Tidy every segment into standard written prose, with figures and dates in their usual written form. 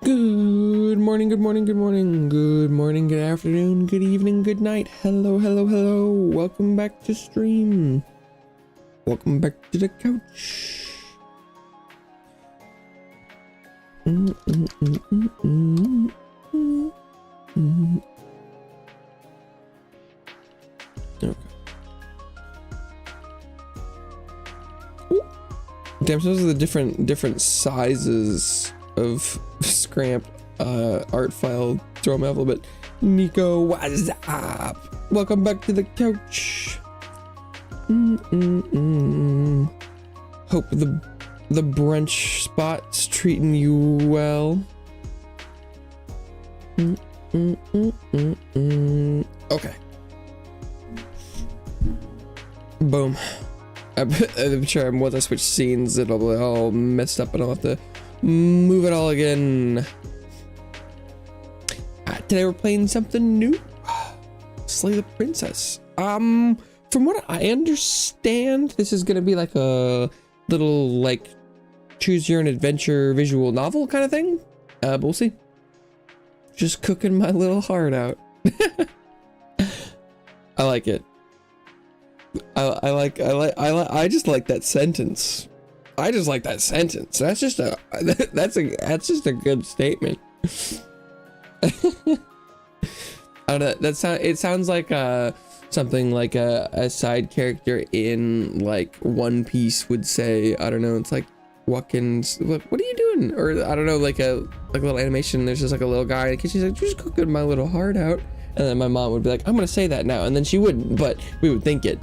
Good morning, good morning, good morning, good morning, good afternoon, good evening, good night. Hello, hello, hello. Welcome back to stream. Welcome back to the couch. Okay. Ooh. Damn, so those are the different sizes of scramped art file. Throw them out a little bit. Nico, what's up? Welcome back to the couch. Hope the brunch spot's treating you well. Okay. Boom. I'm sure once I switch scenes, it'll be all messed up and I'll have to move it all again. Today we're playing something new. Slay the Princess. From what I understand, this is gonna be like a little like choose your own adventure visual novel kind of thing. But we'll see. Just cooking my little heart out. I like it. I just like that sentence. I just like that sentence. That's just a good statement. I don't know. It sounds like something like a side character in like One Piece would say. I don't know. It's like what are you doing? Or I don't know, like a little animation. There's just like a little guy in the kitchen. He's like, just cooking my little heart out. And then my mom would be like, I'm gonna say that now, and then she wouldn't, but we would think it.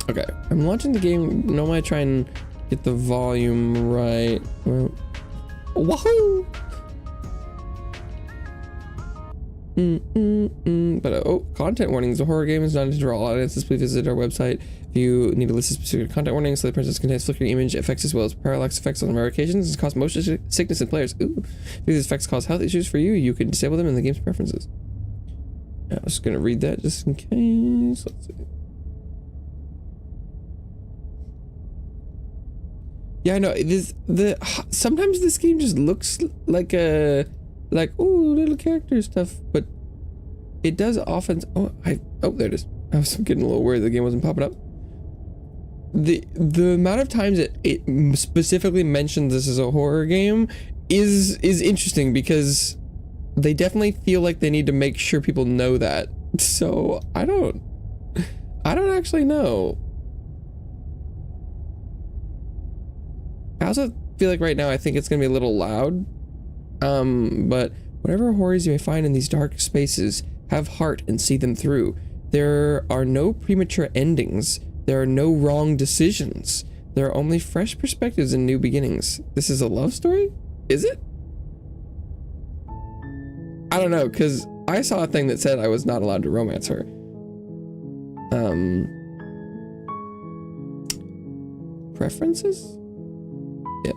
Okay, I'm launching the game. Normally I try and get the volume right. Well, wahoo! But oh, content warnings. The horror game is not intended for all audiences. Please visit our website if you need to listen to specific content warnings. Slay the Princess contains flickering image effects as well as parallax effects on rare occasions. It causes motion sickness in players. Ooh. If these effects cause health issues for you, you can disable them in the game's preferences. Yeah, I was just gonna read that just in case. Let's see. Yeah, I know. Sometimes this game just looks like ooh, little character stuff, but it does often. Oh, there it is. I was getting a little worried the game wasn't popping up. The amount of times it specifically mentions this as a horror game is interesting, because they definitely feel like they need to make sure people know that. So I don't actually know. I also feel like right now I think it's gonna be a little loud. But whatever horrors you may find in these dark spaces, have heart and see them through. There are no premature endings. There are no wrong decisions. There are only fresh perspectives and new beginnings. This is a love story? Is it? I don't know, because I saw a thing that said I was not allowed to romance her. Preferences? Yeah.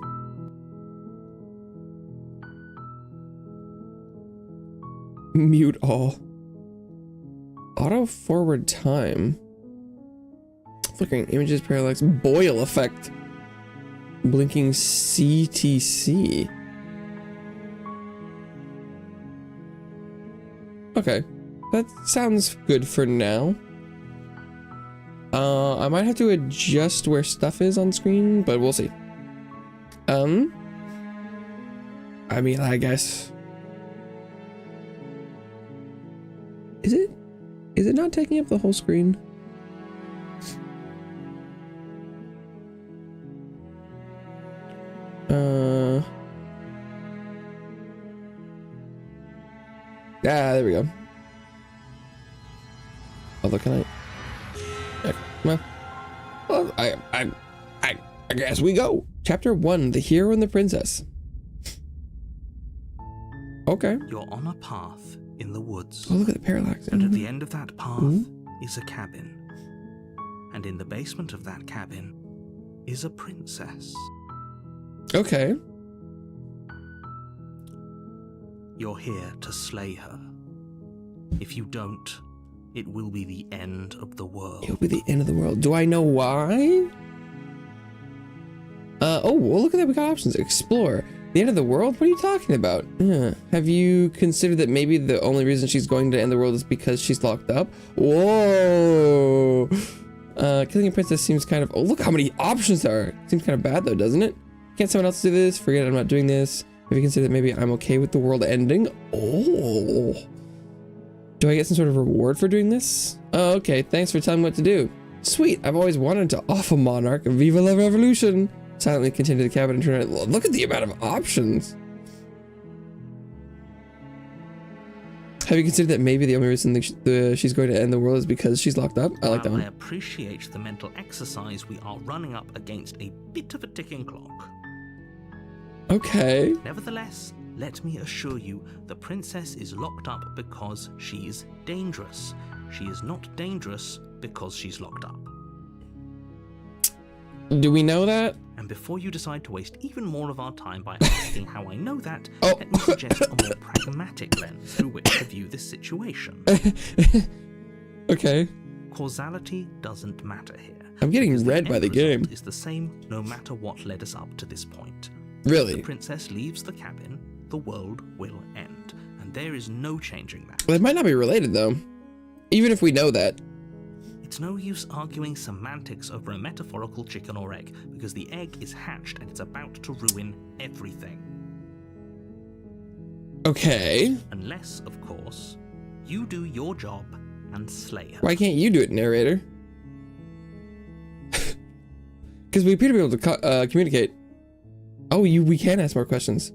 Mute all. Auto forward time. Flickering images, parallax, boil effect. Blinking CTC. Okay, that sounds good for now. I might have to adjust where stuff is on screen, but we'll see. I mean, I guess. Is it not taking up the whole screen? There we go. Although, can I? Well, I guess we go. Chapter 1: The Hero and the Princess. Okay. You're on a path in the woods. Oh, look at the parallax. And at the end of that path is a cabin. And in the basement of that cabin is a princess. Okay. You're here to slay her. If you don't, it will be the end of the world. It'll be the end of the world. Do I know why? Oh, well, look at that. We got options. Explore. The end of the world? What are you talking about? Have you considered that maybe the only reason she's going to end the world is because she's locked up? Whoa. Killing a princess seems kind of... Oh, look how many options there are. Seems kind of bad, though, doesn't it? Can't someone else do this? Forget it, I'm not doing this. Have you considered that maybe I'm okay with the world ending? Oh. Do I get some sort of reward for doing this? Oh, okay. Thanks for telling me what to do. Sweet. I've always wanted to off a monarch. Viva la revolution. Silently continue to the cabin and turn it. Look at the amount of options. Have you considered that maybe the only reason she's going to end the world is because she's locked up? I like that one. I appreciate the mental exercise. We are running up against a bit of a ticking clock. Okay. Nevertheless, let me assure you, the princess is locked up because she's dangerous. She is not dangerous because she's locked up. Do we know that? And before you decide to waste even more of our time by asking how I know that, let me suggest a more pragmatic lens through which to view this situation. Okay. Causality doesn't matter here. I'm getting read by the game. Is the same no matter what led us up to this point. Really? If the princess leaves the cabin, the world will end, and there is no changing that. Well, it might not be related though. Even if we know that. It's no use arguing semantics over a metaphorical chicken or egg, because the egg is hatched and it's about to ruin everything. Okay. Unless, of course, you do your job and slay her. Why can't you do it, narrator? Because we appear to be able to communicate. Oh, we can ask more questions.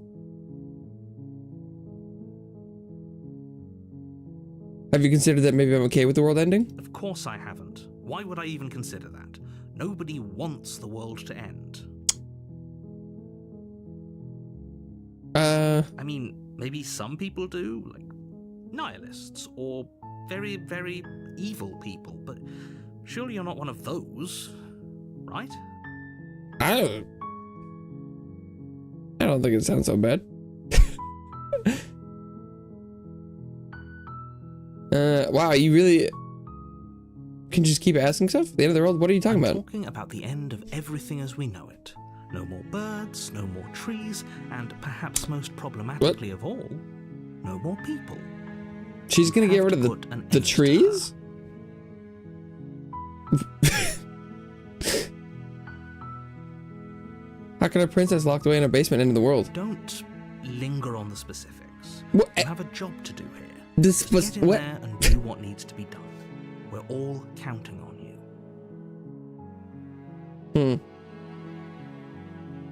Have you considered that maybe I'm okay with the world ending? Of course I haven't. Why would I even consider that? Nobody wants the world to end. I mean, maybe some people do, like nihilists or very, very evil people, but surely you're not one of those, right? I don't think it sounds so bad. Wow, you really can just keep asking stuff? The end of the world? What are you talking about? Talking about the end of everything as we know it. No more birds, no more trees, and perhaps most problematically of all, no more people. She's gonna get rid of the trees? How can a princess locked away in a basement end of the world? Don't linger on the specifics. What? You have a job to do here. This was Get in what? there and do what needs to be done. We're all counting on you. Do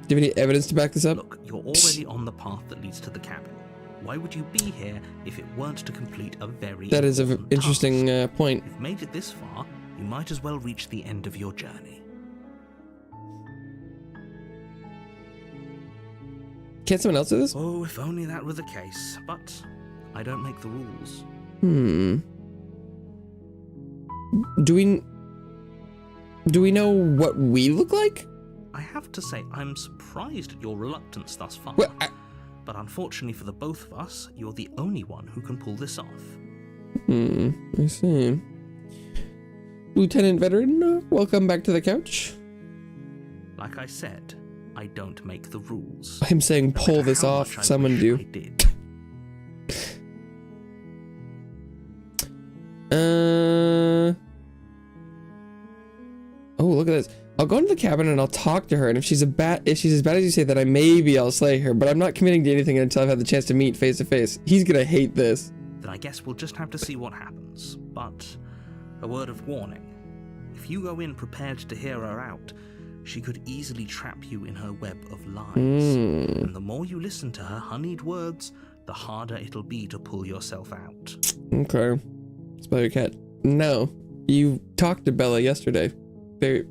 you have any evidence to back this up? Look, you're already on the path that leads to the cabin. Why would you be here if it weren't to complete a very That is an interesting point. You've made it this far, you might as well reach the end of your journey. Can't someone else do this? Oh, if only that were the case, but I don't make the rules. Do we know what we look like? I have to say, I'm surprised at your reluctance thus far. Well, But unfortunately for the both of us, you're the only one who can pull this off. I see. Lieutenant Veteran, welcome back to the couch. Like I said, I don't make the rules. I'm saying No pull matter this how off, much I someone wish do. I did. Oh, look at this. I'll go into the cabin and I'll talk to her, and if she's as bad as you say, then maybe I'll slay her, but I'm not committing to anything until I've had the chance to meet face to face. He's gonna hate this. Then I guess we'll just have to see what happens. But a word of warning. If you go in prepared to hear her out, she could easily trap you in her web of lies. And the more you listen to her honeyed words, the harder it'll be to pull yourself out. Okay. Spell your cat. No. You talked to Bella yesterday. Very...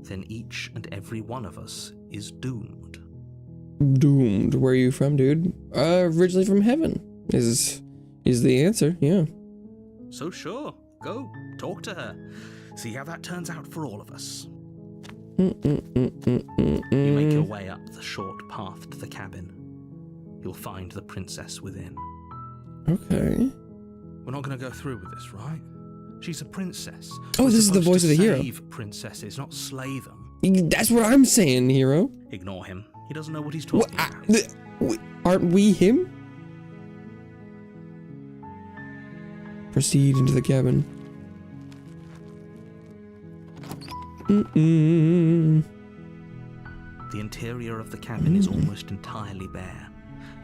Then each and every one of us is doomed. Doomed. Where are you from, dude? Originally from heaven. Is the answer, yeah. So sure, go, talk to her. See how that turns out for all of us. You make your way up the short path to the cabin. You'll find the princess within. Okay. We're not going to go through with this, right? She's a princess. Oh, We're this is the supposed voice to of the hero. Save princesses, not slay them. That's what I'm saying, hero. Ignore him. He doesn't know what he's talking about. Aren't we him? Proceed into the cabin. The interior of the cabin is almost entirely bare.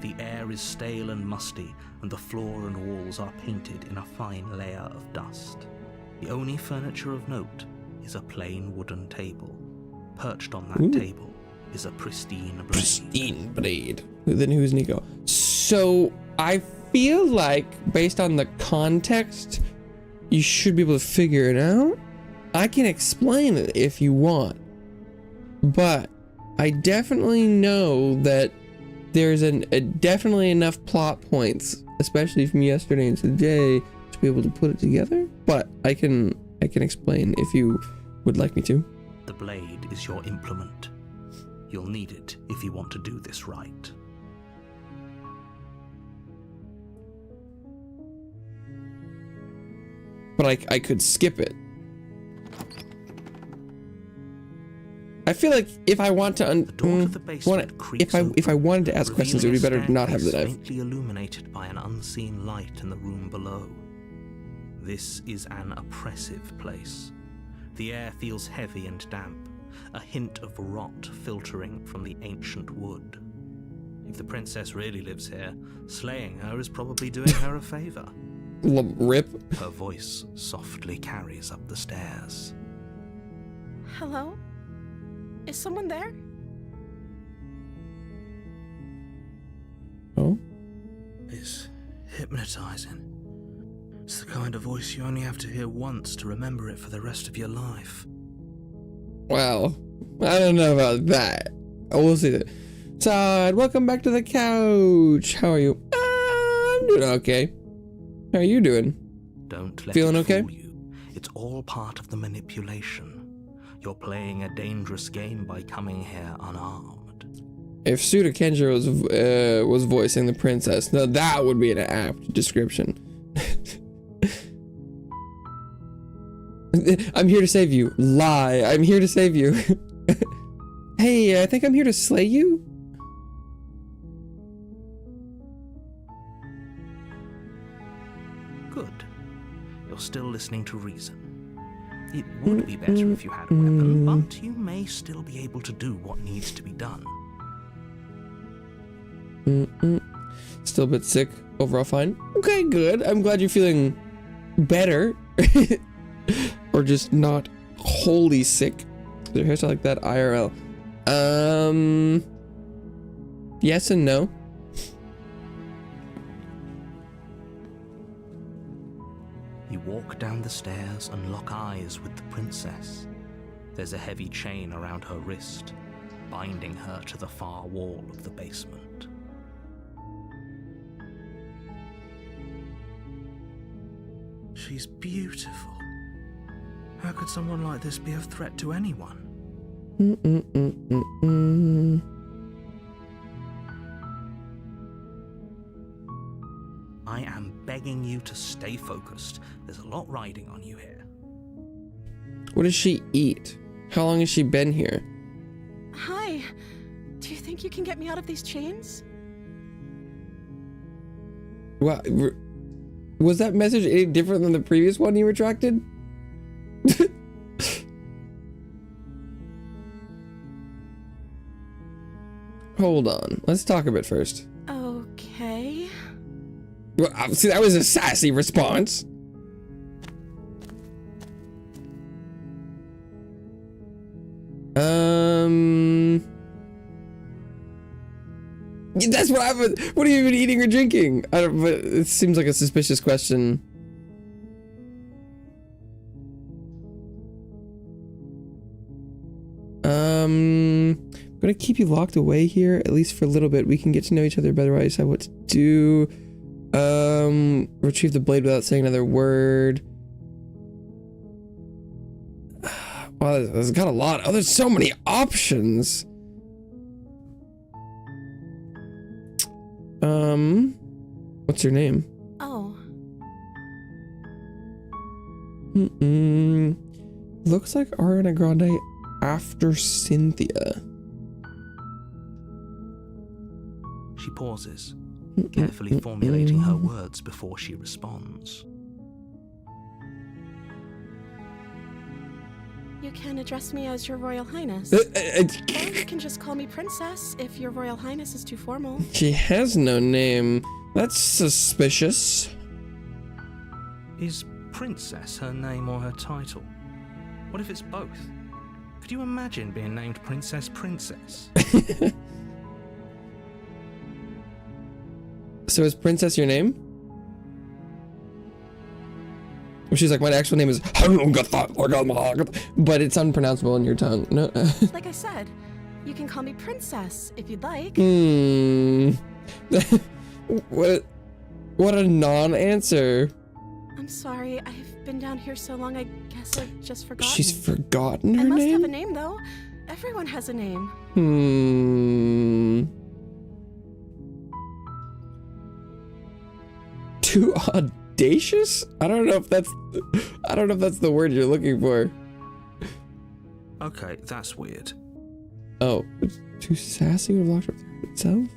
The air is stale and musty, and the floor and walls are painted in a fine layer of dust. The only furniture of note is a plain wooden table. Perched on that table is a pristine blade. Pristine blade. Then who's Nico? So I feel like, based on the context, you should be able to figure it out. I can explain it if you want, but I definitely know that there's definitely enough plot points, especially from yesterday and today, to be able to put it together. But I can explain if you would like me to. The blade is your implement. You'll need it if you want to do this right. But I could skip it. I feel like if I want to if I wanted to ask questions, it would be better to not have the knife. Faintly illuminated by an unseen light in the room below. This is an oppressive place. The air feels heavy and damp, a hint of rot filtering from the ancient wood. If the princess really lives here, slaying her is probably doing her a favor. Rip. Her voice softly carries up the stairs. Hello? Is someone there? Oh? It's hypnotizing. It's the kind of voice you only have to hear once to remember it for the rest of your life. Well, I don't know about that. We'll see that. Todd, welcome back to the couch. How are you? I'm doing okay. How are you doing? Don't let Feeling it okay? fool you. It's all part of the manipulation. You're playing a dangerous game by coming here unarmed. If Suda Kenjiro was voicing the princess, now that would be an apt description. I'm here to save you. Lie. I'm here to save you. Hey, I think I'm here to slay you. Good. You're still listening to reason. It would be better if you had a weapon, but you may still be able to do what needs to be done. Still a bit sick. Overall fine. Okay, good. I'm glad you're feeling better. Or just not wholly sick. Is your hairstyle like that IRL? Yes and no. You walk down the stairs and lock eyes with the princess. There's a heavy chain around her wrist, binding her to the far wall of the basement. She's beautiful. How could someone like this be a threat to anyone? I am begging you to stay focused. There's a lot riding on you here. What does she eat? How long has she been here? Hi. Do you think you can get me out of these chains? What? Was that message any different than the previous one you retracted? Hold on. Let's talk a bit first. Okay. Well, see, that was a sassy response. That's what I've been. What have you been eating or drinking? I don't. But it seems like a suspicious question. I'm gonna keep you locked away here at least for a little bit. We can get to know each other better. I decide what to do. Retrieve the blade without saying another word. Wow, there's got a lot. Oh, there's so many options. What's your name? Oh. Looks like Ariana Grande after Cynthia. She pauses, carefully formulating her words before she responds. You can address me as Your Royal Highness. Or you can just call me Princess if Your Royal Highness is too formal. She has no name. That's suspicious. Is Princess her name or her title? What if it's both? Could you imagine being named Princess? So is Princess your name? She's like, my actual name is, but it's unpronounceable in your tongue. No. Like I said, you can call me Princess if you'd like. What a non-answer. I'm sorry, I've been down here so long, I guess I've just forgotten. She's forgotten her I must name? have a name, though. Everyone has a name. Too audacious? I don't know if that's the word you're looking for. Okay, that's weird. Oh, too sassy would have locked her itself?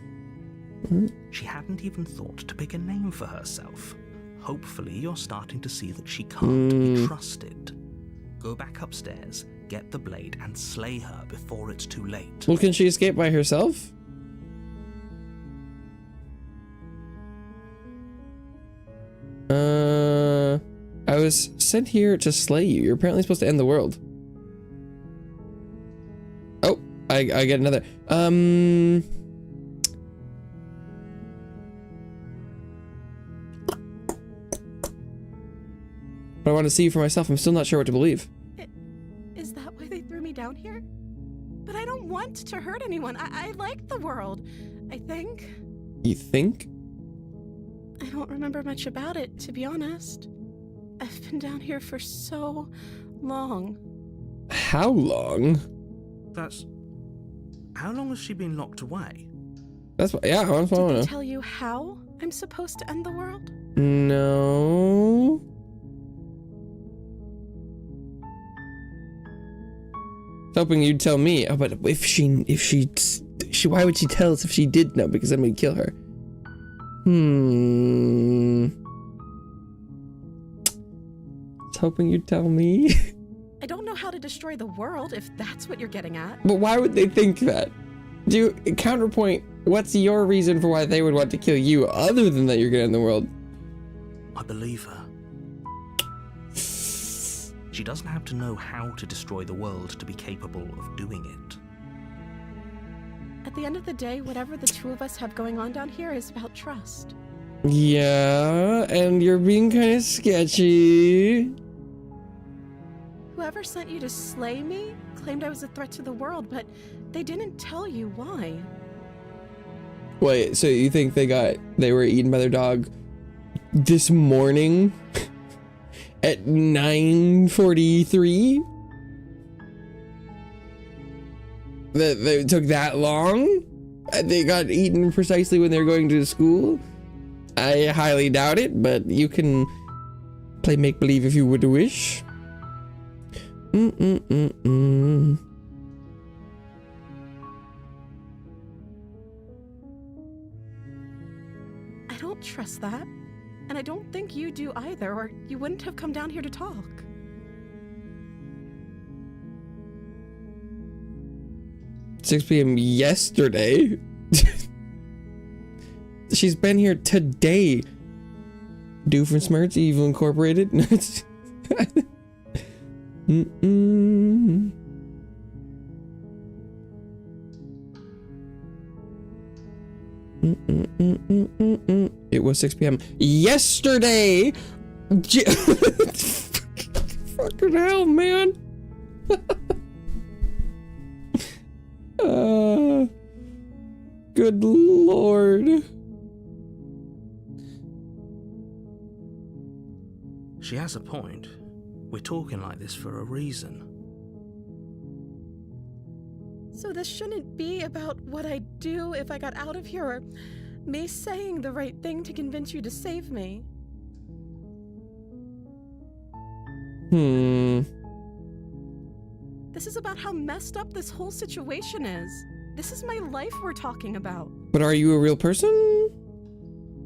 She hadn't even thought to pick a name for herself. Hopefully you're starting to see that she can't be trusted. Go back upstairs, get the blade, and slay her before it's too late. Well, can she escape by herself? I was sent here to slay you. You're apparently supposed to end the world. Oh, I get another. But I want to see you for myself. I'm still not sure what to believe. Is that why they threw me down here? But I don't want to hurt anyone. I like the world, I think. You think? I don't remember much about it, to be honest. I've been down here for so long. How long? How long has she been locked away? That's what, yeah, that's what I Did want they to know. tell you how I'm supposed to end the world? No. Hoping you'd tell me. Oh, but if she, why would she tell us if she did know? Because then we'd kill her. I was hoping you'd tell me. I don't know how to destroy the world, if that's what you're getting at. But why would they think that? Counterpoint, what's your reason for why they would want to kill you other than that you're gonna end the world? I believe her. She doesn't have to know how to destroy the world to be capable of doing it. At the end of the day, whatever the two of us have going on down here is about trust. Yeah, and you're being kind of sketchy. Whoever sent you to slay me claimed I was a threat to the world, but they didn't tell you why. Wait, so you think they were eaten by their dog this morning at 9:43? That they took that long? They got eaten precisely when they were going to school? I highly doubt it, but you can play make-believe if you would wish. I don't trust that. And I don't think you do either, or you wouldn't have come down here to talk. $6 p.m. yesterday. She's been here today. Doofenshmirtz, Evil Incorporated. It was 6 p.m. yesterday. Fucking hell, man. Good lord. She has a point. We're talking like this for a reason. So this shouldn't be about what I'd do if I got out of here, or me saying the right thing to convince you to save me. This is about how messed up this whole situation is. This is my life we're talking about. But are you a real person?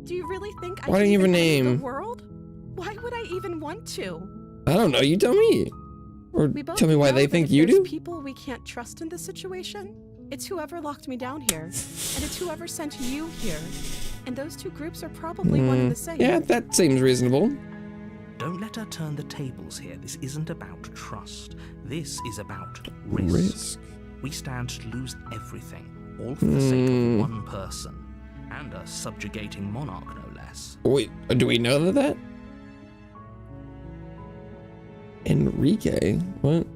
Do you really think Why don't you have a even end name? the world? Why would I even want to? I don't know. You tell me. Or We both tell me why know they that think if you there's do. people we can't trust in this situation. It's whoever locked me down here, and it's whoever sent you here. And those two groups are probably one and the same. Yeah, that seems reasonable. Don't let her turn the tables here. This isn't about trust. This is about risk. Risk. We stand to lose everything, all for the sake of one person. And a subjugating monarch, no less. Wait, do we know that? Enrique? What?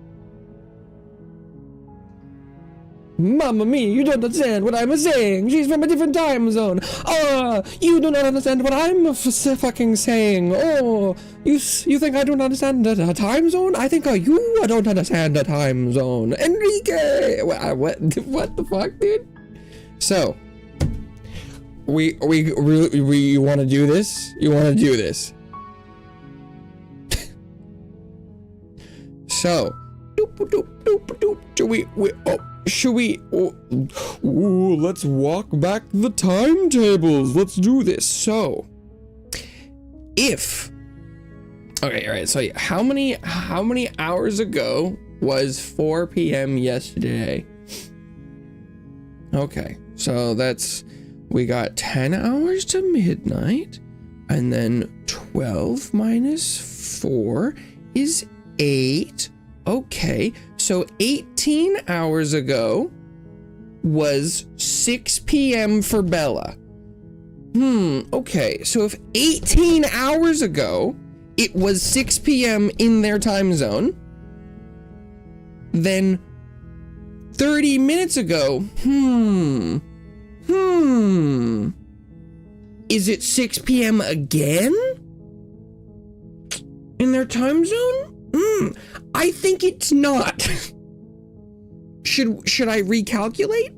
Mamma mia, you don't understand what I'm saying. She's from a different time zone. You do not understand what I'm fucking saying. Oh, you think I don't understand the time zone? I think you don't understand the time zone. Enrique! What the fuck, dude? So, we want to do this? You want to do this? So, let's walk back the timetables. Let's do this. So, okay, all right. So, how many hours ago was 4 p.m. yesterday? Okay, so we got 10 hours to midnight, and then 12 minus 4 is 8. Okay, so 18 hours ago was 6 p.m. for Bella. Okay, so if 18 hours ago it was 6 p.m. in their time zone, then 30 minutes ago, is it 6 p.m. again in their time zone? I think it's not. Should I recalculate?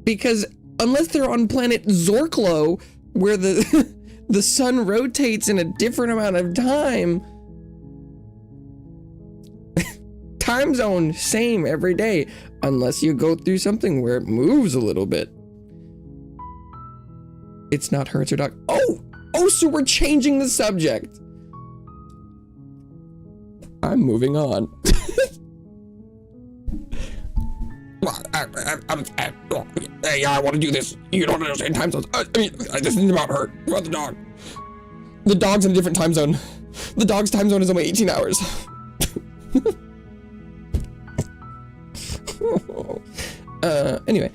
Because unless they're on planet Zorklo, where the the sun rotates in a different amount of time, time zone same every day, unless you go through something where it moves a little bit. It's not her, it's her dog. Oh, so we're changing the subject. I'm moving on. I want to do this. You don't understand time zones. This isn't about her. It's about the dog. The dog's in a different time zone. The dog's time zone is only 18 hours. Anyway.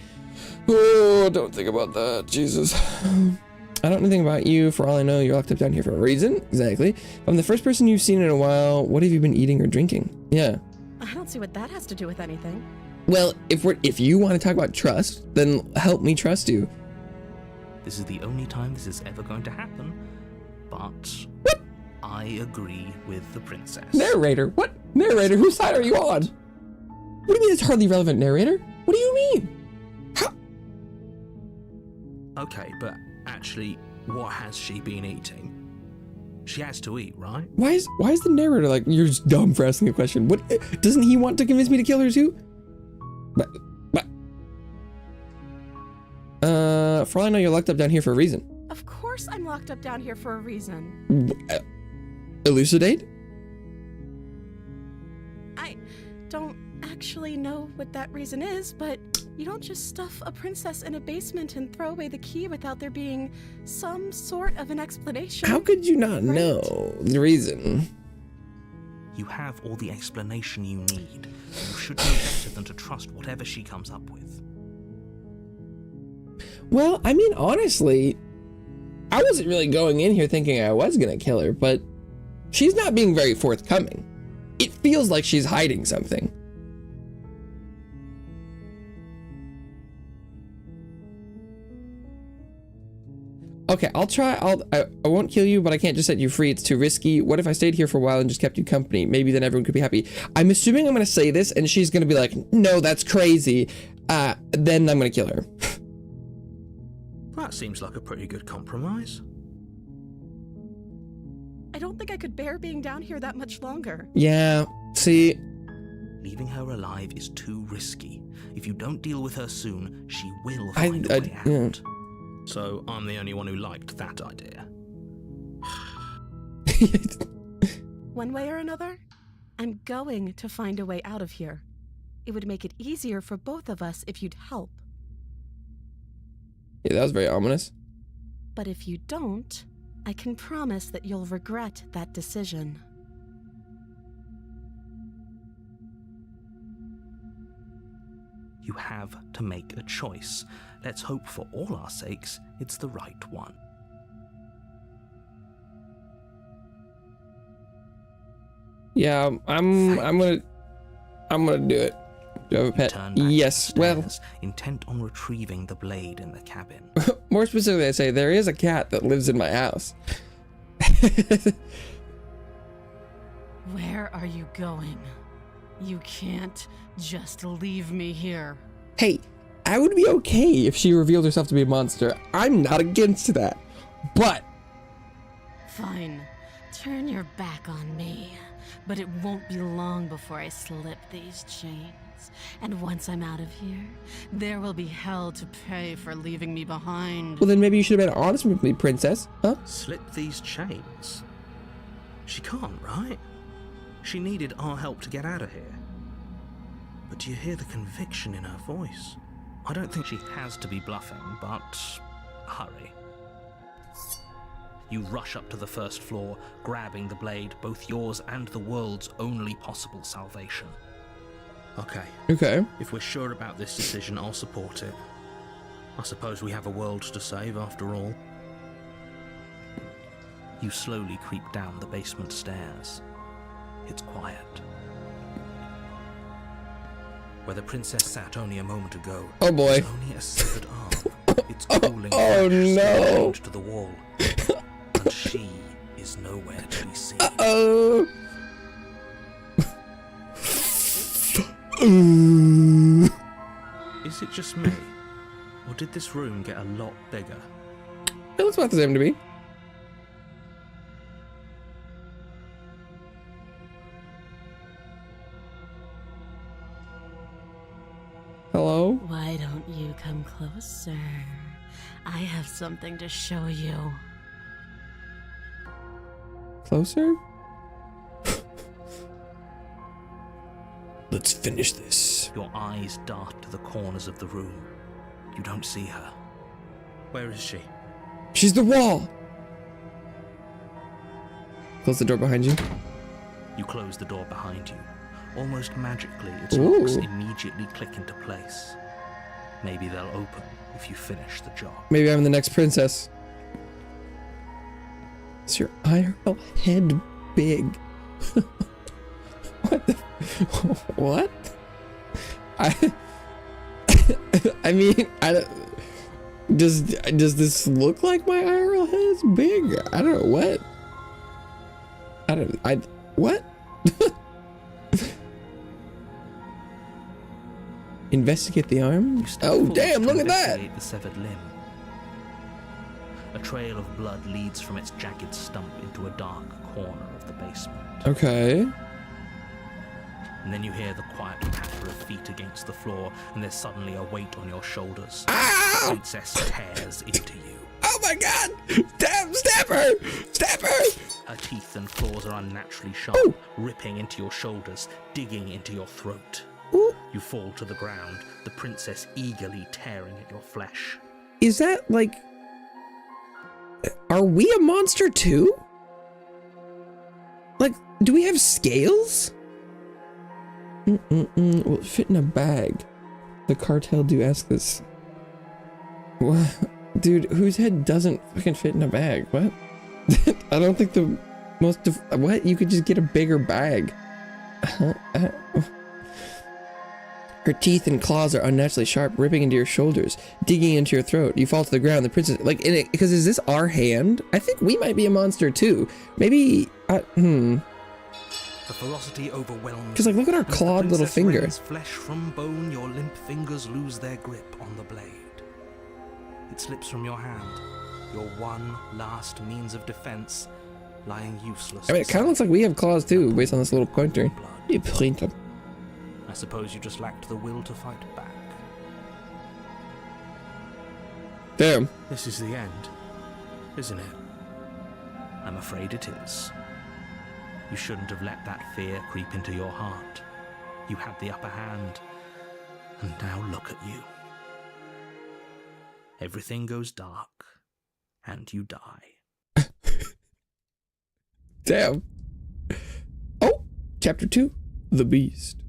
Oh, don't think about that. Jesus. I don't know anything about you. For all I know, you're locked up down here for a reason. Exactly. I'm the first person you've seen in a while. What have you been eating or drinking? Yeah. I don't see what that has to do with anything. Well, if you want to talk about trust, then help me trust you. This is the only time this is ever going to happen, but What? I agree with the princess. Narrator? What? Narrator? Whose side are you on? What do you mean it's hardly relevant, narrator? What do you mean? How? Okay, but actually, what has she been eating? She has to eat, right? Why is the narrator like, you're just dumb for asking a question? What? Doesn't he want to convince me to kill her too? But for all I know, you're locked up down here for a reason. Of course I'm locked up down here for a reason. Elucidate? I don't actually know what that reason is, but you don't just stuff a princess in a basement and throw away the key without there being some sort of an explanation. How could you not know the reason? You have all the explanation you need. You should know better than to trust whatever she comes up with. Well, I mean, honestly, I wasn't really going in here thinking I was gonna kill her, but she's not being very forthcoming. It feels like she's hiding something. Okay, I'll try. I won't kill you, but I can't just set you free. It's too risky. What if I stayed here for a while and just kept you company? Maybe then everyone could be happy. I'm assuming I'm gonna say this and she's gonna be like, no, that's crazy. Then I'm gonna kill her. That seems like a pretty good compromise. don't think I could bear being down here that much longer. Yeah, see, Leaving her alive is too risky. If you don't deal with her soon, she will find a way out. yeah. So I'm the only one who liked that idea. One way or another, I'm going to find a way out of here. It would make it easier for both of us if you'd help. Yeah, that was very ominous. But if you don't, I can promise that you'll regret that decision. You have to make a choice. Let's hope for all our sakes it's the right one. Yeah, I'm gonna do it. Do I have a pet? Turn back Yes. Well, upstairs, intent on retrieving the blade in the cabin. more specifically, I say there is a cat that lives in my house. Where are you going? You can't just leave me here. Hey, I would be okay if she revealed herself to be a monster. I'm not against that. But Fine. Turn your back on me. But it won't be long before I slip these chains. And once I'm out of here, there will be hell to pay for leaving me behind. well, then maybe you should have been honest with me, princess. Huh? Slip these chains? She can't, right? She needed our help to get out of here. But do you hear the conviction in her voice? I don't think she has to be bluffing, but hurry. You rush up to the first floor, grabbing the blade, both yours and the world's only possible salvation. Okay, Okay. if we're sure about this decision, I'll support it. I suppose we have a world to save after all. You slowly creep down the basement stairs. It's quiet. Where the princess sat only a moment ago, Oh boy. there's only a severed arm. It's cooling Oh, flesh no. stained to the wall. And she is nowhere to be seen. Oh. Is it just me? Or did this room get a lot bigger? It looks about the same to me. Hello? Why don't you come closer? I have something to show you. Closer? Let's finish this. Your eyes dart to the corners of the room. You don't see her. Where is she? She's the wall! Close the door behind you. You close the door behind you. Almost magically, its Ooh. locks immediately click into place. Maybe they'll open if you finish the job. Maybe I'm the next princess. Is your IRL head big? What the? What? I mean, I don't. Does this look like my IRL head is big? I don't know what. Investigate the arm. You step Oh forward damn! to Look at that. investigate the severed limb. A trail of blood leads from its jagged stump into a dark corner of the basement. Okay. And then you hear the quiet patter of feet against the floor, and there's suddenly a weight on your shoulders. Ah! The princess tears into you. Oh my god! Stab her! Stab her! Her teeth and claws are unnaturally sharp, Ooh. ripping into your shoulders, digging into your throat. Ooh. You fall to the ground, the princess eagerly tearing at your flesh. Is that like... Are we a monster too? Like, do we have scales? Will it fit in a bag? The cartel do ask this. What? Dude, whose head doesn't fucking fit in a bag? What? I don't think the most... what? You could just get a bigger bag. Her teeth and claws are unnaturally sharp, ripping into your shoulders, digging into your throat. You fall to the ground. The princess, like, in it, because is this our hand? I think we might be a monster too. Maybe, The ferocity overwhelms. Because, like, look at our As the clawed little princess finger. rends flesh from bone, your limp fingers lose their grip on the blade. It slips from your hand, your one last means of defense, lying useless. I mean, it kind of looks like we have claws too, based on this little pointer. You pointer. I suppose you just lacked the will to fight back. Damn. This is the end, isn't it? I'm afraid it is. You shouldn't have let that fear creep into your heart. You had the upper hand, and now look at you. Everything goes dark, and you die. Damn. Oh, chapter 2, The Beast.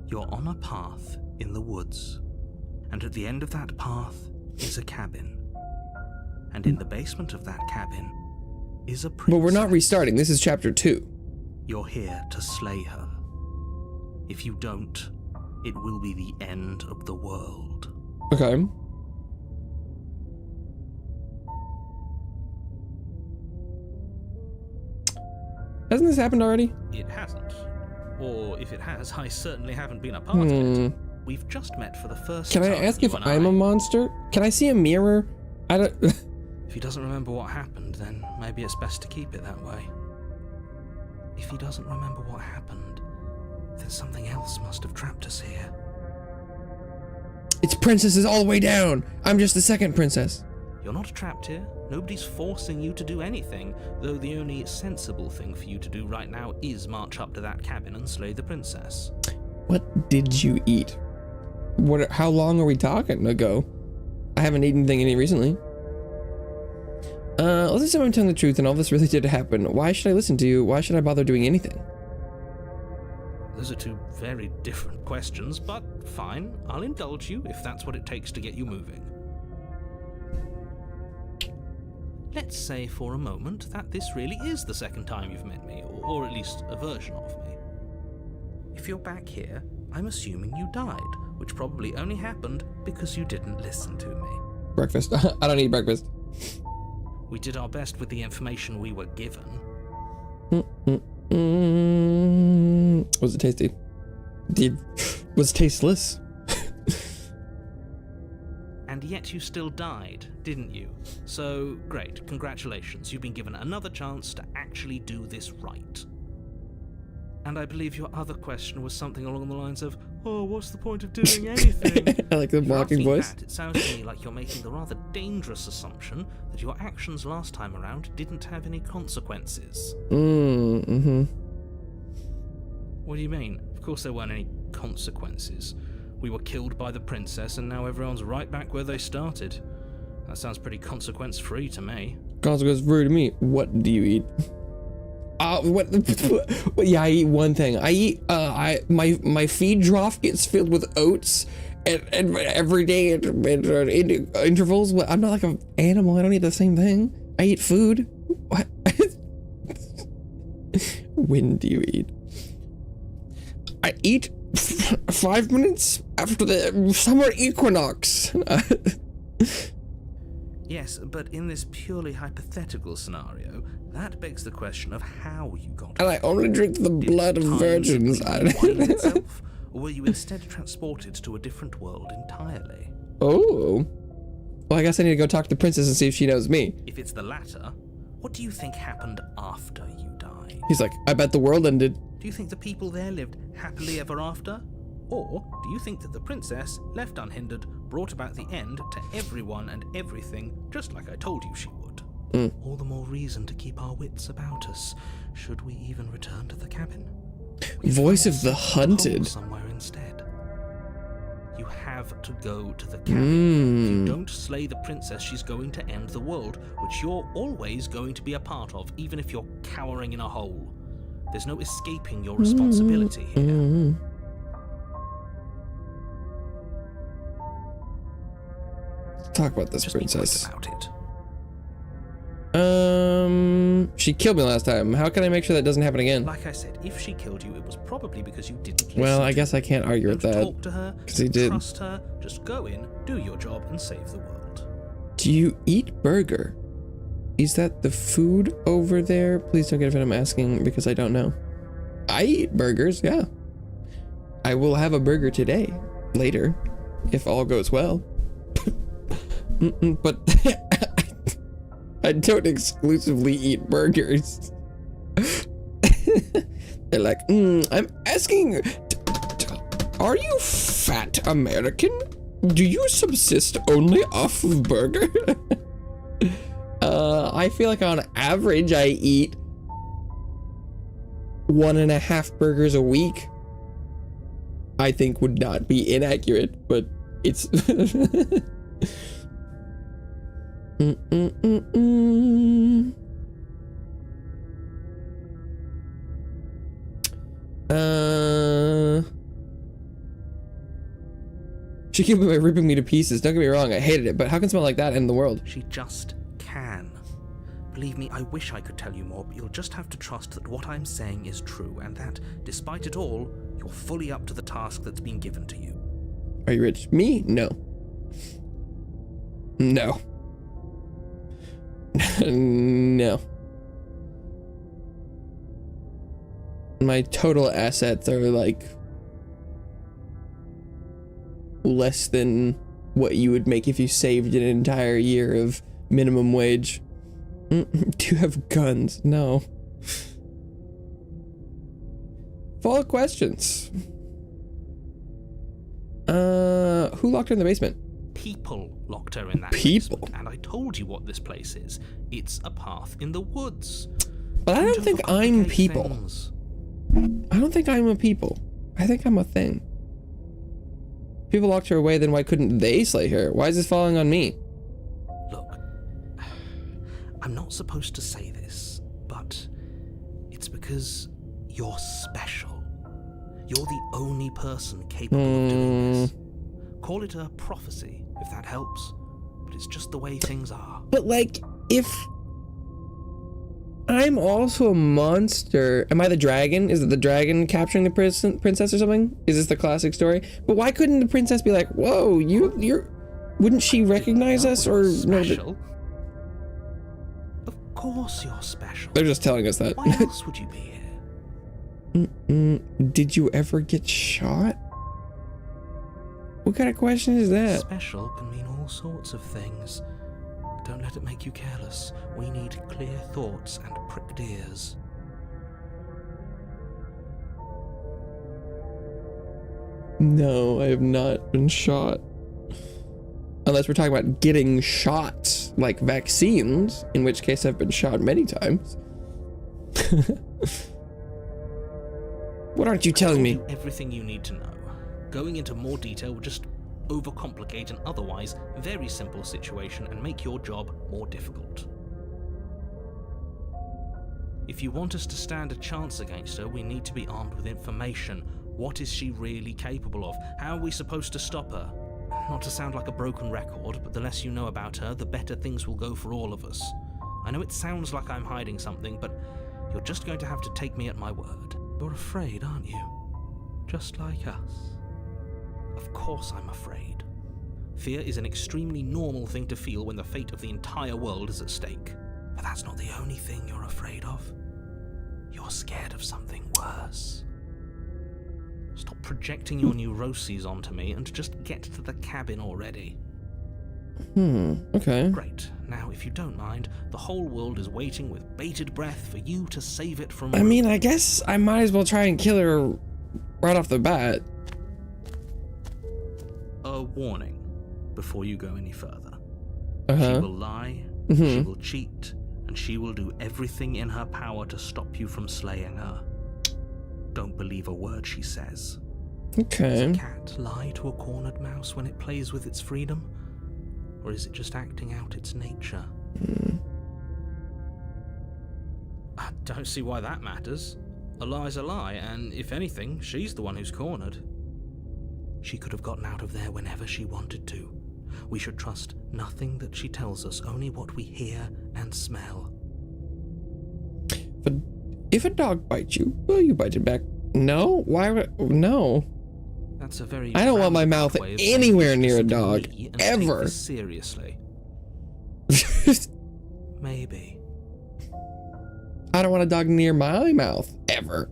You're on a path in the woods, and at the end of that path is a cabin. And in the basement of that cabin is a princess. But we're not restarting. This is chapter 2. You're here to slay her. If you don't, it will be the end of the world. Okay. Hasn't this happened already? It hasn't. Or if it has, I certainly haven't been a part of it. We've just met for the first time. Can I ask if I'm a monster? Can I see a mirror? I don't... If he doesn't remember what happened, then maybe it's best to keep it that way. If he doesn't remember what happened, then something else must have trapped us here. It's princesses all the way down. I'm just the second princess. You're not trapped here. Nobody's forcing you to do anything, though the only sensible thing for you to do right now is march up to that cabin and slay the princess. What did you eat? How long are we talking ago? I haven't eaten anything any recently. Let's assume I'm telling the truth and all this really did happen. Why should I listen to you? Why should I bother doing anything? Those are two very different questions, but fine. I'll indulge you if that's what it takes to get you moving. Let's say for a moment that this really is the second time you've met me, or at least a version of me. If you're back here, I'm assuming you died, which probably only happened because you didn't listen to me. Breakfast. I don't eat breakfast. We did our best with the information we were given. Was it tasty? Was tasteless. And yet you still died, didn't you? So, great, congratulations. You've been given another chance to actually do this right. And I believe your other question was something along the lines of, oh, what's the point of doing anything? I like the mocking voice. It sounds to me like you're making the rather dangerous assumption that your actions last time around didn't have any consequences. What do you mean? Of course there weren't any consequences. We were killed by the princess and now everyone's right back where they started. That sounds pretty consequence-free to me. Consequence-free to me. What do you eat? Yeah, I eat one thing. I eat, my feed trough gets filled with oats and every day at intervals. I'm not like an animal. I don't eat the same thing. I eat food. What? When do you eat? I eat 5 minutes after the summer equinox. Yes, but in this purely hypothetical scenario, that begs the question of how you got. And I only drink the blood of virgins. Itself, or were you instead transported to a different world entirely? Oh. Well, I guess I need to go talk to the princess and see if she knows me. If it's the latter, what do you think happened after you died? He's like, I bet the world ended. Do you think the people there lived happily ever after? Or do you think that the princess, left unhindered, brought about the end to everyone and everything, just like I told you she would? All the more reason to keep our wits about us, should we even return to the cabin. Voice of the hunted. Somewhere instead. You have to go to the cabin. If you don't slay the princess, she's going to end the world, which you're always going to be a part of, even if you're cowering in a hole. There's no escaping your responsibility here. Talk about this princess. About it. She killed me last time. How can I make sure that doesn't happen again? Like I said, if she killed you, it was probably because you didn't listen. Well, I guess I can't argue with that. Talk to her, because he did. Trust her, just go in, do your job, and save the world. Do you eat burger? Is that the food over there? Please don't get offended, I'm asking because I don't know. I eat burgers, yeah. I will have a burger today, later, if all goes well. But I don't exclusively eat burgers. They're like, I'm asking, are you fat American? Do you subsist only off of burger? I feel like on average I eat 1.5 burgers a week. I think would not be inaccurate, but it's She killed me by ripping me to pieces. Don't get me wrong, I hated it, but how can someone like that end the world? She just can. Believe me, I wish I could tell you more, but you'll just have to trust that what I'm saying is true, and that, despite it all, you're fully up to the task that's been given to you. Are you rich? Me? No. No. No. My total assets are like less than what you would make if you saved an entire year of minimum wage. Do you have guns? No. Follow-up questions. Who locked her in the basement? People locked her in that People? basement, and I told you what this place is. It's a path in the woods. But I don't think I'm overcomplicate people. things. I don't think I'm a people. I think I'm a thing. People locked her away, then why couldn't they slay her? Why is this falling on me? Look, I'm not supposed to say this, but it's because you're special. You're the only person capable of doing this. Call it a prophecy, if that helps. But it's just the way things are. But like, if I'm also a monster, am I the dragon? Is it the dragon capturing the princess or something? Is this the classic story? But why couldn't the princess be like, whoa, you're, wouldn't she recognize us or no? Special? Of course you're special. They're just telling us that. Why else would you be here? Did you ever get shot? What kind of question is that? Special can mean all sorts of things. Don't let it make you careless. We need clear thoughts and pricked ears. No, I have not been shot. Unless we're talking about getting shots, like vaccines, in which case I've been shot many times. What aren't you telling me? I told you everything you need to know. Going into more detail would just overcomplicate an otherwise very simple situation and make your job more difficult. If you want us to stand a chance against her, we need to be armed with information. What is she really capable of? How are we supposed to stop her? Not to sound like a broken record, but the less you know about her, the better things will go for all of us. I know it sounds like I'm hiding something, but you're just going to have to take me at my word. You're afraid, aren't you? Just like us. Of course I'm afraid. Fear is an extremely normal thing to feel when the fate of the entire world is at stake. But that's not the only thing you're afraid of. You're scared of something worse. Stop projecting your neuroses onto me and just get to the cabin already. Okay. Great. Now, if you don't mind, the whole world is waiting with bated breath for you to save it from... I mean, I guess I might as well try and kill her right off the bat. A warning before you go any further. Uh-huh. She will lie, she will cheat, and she will do everything in her power to stop you from slaying her. Don't believe a word she says. Okay. Does a cat lie to a cornered mouse when it plays with its freedom? Or is it just acting out its nature? I don't see why that matters. A lie's a lie, and if anything, she's the one who's cornered. She could have gotten out of there whenever she wanted to. We should trust nothing that she tells us, only what we hear and smell. But if a dog bites you, will you bite it back? No? Why would... No. That's a very... I don't want my mouth anywhere near a dog. Ever. Seriously. Maybe. I don't want a dog near my mouth. Ever.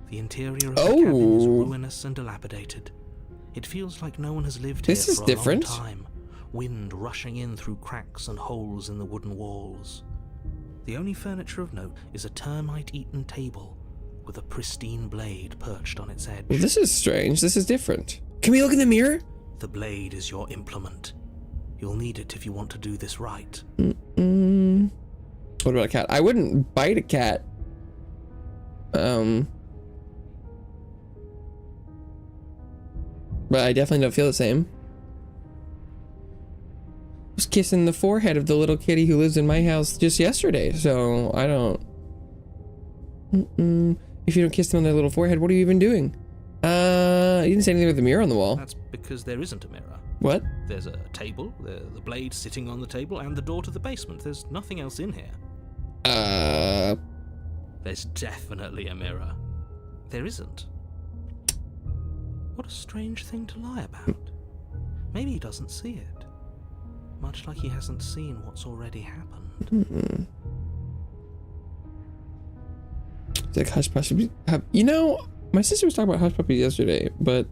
The The interior of the cabin is ruinous and dilapidated. It feels like no one has lived here for a long time. Wind rushing in through cracks and holes in the wooden walls. The only furniture of note is a termite-eaten table with a pristine blade perched on its edge. Well, this is strange. This is different. Can we look in the mirror? The blade is your implement. You'll need it if you want to do this right. What about a cat? I wouldn't bite a cat. But I definitely don't feel the same. I was kissing the forehead of the little kitty who lives in my house just yesterday, so I don't... If you don't kiss them on their little forehead, what are you even doing? You didn't say anything with the mirror on the wall. That's because there isn't a mirror. What? There's a table, the blade sitting on the table, and the door to the basement. There's nothing else in here. There's definitely a mirror. There isn't. What a strange thing to lie about. Maybe he doesn't see it. Much like he hasn't seen what's already happened. Like hush puppies. You know, my sister was talking about hush puppies yesterday, but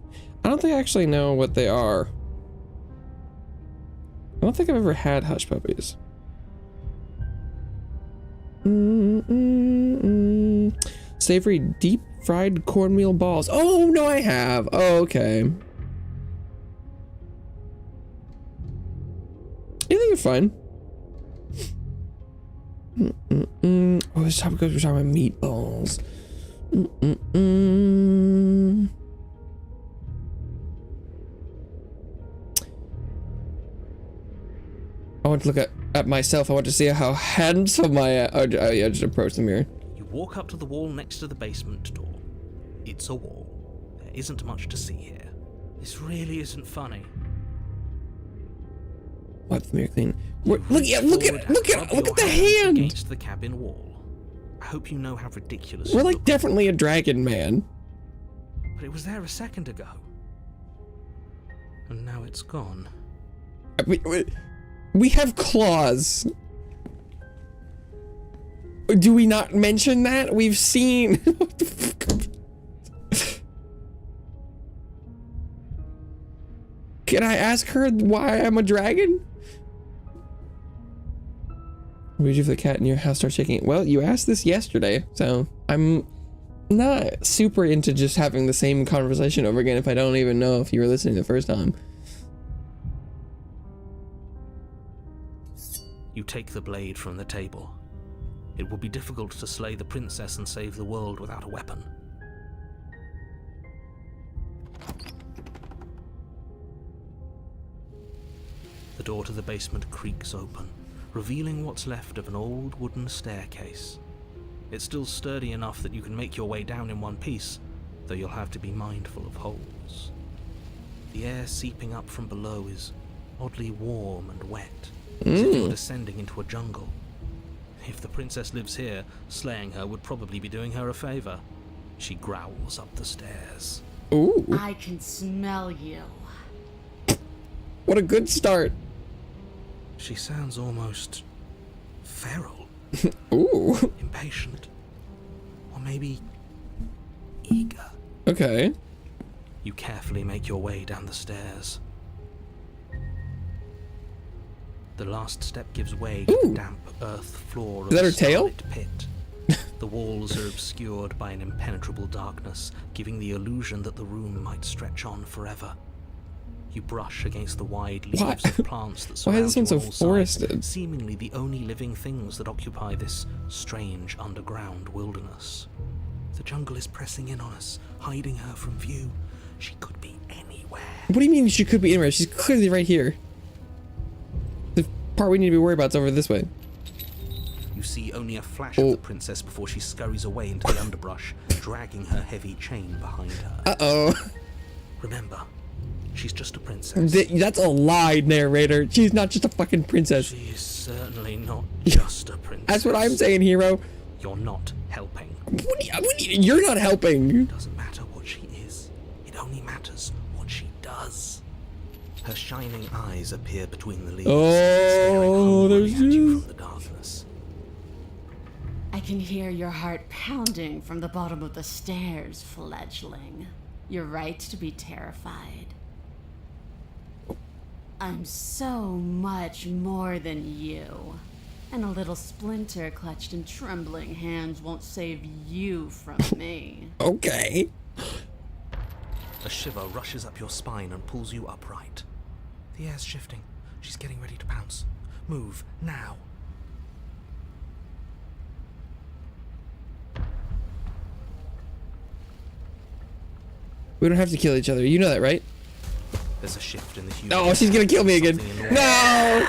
I don't think I actually know what they are. I don't think I've ever had hush puppies. Savory deep fried cornmeal balls. Oh no, I have. Oh, okay. I think you're fine. Oh, this topic goes, we're talking about meatballs. I want to look at myself. I want to see how handsome I am. Oh yeah, just approach the mirror. You walk up to the wall next to the basement door. It's a wall. There isn't much to see here. This really isn't funny. Wipe the mirror clean. Look at the hand against the cabin wall. I hope you know how ridiculous. We're like definitely a dragon man. But it was there a second ago, and now it's gone. We have claws. Do we not mention that? We've seen. What the fuck? Can I ask her why I'm a dragon? What did you do if the cat in your house starts shaking? Well, you asked this yesterday, so I'm not super into just having the same conversation over again if I don't even know if you were listening the first time. You take the blade from the table. It will be difficult to slay the princess and save the world without a weapon. The door to the basement creaks open, revealing what's left of an old wooden staircase. It's still sturdy enough that you can make your way down in one piece, though you'll have to be mindful of holes. The air seeping up from below is oddly warm and wet, as if you're descending into a jungle. If the princess lives here, slaying her would probably be doing her a favor. She growls up the stairs. Ooh. I can smell you. What a good start. She sounds almost feral. Ooh. Impatient. Or maybe eager. Okay. You carefully make your way down the stairs. The last step gives way to the damp earth floor of Is that a her tail? starlit pit. The walls are obscured by an impenetrable darkness, giving the illusion that the room might stretch on forever. You brush against the wide leaves of plants that surround Why is this one you so on all forested? sides, seemingly the only living things that occupy this strange underground wilderness. The jungle is pressing in on us, hiding her from view. She could be anywhere. What do you mean she could be anywhere? She's clearly right here. The part we need to be worried about is over this way. You see only a flash of the princess before she scurries away into the underbrush, dragging her heavy chain behind her. Uh-oh. Remember, she's just a princess. That's a lie, narrator. She's not just a fucking princess. She is certainly not just a princess. That's what I'm saying, hero. You're not helping. You're not helping. It doesn't matter what she is. It only matters what she does. Her shining eyes appear between the leaves, Oh, staring there's hungrily at you you. from the darkness. I can hear your heart pounding from the bottom of the stairs, fledgling. You're right to be terrified. I'm so much more than you. And a little splinter clutched in trembling hands won't save you from me. Okay. A shiver rushes up your spine and pulls you upright. The air's shifting. She's getting ready to pounce. Move, now. We don't have to kill each other. You know that, right? There's a shift in the hue. Oh, she's gonna kill me again. No!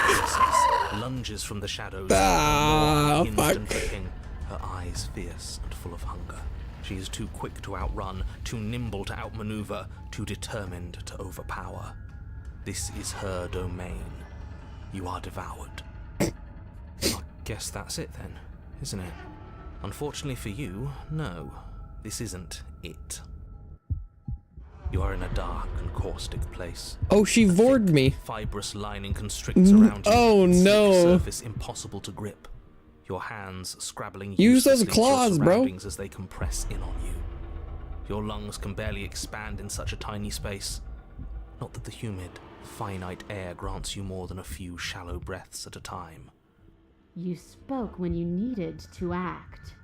Lunges from the shadows. Ah, fuck. And dripping, her eyes fierce and full of hunger. She is too quick to outrun, too nimble to outmaneuver, too determined to overpower. This is her domain. You are devoured. I guess that's it then, isn't it? Unfortunately for you, no. This isn't it. You are in a dark and caustic place. Oh, she vored me. Fibrous lining constricts around you. Oh no. Surface impossible to grip. Your hands scrabbling. Use those uselessly to your claws, bro. surroundings as they compress in on you. Your lungs can barely expand in such a tiny space. Not that the humid, finite air grants you more than a few shallow breaths at a time. You spoke when you needed to act.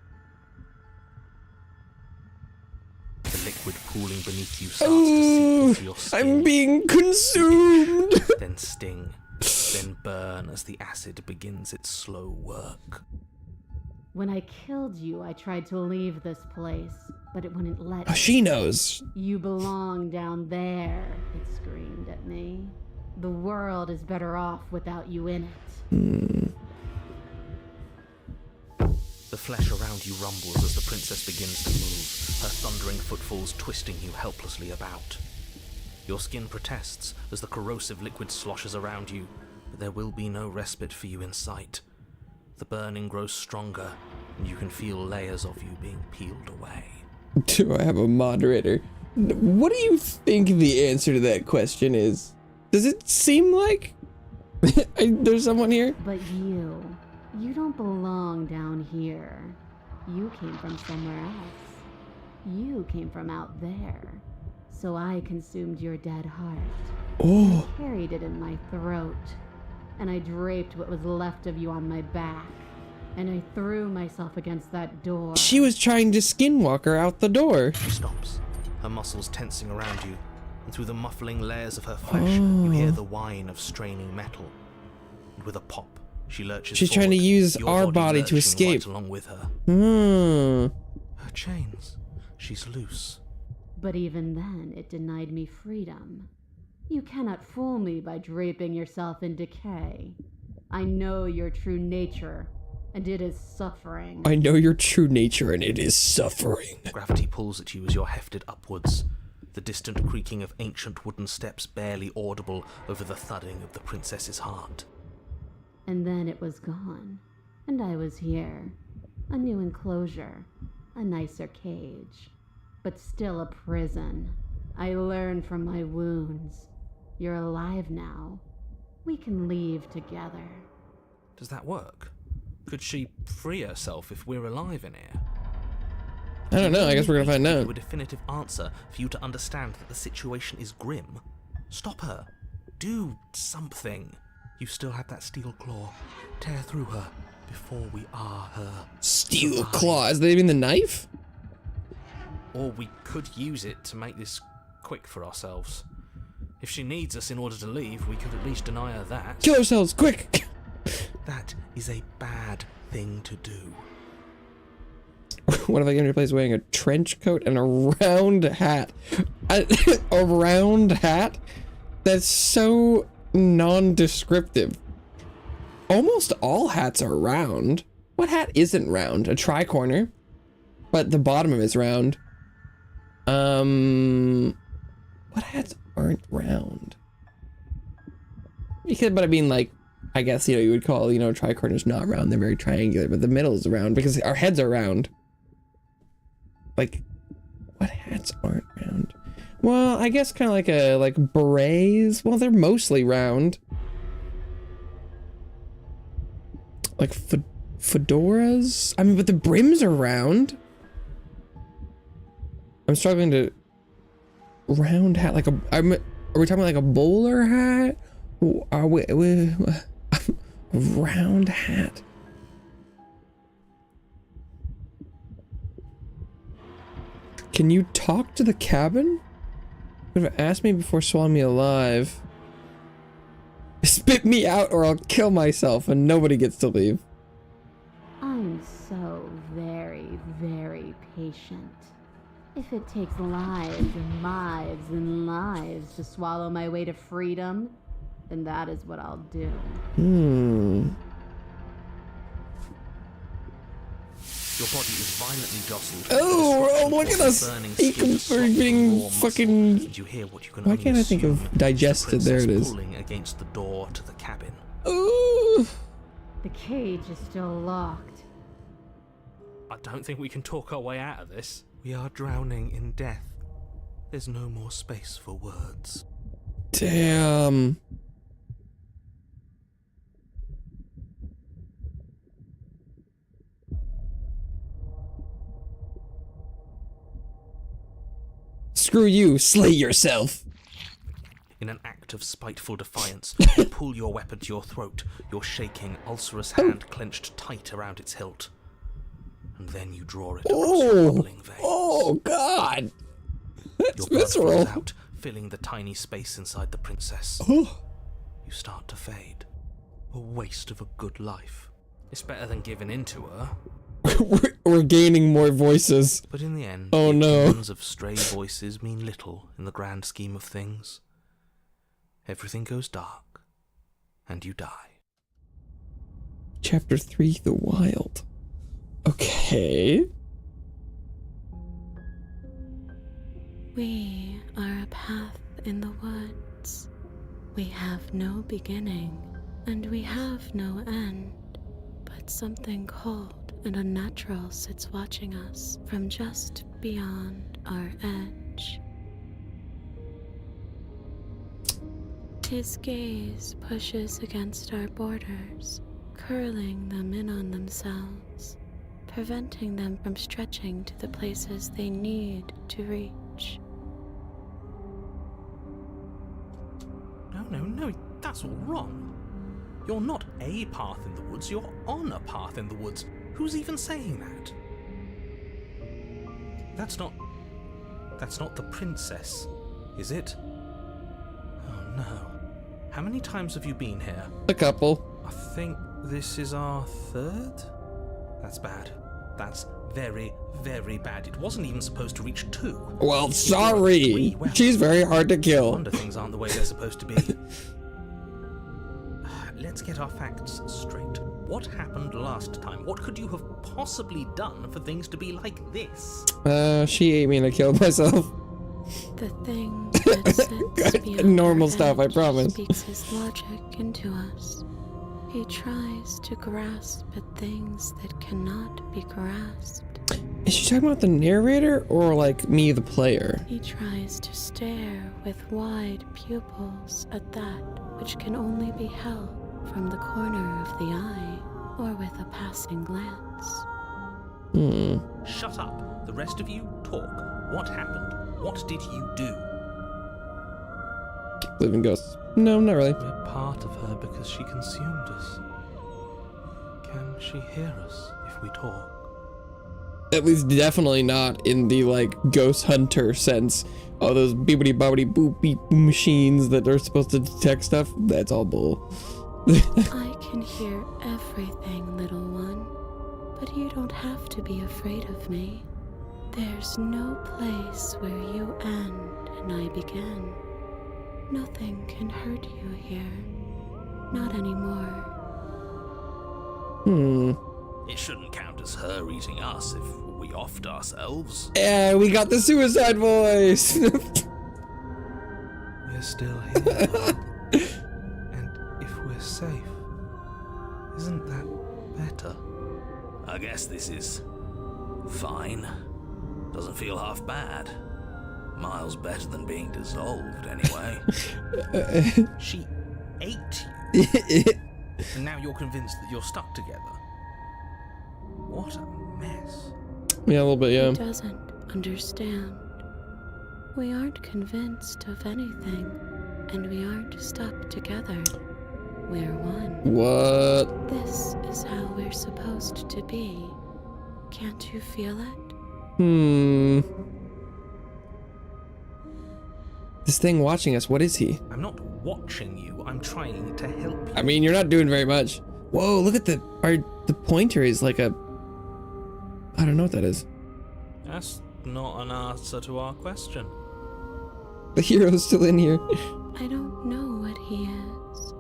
The liquid pooling beneath you starts to seep into your skin. I'm being consumed. Then sting, then burn as the acid begins its slow work. When I killed you, I tried to leave this place, but it wouldn't let me. She knows. You belong down there, it screamed at me. The world is better off without you in it. The flesh around you rumbles as the princess begins to move, her thundering footfalls twisting you helplessly about. Your skin protests as the corrosive liquid sloshes around you, but there will be no respite for you in sight. The burning grows stronger, and you can feel layers of you being peeled away. Do I have a moderator? What do you think the answer to that question is? Does it seem like there's someone here? But you don't belong down here. You came from somewhere else. You came from out there. So I consumed your dead heart. Oh. I carried it in my throat. And I draped what was left of you on my back. And I threw myself against that door. She was trying to skinwalk her out the door. She stops, her muscles tensing around you, and through the muffling layers of her flesh, you hear the whine of straining metal. And with a pop, she lurches She's forward, trying to use your our body to lurching escape. right along with her. Her chains. She's loose. But even then, it denied me freedom. You cannot fool me by draping yourself in decay. I know your true nature, and it is suffering. I know your true nature, and it is suffering. Gravity pulls at you as you're hefted upwards, the distant creaking of ancient wooden steps barely audible over the thudding of the princess's heart. And then it was gone, and I was here. A new enclosure, a nicer cage, but still a prison. I learned from my wounds. You're alive now. We can leave together. Does that work? Could she free herself if we're alive in here? I don't know. I guess we're gonna find out. A definitive answer for you to understand that the situation is grim. Stop her. Do something. You still have that steel claw. Tear through her before we are her. Steel claws? They mean the knife? Or we could use it to make this quick for ourselves. If she needs us in order to leave, we could at least deny her that. Kill ourselves, quick! That is a bad thing to do. What if I get into place wearing a trench coat and a round hat? A round hat? That's so non-descriptive. Almost all hats are round. What hat isn't round? A tricorner. But the bottom of it's round. What hats aren't round? Because, but I mean, like, I guess, you know, you would call, you know, tricorners not round. They're very triangular, but the middle is round because our heads are round. Like, what hats aren't round? Well, I guess kind of like berets. Well, they're mostly round. Like fedoras? I mean, but the brims are round. I'm struggling to... Round hat, like a... are we talking like a bowler hat? Are we a round hat? Can you talk to the cabin? Could have asked me before swallowing me alive. Spit me out or I'll kill myself and nobody gets to leave. I'm so very, very patient. If it takes lives and lives and lives to swallow my way to freedom, then that is what I'll do. Your body is violently jostled. Oh, look at us! Being fucking... And you hear what you can Why can't I think of digested? There it is. Pulling against the door to the cabin. Ooh. The cage is still locked. I don't think we can talk our way out of this. We are drowning in death. There's no more space for words. Damn. Screw you, slay yourself. In an act of spiteful defiance, you pull your weapon to your throat, your shaking, ulcerous hand clenched tight around its hilt. And then you draw it across your bubbling veins. Oh, God. That's your blood visceral. flows out, filling the tiny space inside the princess. Oh. You start to fade. A waste of a good life. It's better than giving in to her. We're gaining more voices. But in the end, oh no, millions of stray voices mean little in the grand scheme of things. Everything goes dark, and you die. Chapter 3, The Wild. Okay. We are a path in the woods. We have no beginning, and we have no end. But something cold and unnatural sits watching us from just beyond our edge. His gaze pushes against our borders, curling them in on themselves, preventing them from stretching to the places they need to reach. No, that's all wrong. You're not a path in the woods, you're on a path in the woods. Who's even saying that? That's not the princess, is it? Oh no. How many times have you been here? A couple. I think this is our third? That's bad. That's very, very bad. It wasn't even supposed to reach 2. Well, sorry. Well, she's very hard to no kill. wonder things aren't the way they're supposed to be. Let's get our facts straight. What happened last time? What could you have possibly done for things to be like this? She ate me and I killed myself. The thing that sits beyond normal our stuff, I edge promise. speaks his logic into us. He tries to grasp at things that cannot be grasped. Is she talking about the narrator or like me, the player? He tries to stare with wide pupils at that which can only be held from the corner of the eye or with a passing glance. Shut up. The rest of you, talk. What happened? What did you do? Living ghosts. No, not really. We're part of her because she consumed us. Can she hear us if we talk? At least definitely not in the like ghost hunter sense. Oh, those beepity boppity boop beep machines that are supposed to detect stuff. That's all bull. I can hear everything, little one, but you don't have to be afraid of me. There's no place where you end and I begin. Nothing can hurt you here. Not anymore. It shouldn't count as her eating us if we offed ourselves. Yeah, we got the suicide voice. We're still here. And if we're safe, isn't that better? I guess this is fine. Doesn't feel half bad. Miles better than being dissolved, anyway. She ate you. And now you're convinced that you're stuck together. What a mess. Yeah, a little bit, He yeah. doesn't understand. We aren't convinced of anything, and we aren't stuck together. We're one. What? This is how we're supposed to be. Can't you feel it? This thing watching us, what is he? I'm not watching you, I'm trying to help you. I mean, you're not doing very much. Whoa, look at the pointer is like a... I don't know what that is. That's not an answer to our question. The hero's still in here. I don't know what he is.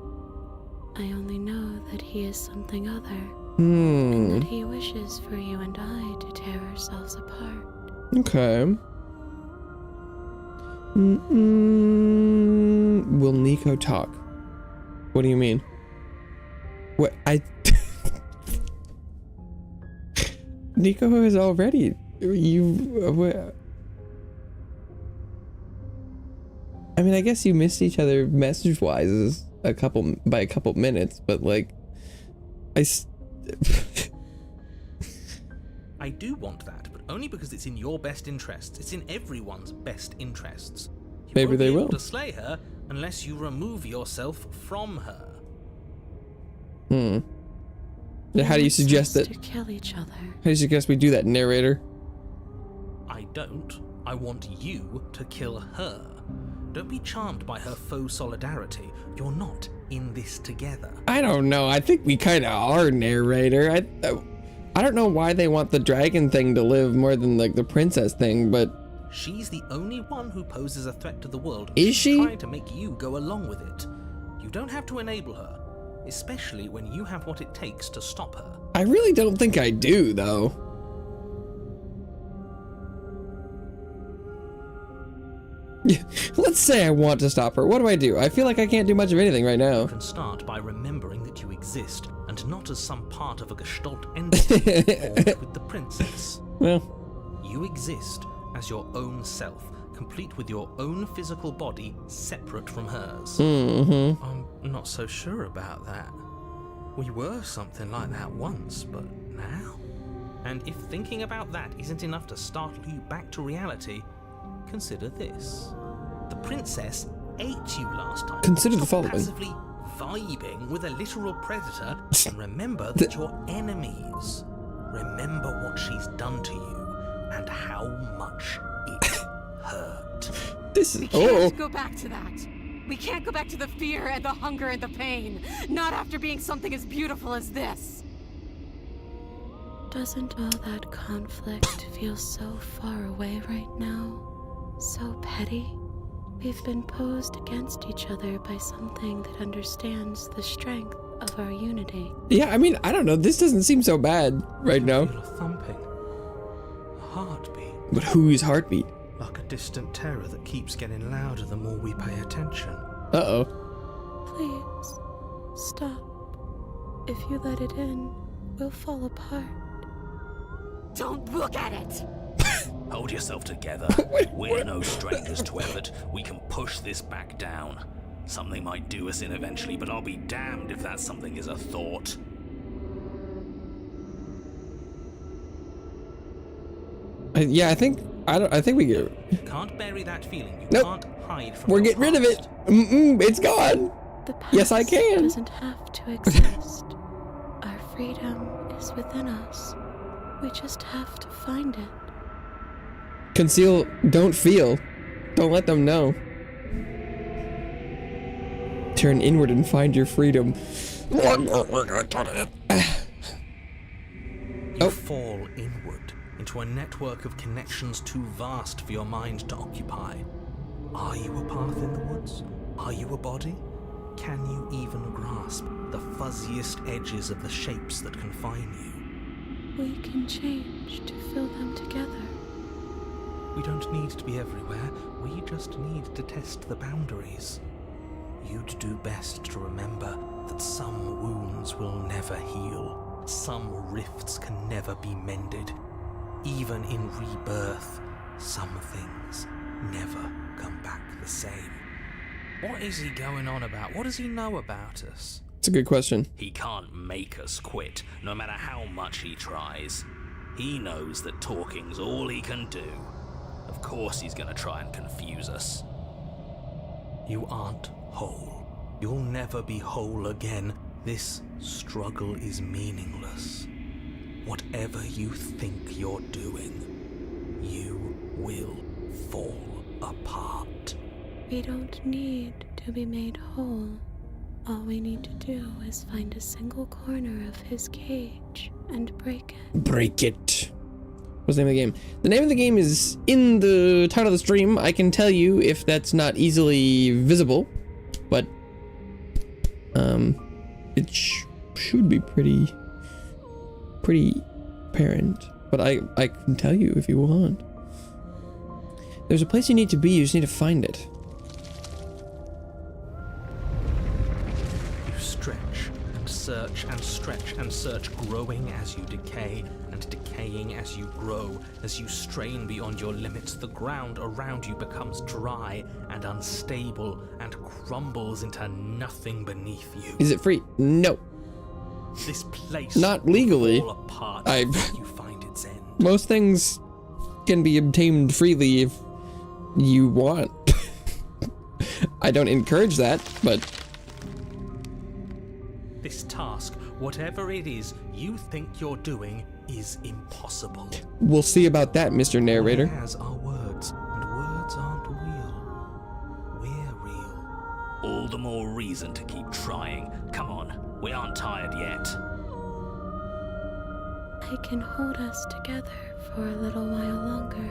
I only know that he is something other. And that he wishes for you and I to tear ourselves apart. Okay. Will Nico talk? What do you mean? What Nico is already I mean, I guess you missed each other message-wise by a couple minutes, but like I do want that, but only because it's in your best interests. It's in everyone's best interests. You Maybe won't they be able will. to slay her unless you remove yourself from her. Yeah, how do you suggest that? To kill each other. How do you suggest we do that, narrator? I don't. I want you to kill her. Don't be charmed by her faux solidarity. You're not in this together. I don't know. I think we kind of are, narrator. I don't know why they want the dragon thing to live more than like the princess thing, but She's the only one who poses a threat to the world. And Is she's she? trying to make you go along with it. You don't have to enable her, especially when you have what it takes to stop her. I really don't think I do, though. Let's say I want to stop her. What do? I feel like I can't do much of anything right You now. can start by remembering that you exist, and not as some part of a gestalt entity born with the princess. Well, You exist as your own self, complete with your own physical body, separate from hers. I'm not so sure about that. We were something like that once, but now? And if thinking about that isn't enough to startle you back to reality, consider this. The princess ate you last time. Consider the Stop following. passively vibing with a literal predator, and remember that you're enemies. Remember what she's done to you and how much it hurt. this is... We Oh, can't go back to that. We can't go back to the fear and the hunger and the pain. Not after being something as beautiful as this. Doesn't all that conflict feel so far away right now? So petty? We've been posed against each other by something that understands the strength of our unity. yeah, I mean, I don't know. This doesn't seem so bad right now. Feel a thumping, a heartbeat, But whose heartbeat? like a distant terror that keeps getting louder the more we pay attention. Uh-oh. Please, stop. If you let it in, we'll fall apart. Don't look at it. Hold yourself together. We're no strangers to effort. We can push this back down. Something might do us in eventually, but I'll be damned if that something is a thought. Yeah, I think we get... You can't bury that feeling. You Nope. can't hide from We're your getting rid of it. past. It's gone. The past Yes, I can. doesn't have to exist. Our freedom is within us. We just have to find it. Conceal, don't feel. Don't let them know. Turn inward and find your freedom. You Oh. fall inward into a network of connections too vast for your mind to occupy. Are you a path in the woods? Are you a body? Can you even grasp the fuzziest edges of the shapes that confine you? We can change to fill them together. We don't need to be everywhere, we just need to test the boundaries. You'd do best to remember that some wounds will never heal, some rifts can never be mended. Even in rebirth, some things never come back the same. What is he going on about? What does he know about us? It's a good question. He can't make us quit, no matter how much he tries. He knows that talking's all he can do. Of course he's gonna try and confuse us. You aren't whole. You'll never be whole again. This struggle is meaningless. Whatever you think you're doing, you will fall apart. We don't need to be made whole. All we need to do is find a single corner of his cage and break it. Break it. What's the name of the game? The name of the game is in the title of the stream. I can tell you if that's not easily visible, but it should be pretty apparent. But I can tell you if you want. There's a place you need to be. You just need to find it. Stretch and search and stretch and search, growing as you decay and decaying as you grow. As you strain beyond your limits, the ground around you becomes dry and unstable and crumbles into nothing beneath you. Is it free? No. This place not legally. will fall apart you find its end. Most things can be obtained freely if you want. I don't encourage that, but this task, whatever it is you think you're doing, is impossible. we'll see about that, Mr. Narrator. All he has are words, and words aren't real. We're real. All the more reason to keep trying. Come on, we aren't tired yet. I can hold us together for a little while longer,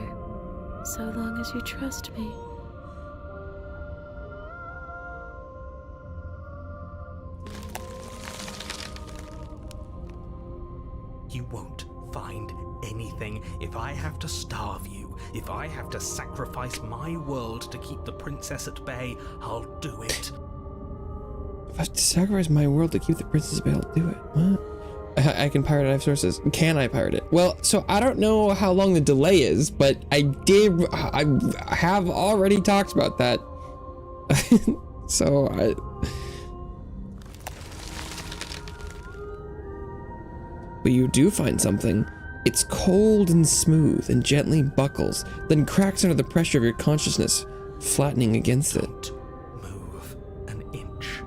so long as you trust me. You won't find anything. If I have to starve you, if I have to sacrifice my world to keep the princess at bay, I'll do it. If I have to sacrifice my world to keep the princess at bay, I'll do it. What? I can pirate it. I have sources. Can I pirate it? Well, so I don't know how long the delay is, but I have already talked about that. So but you do find something. It's cold and smooth and gently buckles, then cracks under the pressure of your consciousness, flattening against it. Don't move an inch.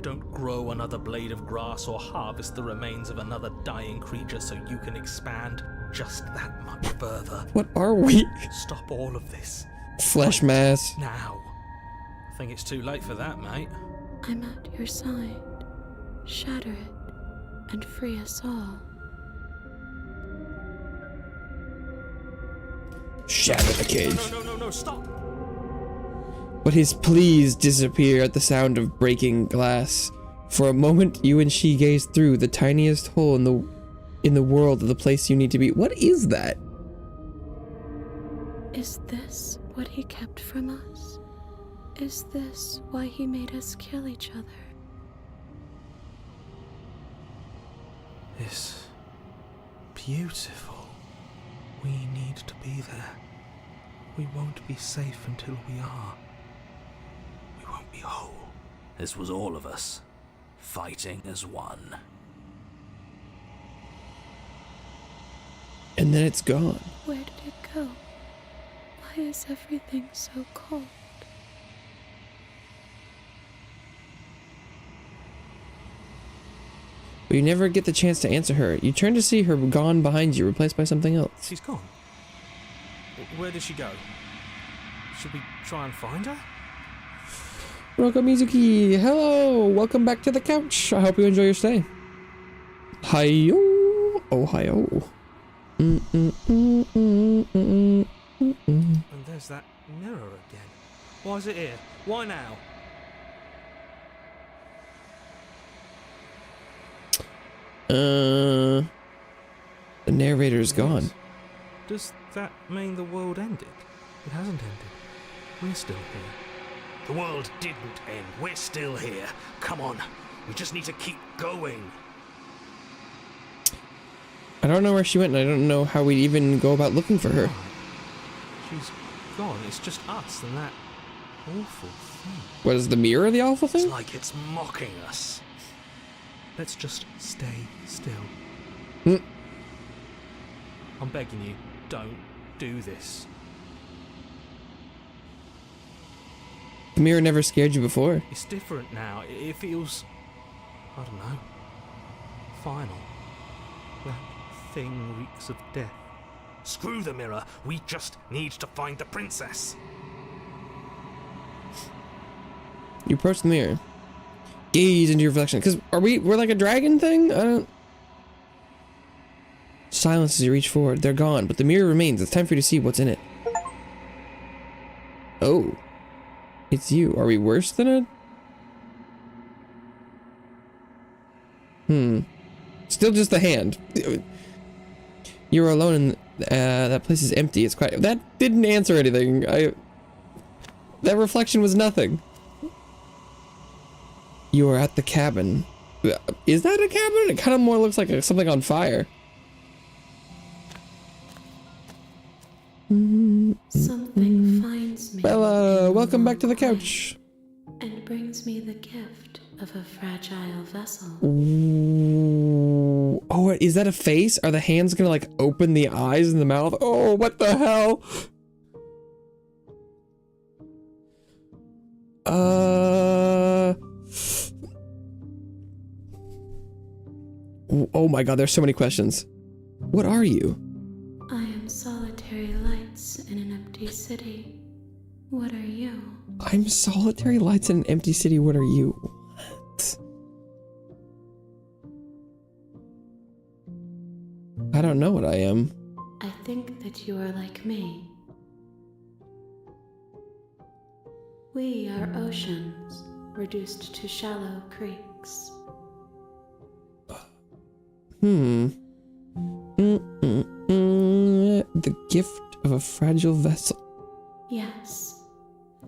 Don't grow another blade of grass or harvest the remains of another dying creature so you can expand just that much further. What are we? Stop all of this. Flesh mass. Now. I think it's too late for that, mate. I'm at your side. Shatter it and free us all. Shatter the cage. No, stop! But his pleas disappear at the sound of breaking glass. For a moment, you and she gaze through the tiniest hole in the world of the place you need to be. What is that? Is this what he kept from us? Is this why he made us kill each other? It's beautiful. We need to be there. We won't be safe until we are. We won't be whole. This was all of us, fighting as one. And then it's gone. Where did it go? Why is everything so cold? But you never get the chance to answer her. You turn to see her gone behind you, replaced by something else. She's gone. Where did she go? Should we try and find her? Roko Mizuki, hello! Welcome back to the couch. I hope you enjoy your stay. Hi-yo! Oh, hi-yo. And there's that mirror again. Why is it here? Why now? The narrator's gone. Does that mean the world ended? It hasn't ended. We're still here. The world didn't end. We're still here. Come on. We just need to keep going. I don't know where she went, and I don't know how we'd even go about looking for her. She's gone. It's just us and that awful thing. What is the mirror the awful It's thing? like it's mocking us. Let's just stay still. Hmm. I'm begging you, don't do this. The mirror never scared you before. It's different now. It feels, I don't know, final. That thing reeks of death. Screw the mirror. We just need to find the princess. You approach the mirror. Gaze into your reflection. Because we're like a dragon thing? I don't... Silence as you reach forward. They're gone, but the mirror remains. It's time for you to see what's in it. Oh. It's you. Are we worse than it? Still just the hand. You're alone and that place is empty. It's quiet. That didn't answer anything. That reflection was nothing. You are at the cabin. Is that a cabin? It kind of more looks like something on fire. Something finds me. Bella, welcome back to the couch. And brings me the gift of a fragile vessel. Ooh. Oh, is that a face? Are the hands gonna like open the eyes and the mouth? Oh, what the hell? Oh my god, there's so many questions. What are you? I am solitary lights in an empty city. What are you? I'm solitary lights in an empty city. What are you? What? I don't know what I am. I think that you are like me. We are oceans, reduced to shallow creeks. The gift of a fragile vessel. Yes,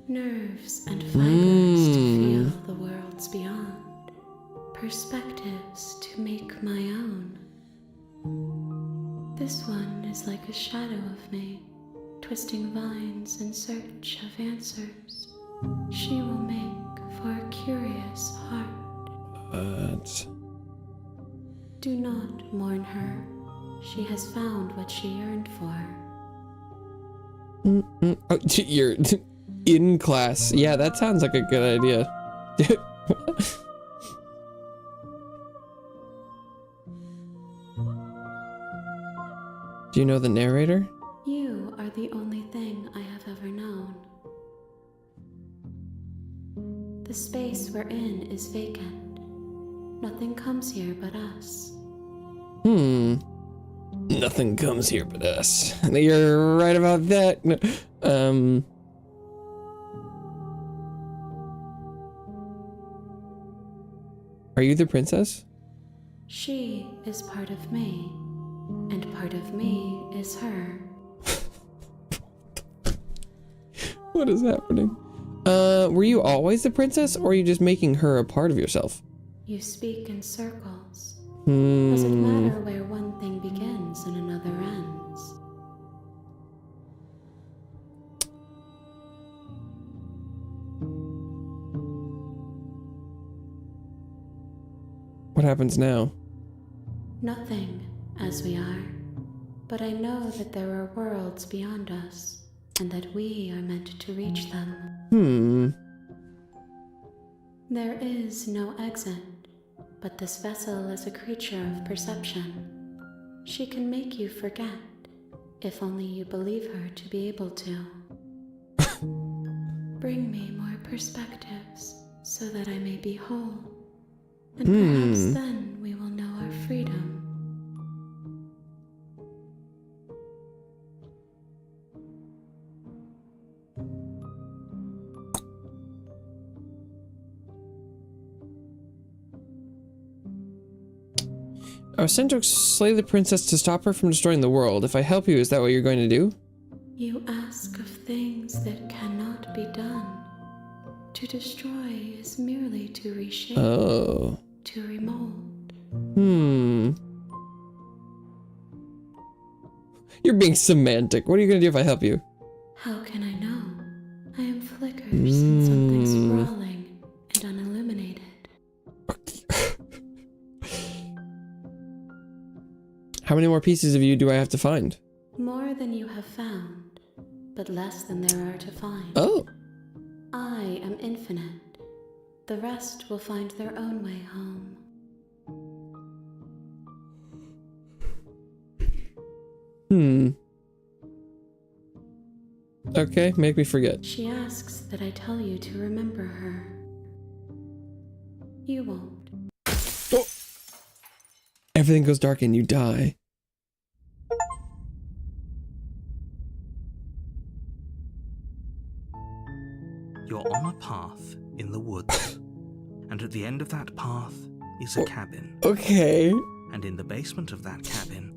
nerves and fibers to feel the worlds beyond, perspectives to make my own. This one is like a shadow of me, twisting vines in search of answers. She will make for a curious heart. Do not mourn her. She has found what she yearned for. Oh, you're in class. Yeah, that sounds like a good idea. Do you know the narrator? You are the only thing I have ever known. The space we're in is vacant. Nothing comes here but us. Nothing comes here but us. You're right about that. Are you the princess? She is part of me, and part of me is her. What is happening? Were you always the princess, or are you just making her a part of yourself? You speak in circles. Does it matter where one thing begins and another ends? What happens now? Nothing, as we are. But I know that there are worlds beyond us, and that we are meant to reach them. There is no exit, but this vessel is a creature of perception. She can make you forget, if only you believe her to be able to. Bring me more perspectives, so that I may be whole, and perhaps then we will know our freedom. I was sent to slay the princess to stop her from destroying the world. If I help you, is that what you're going to do? You ask of things that cannot be done. To destroy is merely to reshape, Oh. to remold. You're being semantic. What are you going to do if I help you? How can I know? I am flickers in something sprawling and unilluminated. How many more pieces of you do I have to find? More than you have found, but less than there are to find. Oh. I am infinite. The rest will find their own way home. Okay, make me forget. She asks that I tell you to remember her. You won't. Oh. Everything goes dark and you die. You're on a path in the woods, and at the end of that path is a cabin. Okay. And in the basement of that cabin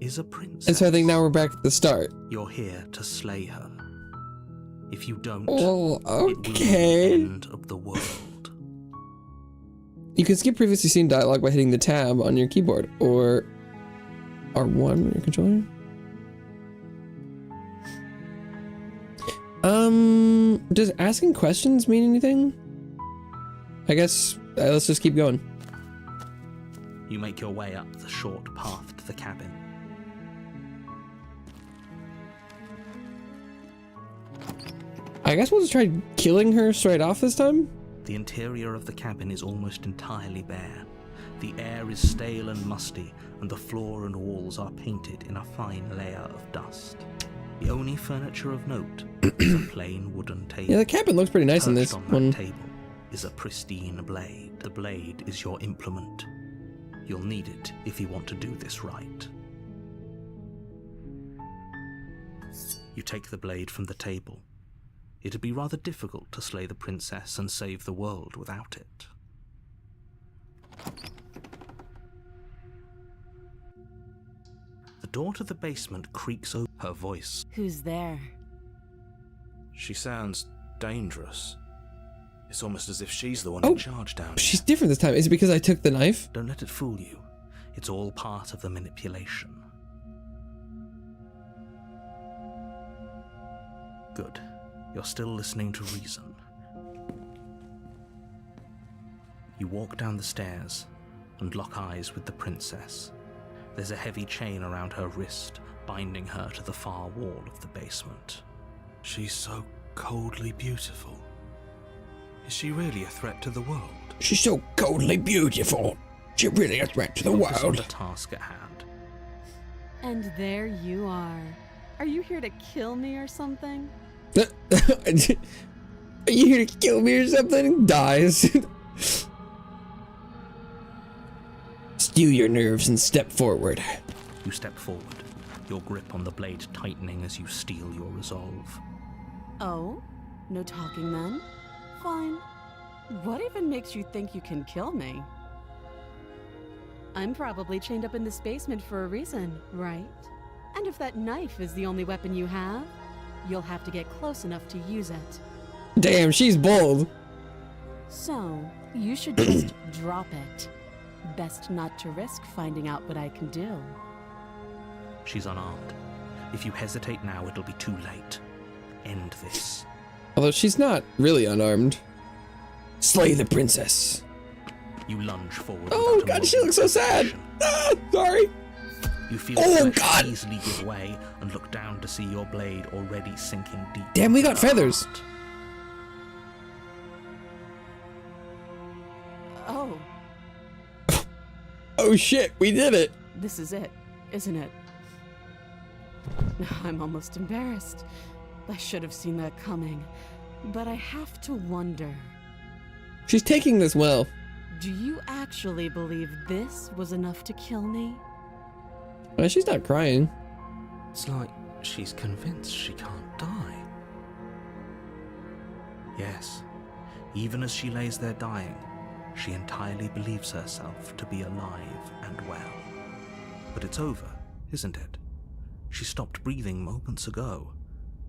is a princess. And so I think now we're back at the start. You're here to slay her. If you don't, Oh, it will be the okay. end of the world. You can skip previously seen dialogue by hitting the tab on your keyboard, or R1 on your controller. Does asking questions mean anything? I guess let's just keep going. You make your way up the short path to the cabin. I guess we'll just try killing her straight off this time. The interior of the cabin is almost entirely bare. The air is stale and musty, and the floor and walls are painted in a fine layer of dust. The only furniture of note is a plain wooden table. Yeah, the cabin looks pretty nice in this Perched on one. that table is a pristine blade. The blade is your implement. You'll need it if you want to do this right. You take the blade from the table. It'd be rather difficult to slay the princess and save the world without it. The door to the basement creaks open. Her voice. Who's there? She sounds dangerous. It's almost as if she's the one Oh, in charge down She's here. different this time. Is it because I took the knife? Don't let it fool you. It's all part of the manipulation. Good. You're still listening to reason. You walk down the stairs and lock eyes with the princess. There's a heavy chain around her wrist, binding her to the far wall of the basement. She's so coldly beautiful. Is she really a threat to the world? She's so coldly beautiful. She really a threat to the Focus on world. the task at hand. And there you are. Are you here to kill me or something? Are you here to kill me or something? Dies. Steal your nerves and step forward. You step forward, your grip on the blade tightening as you steel your resolve. Oh? No talking then? Fine. What even makes you think you can kill me? I'm probably chained up in this basement for a reason, right? And if that knife is the only weapon you have, you'll have to get close enough to use it. Damn, she's bold. So, you should just drop it. Best not to risk finding out what I can do. She's unarmed. If you hesitate now, it'll be too late. End this. Although she's not really unarmed. Slay the princess. You lunge forward. Oh without a god, she moment's looks so sad. hesitation. Ah, sorry. You feel Oh, flesh God. easily give way and look down to see your blade already sinking deep. Damn, we into got her feathers. heart. Oh, Oh shit, we did it. this is it, isn't it? I'm almost embarrassed. I should have seen that coming. But I have to wonder, She's taking this well. do you actually believe this was enough to kill me? She's not crying. It's like she's convinced she can't die. Yes, even as she lays there dying, she entirely believes herself to be alive and well. But it's over, isn't it? She stopped breathing moments ago,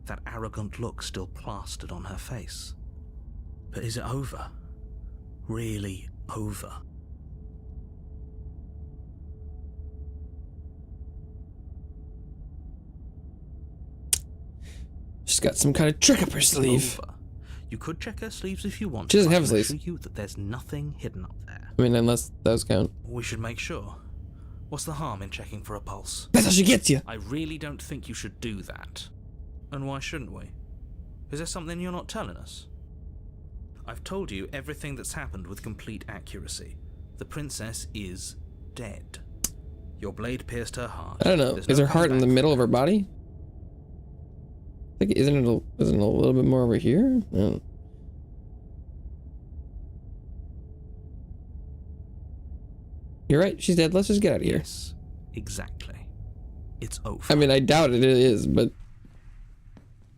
that arrogant look still plastered on her face. But is it over? Really over? She's got some kind of trick up her sleeve. Over. You could check her sleeves if you want. She doesn't but have I can sleeves. assure you that there's nothing hidden up there. I mean, unless those count. We should make sure. What's the harm in checking for a pulse? That's how she gets you. I really don't think you should do that. And why shouldn't we? Is there something you're not telling us? I've told you everything that's happened with complete accuracy. The princess is dead. Your blade pierced her heart. I don't know. There's Is no her heart in the comeback middle from of her body? I think isn't it a little bit more over here? No. You're right. She's dead. Let's just get out of here. Yes, exactly. It's over. I mean, I doubt it is, but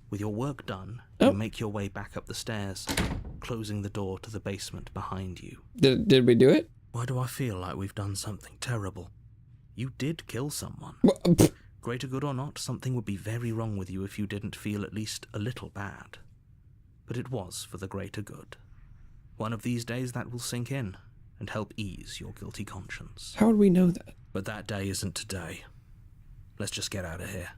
With your work done, Oh. you make your way back up the stairs, closing the door to the basement behind you. did we do it? Why do I feel like we've done something terrible? You did kill someone. Well, pff, Greater good or not, something would be very wrong with you if you didn't feel at least a little bad. But it was for the greater good. One of these days that will sink in and help ease your guilty conscience. how would we know that? But that day isn't today. Let's just get out of here.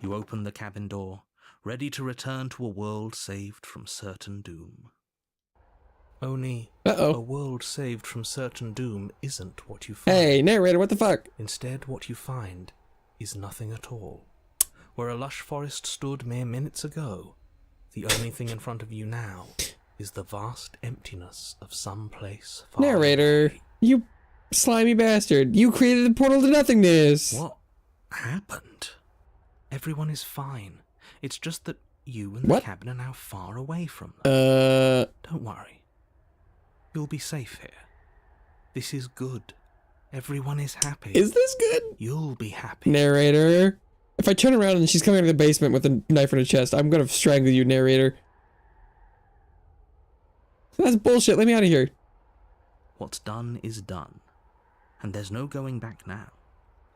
You open the cabin door, ready to return to a world saved from certain doom. Only a world saved from certain doom isn't what you find. Hey, narrator, what the fuck? Instead, what you find is nothing at all. Where a lush forest stood mere minutes ago, the only thing in front of you now is the vast emptiness of some place far Narrator, away. you slimy bastard. You created the portal to nothingness. What happened? Everyone is fine. It's just that you and What? the cabin are now far away from them. Don't worry. You'll be safe here. This is good. Everyone is happy. Is this good? You'll be happy. Narrator. If I turn around and she's coming out of the basement with a knife in her chest, I'm gonna strangle you, narrator. That's bullshit. Let me out of here. What's done is done. And there's no going back now.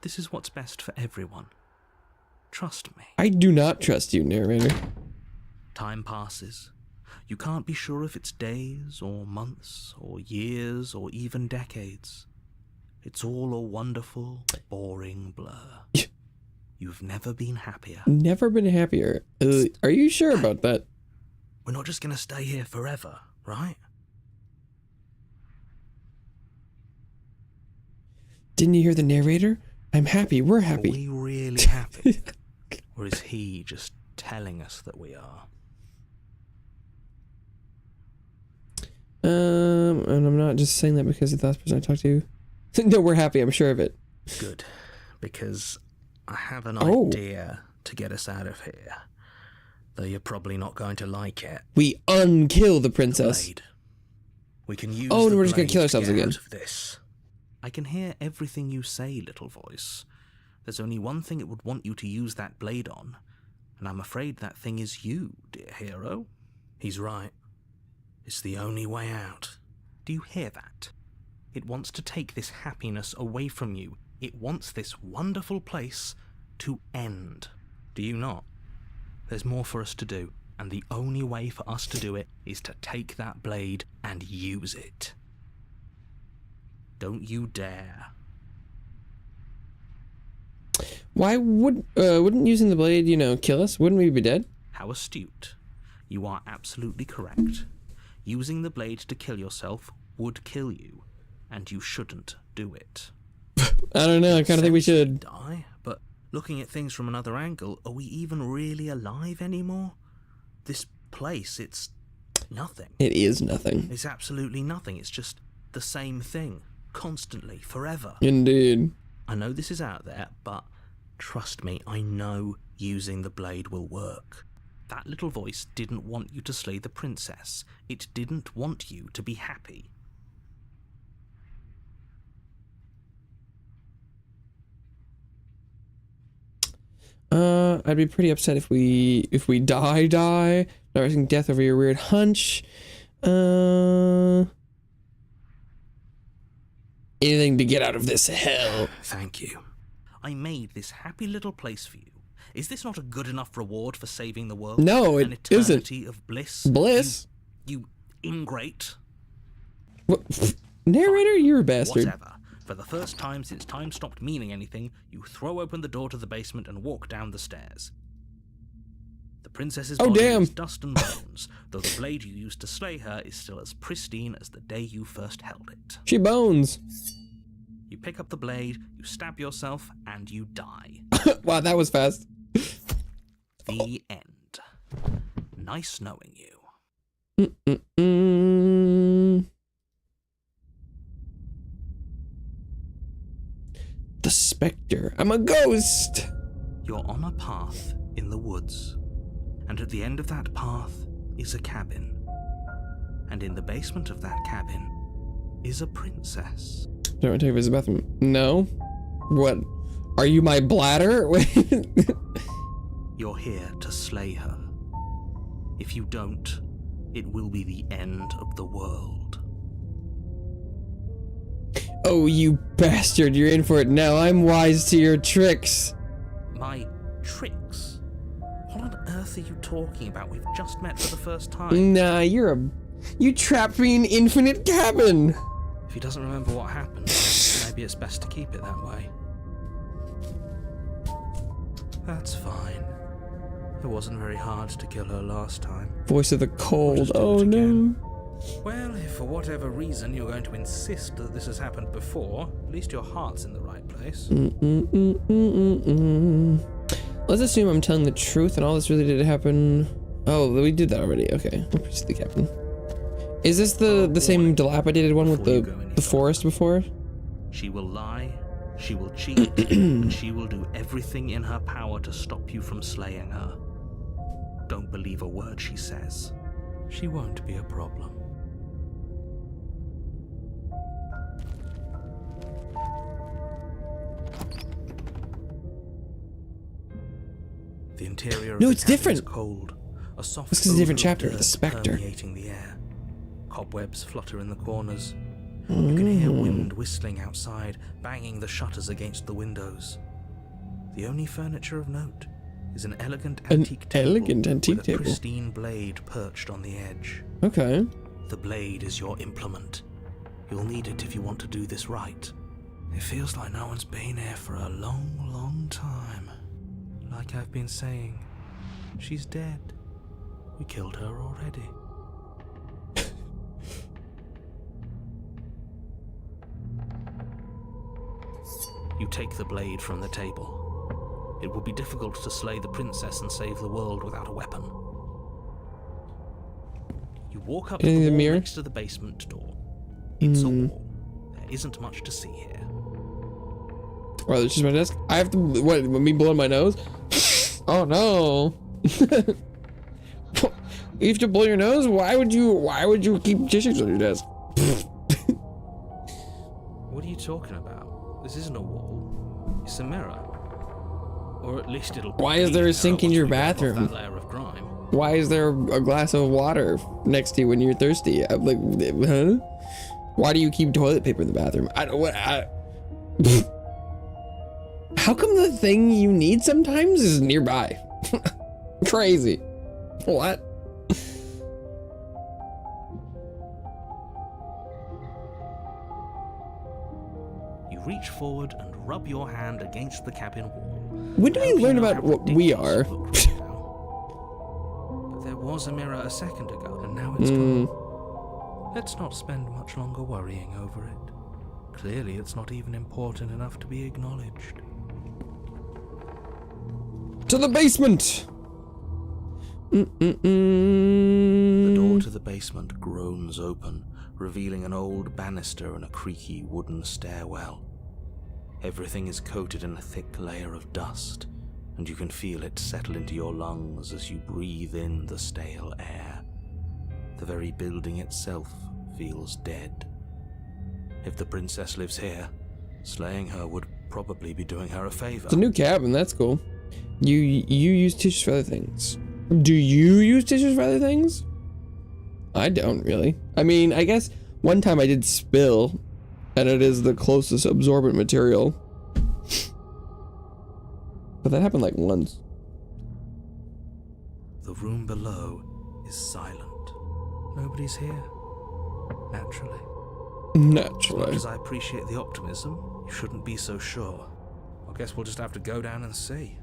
This is what's best for everyone. Trust me. I do not trust you, narrator. Time passes. You can't be sure if it's days or months or years or even decades. It's all a wonderful, boring blur. You've never been happier. Never been happier. Are you sure about that? We're not just going to stay here forever, right? Didn't you hear the narrator? I'm happy. We're Are happy. we really happy? Or is he just telling us that we are? And I'm not just saying that because it's the last person I talked to. No, we're happy. I'm sure of it. Good, because I have an Oh. idea to get us out of here. Though you're probably not going to like it. We unkill the princess. Blade. We can use Oh, the no, we're just gonna blade kill to ourselves get again. out of this. I can hear everything you say, little voice. There's only one thing it would want you to use that blade on, and I'm afraid that thing is you, dear hero. He's right. It's the only way out. Do you hear that? It wants to take this happiness away from you. It wants this wonderful place to end. Do you not? There's more for us to do, and the only way for us to do it is to take that blade and use it. Don't you dare. Why wouldn't using the blade, kill us? Wouldn't we be dead? How astute. You are absolutely correct. Using the blade to kill yourself would kill you, and you shouldn't do it. I don't know. I kind of think we should. Die, but looking at things from another angle, are we even really alive anymore? This place, it's nothing. It is nothing. It's absolutely nothing. It's just the same thing, constantly, forever. Indeed. I know this is out there, but trust me, I know using the blade will work. That little voice didn't want you to slay the princess. It didn't want you to be happy. I'd be pretty upset if we die. Not risking death over your weird hunch. Anything to get out of this hell. Thank you. I made this happy little place for you. Is this not a good enough reward for saving the world? No, it An isn't. eternity of bliss? Bliss? You ingrate. What? Narrator, you're a bastard. Whatever. For the first time since time stopped meaning anything, you throw open the door to the basement and walk down the stairs. The The princess's Oh, body damn. is dust and bones, though the blade you used to slay her is still as pristine as the day you first held it. She bones. You pick up the blade, you stab yourself, and you die. Wow, that was fast. The end. Nice knowing you. The specter. I'm a ghost. You're on a path in the woods, and at the end of that path is a cabin. And in the basement of that cabin is a princess. Don't take her to the bathroom. No. What? Are you my bladder? You're here to slay her. If you don't, it will be the end of the world. Oh, you bastard. You're in for it now. I'm wise to your tricks. My tricks? What on earth are you talking about? We've just met for the first time. Nah, you trapped me in infinite cabin. If he doesn't remember what happened, maybe it's best to keep it that way. That's fine. It wasn't very hard to kill her last time. Voice of the We'll cold. just do Oh it no. again. Well, if for whatever reason you're going to insist that this has happened before, at least your heart's in the right place. Let's assume I'm telling the truth and all this really did happen. Oh, we did that already. Okay. We'll proceed to the captain. Is this the same dilapidated one with the forest before? She will lie, she will cheat, and she will do everything in her power to stop you from slaying her. Don't believe a word she says. She won't be a problem. The interior of No, the it's cabin different. is cold. A soft This is a different odor of chapter, dirt the spectre. permeating the air. Cobwebs flutter in the corners. You can hear wind whistling outside, banging the shutters against the windows. The only furniture of note is an elegant antique table with a pristine blade perched on the edge. Okay. The blade is your implement. You'll need it if you want to do this right. It feels like no one's been here for a long, long time. Like I've been saying, she's dead. We killed her already. You take the blade from the table. It will be difficult to slay the princess and save the world without a weapon. You walk up to Anything the in the wall mirror? next to the basement door. It's a wall. There isn't much to see here. Oh, that's just my desk. I have to. What? Me blowing my nose? Oh no. You have to blow your nose? Why would you keep tissues on your desk? What are you talking about? This isn't a wall. It's a mirror. Or at least it'll. Why is there a sink in your bathroom? That layer of grime. Why is there a glass of water next to you when you're thirsty? I'm like, huh? Why do you keep toilet paper in the bathroom? I don't what. How come the thing you need sometimes is nearby? Crazy. What? You reach forward and rub your hand against the cabin wall. When do we learn about what we are? But there was a mirror a second ago, and now it's gone. Let's not spend much longer worrying over it. Clearly, it's not even important enough to be acknowledged. To the basement! The door to the basement groans open, revealing an old banister and a creaky wooden stairwell. Everything is coated in a thick layer of dust, and you can feel it settle into your lungs as you breathe in the stale air. The very building itself feels dead. If the princess lives here, slaying her would probably be doing her a favor. It's a new cabin, that's cool. You use tissues for other things. Do you use tissues for other things? I don't really. I mean, I guess one time I did spill, and it is the closest absorbent material. But that happened like once. The room below is silent. Nobody's here. Naturally. As much Naturally. as I appreciate the optimism, you shouldn't be so sure. I guess we'll just have to go down and see.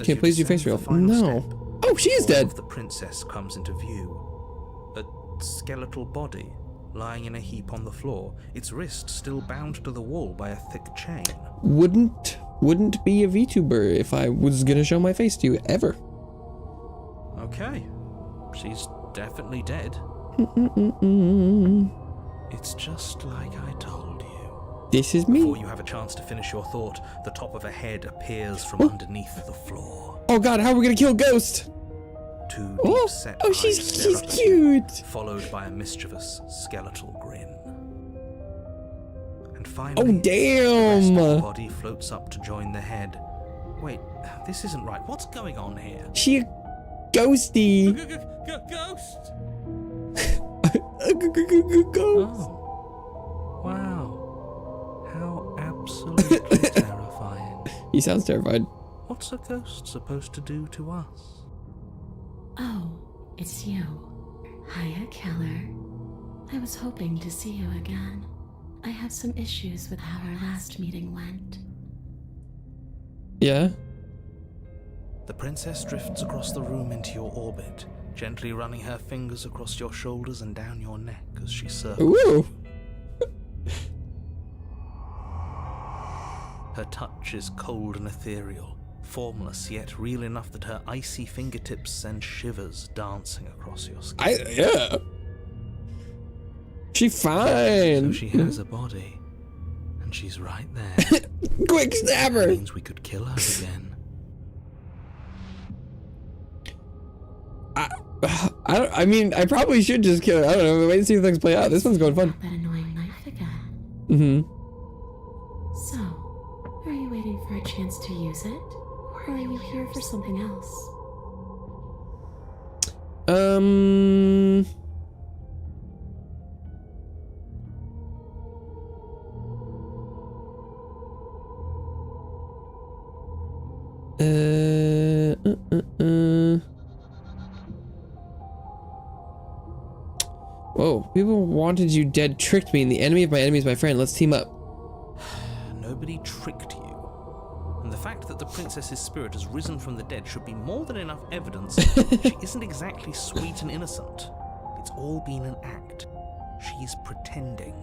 Can't please you face real. No. Oh, she is dead. The princess comes into view. A skeletal body lying in a heap on the floor, its wrist still bound to the wall by a thick chain. Wouldn't be a VTuber if I was gonna show my face to you ever. Okay, she's definitely dead. It's just like I told you. This is me. Before you have a chance to finish your thought, the top of a head appears from underneath the floor. Oh god, how are we gonna kill Ghost? Two deep set eyes she's stare up at cute. you, followed by a mischievous skeletal grin. And finally, Oh damn! the rest of the body floats up to join the head. Wait, this isn't right. What's going on here? She a ghosty. Ghost! Ghost. Oh. Wow. How absolutely terrifying. He sounds terrified. What's a ghost supposed to do to us? Oh, it's you. Hiya, Keller. I was hoping to see you again. I have some issues with how our last meeting went. Yeah? The princess drifts across the room into your orbit, gently running her fingers across your shoulders and down your neck as she circles. Ooh. Her touch is cold and ethereal, formless yet real enough that her icy fingertips send shivers dancing across your skin. Yeah. She fine. So she has a body, and she's right there. Quick, stab her. That means we could kill her again. I mean, I probably should just kill her. I don't know. Wait and see if things play out. This one's going fun. That annoying knife again. Mm-hmm. So, are you waiting for a chance to use it? Or are you here for something else? Whoa, people wanted you dead, tricked me, and the enemy of my enemy is my friend. Let's team up. Nobody tricked you. And the fact that the princess's spirit has risen from the dead should be more than enough evidence she isn't exactly sweet and innocent. It's all been an act. She's pretending.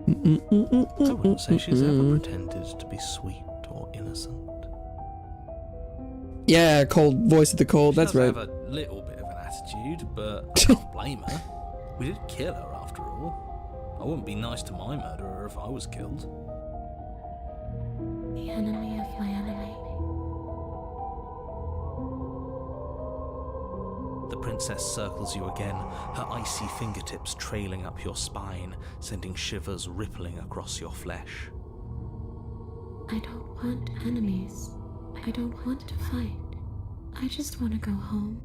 I wouldn't say she's ever pretended to be sweet or innocent. Yeah, cold voice of the cold. That's She does right. have a little bit of an attitude, but I can't blame her. We did kill her after all. I wouldn't be nice to my murderer if I was killed. The enemy of my enemy. The princess circles you again, her icy fingertips trailing up your spine, sending shivers rippling across your flesh. I don't want enemies. I don't want to fight. I just want to go home.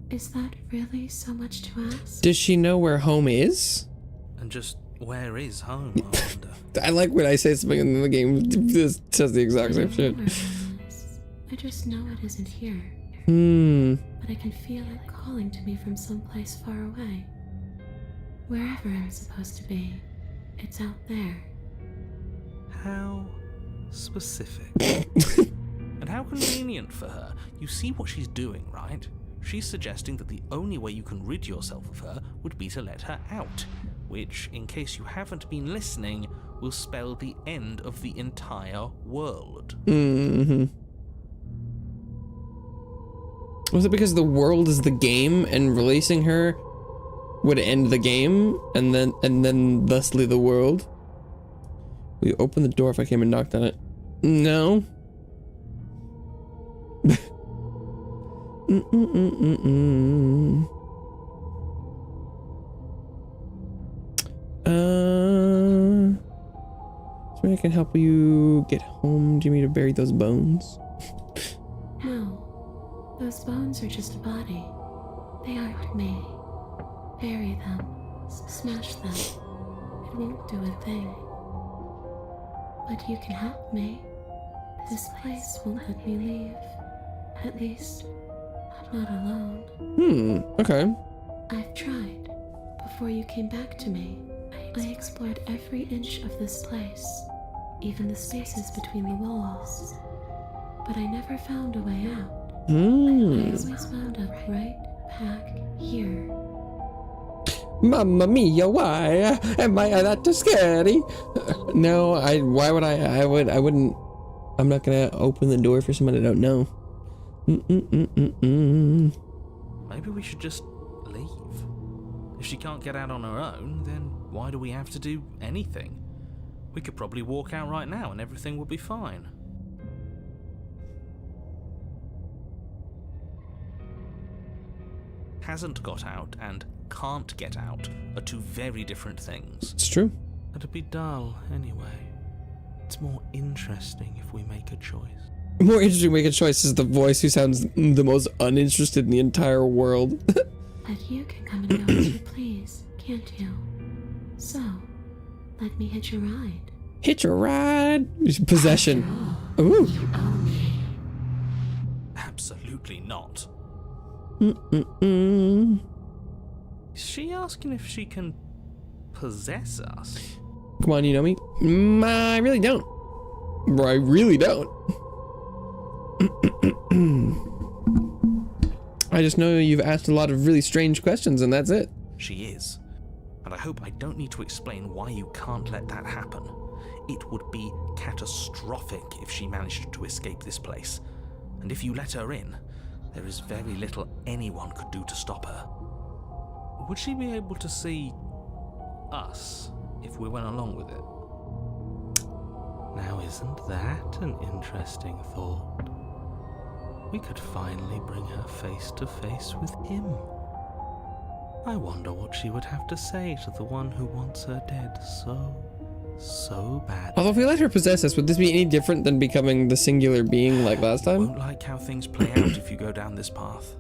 Is that really so much to ask? Does she know where home is? And just where is home, I wonder? I like when I say something and then the game just says the exact same shit. Where home is. I just know it isn't here. But I can feel it calling to me from someplace far away. Wherever I'm supposed to be, it's out there. How specific. And how convenient for her. You see what she's doing, right? She's suggesting that the only way you can rid yourself of her would be to let her out, which, in case you haven't been listening, will spell the end of the entire world. Mm-hmm. Was it because the world is the game and releasing her would end the game and then thusly the world? Will you open the door if I came and knocked on it? No. So I can help you get home. Do you need me to bury those bones? No. Those bones are just a body. They aren't me. Bury them. Smash them. It won't do a thing. But you can help me. This place won't let me leave. At least, not alone. Okay. I've tried. Before you came back to me, I explored every inch of this place. even the spaces between the walls. But I never found a way out. I always wound up right back here. Mamma mia, why am I that scary? No, why would I wouldn't. I'm not gonna open the door for someone I don't know. Maybe we should just leave. If she can't get out on her own, then why do we have to do anything? We could probably walk out right now and everything would be fine. Hasn't got out and can't get out are two very different things. It's true. It'd be dull anyway. It's more interesting if we make a choice. More interesting to make a choice is the voice who sounds the most uninterested in the entire world. But you can come and go as you please, can't you? So, let me hitch a ride. Hitch a ride. Possession. Ooh. Absolutely not. Is Is she asking if she can possess us? Come on, you know me? I really don't. I really don't. I just know you've asked a lot of really strange questions, and that's it. She is. And I hope I don't need to explain why you can't let that happen. It would be catastrophic if she managed to escape this place. And if you let her in, there is very little anyone could do to stop her. Would she be able to see us if we went along with it? Now, isn't that an interesting thought? We could finally bring her face to face with him. I wonder what she would have to say to the one who wants her dead so bad. Although if we let her possess us, would this be any different than becoming the singular being like last time? Won't like how things play out if you go down this path.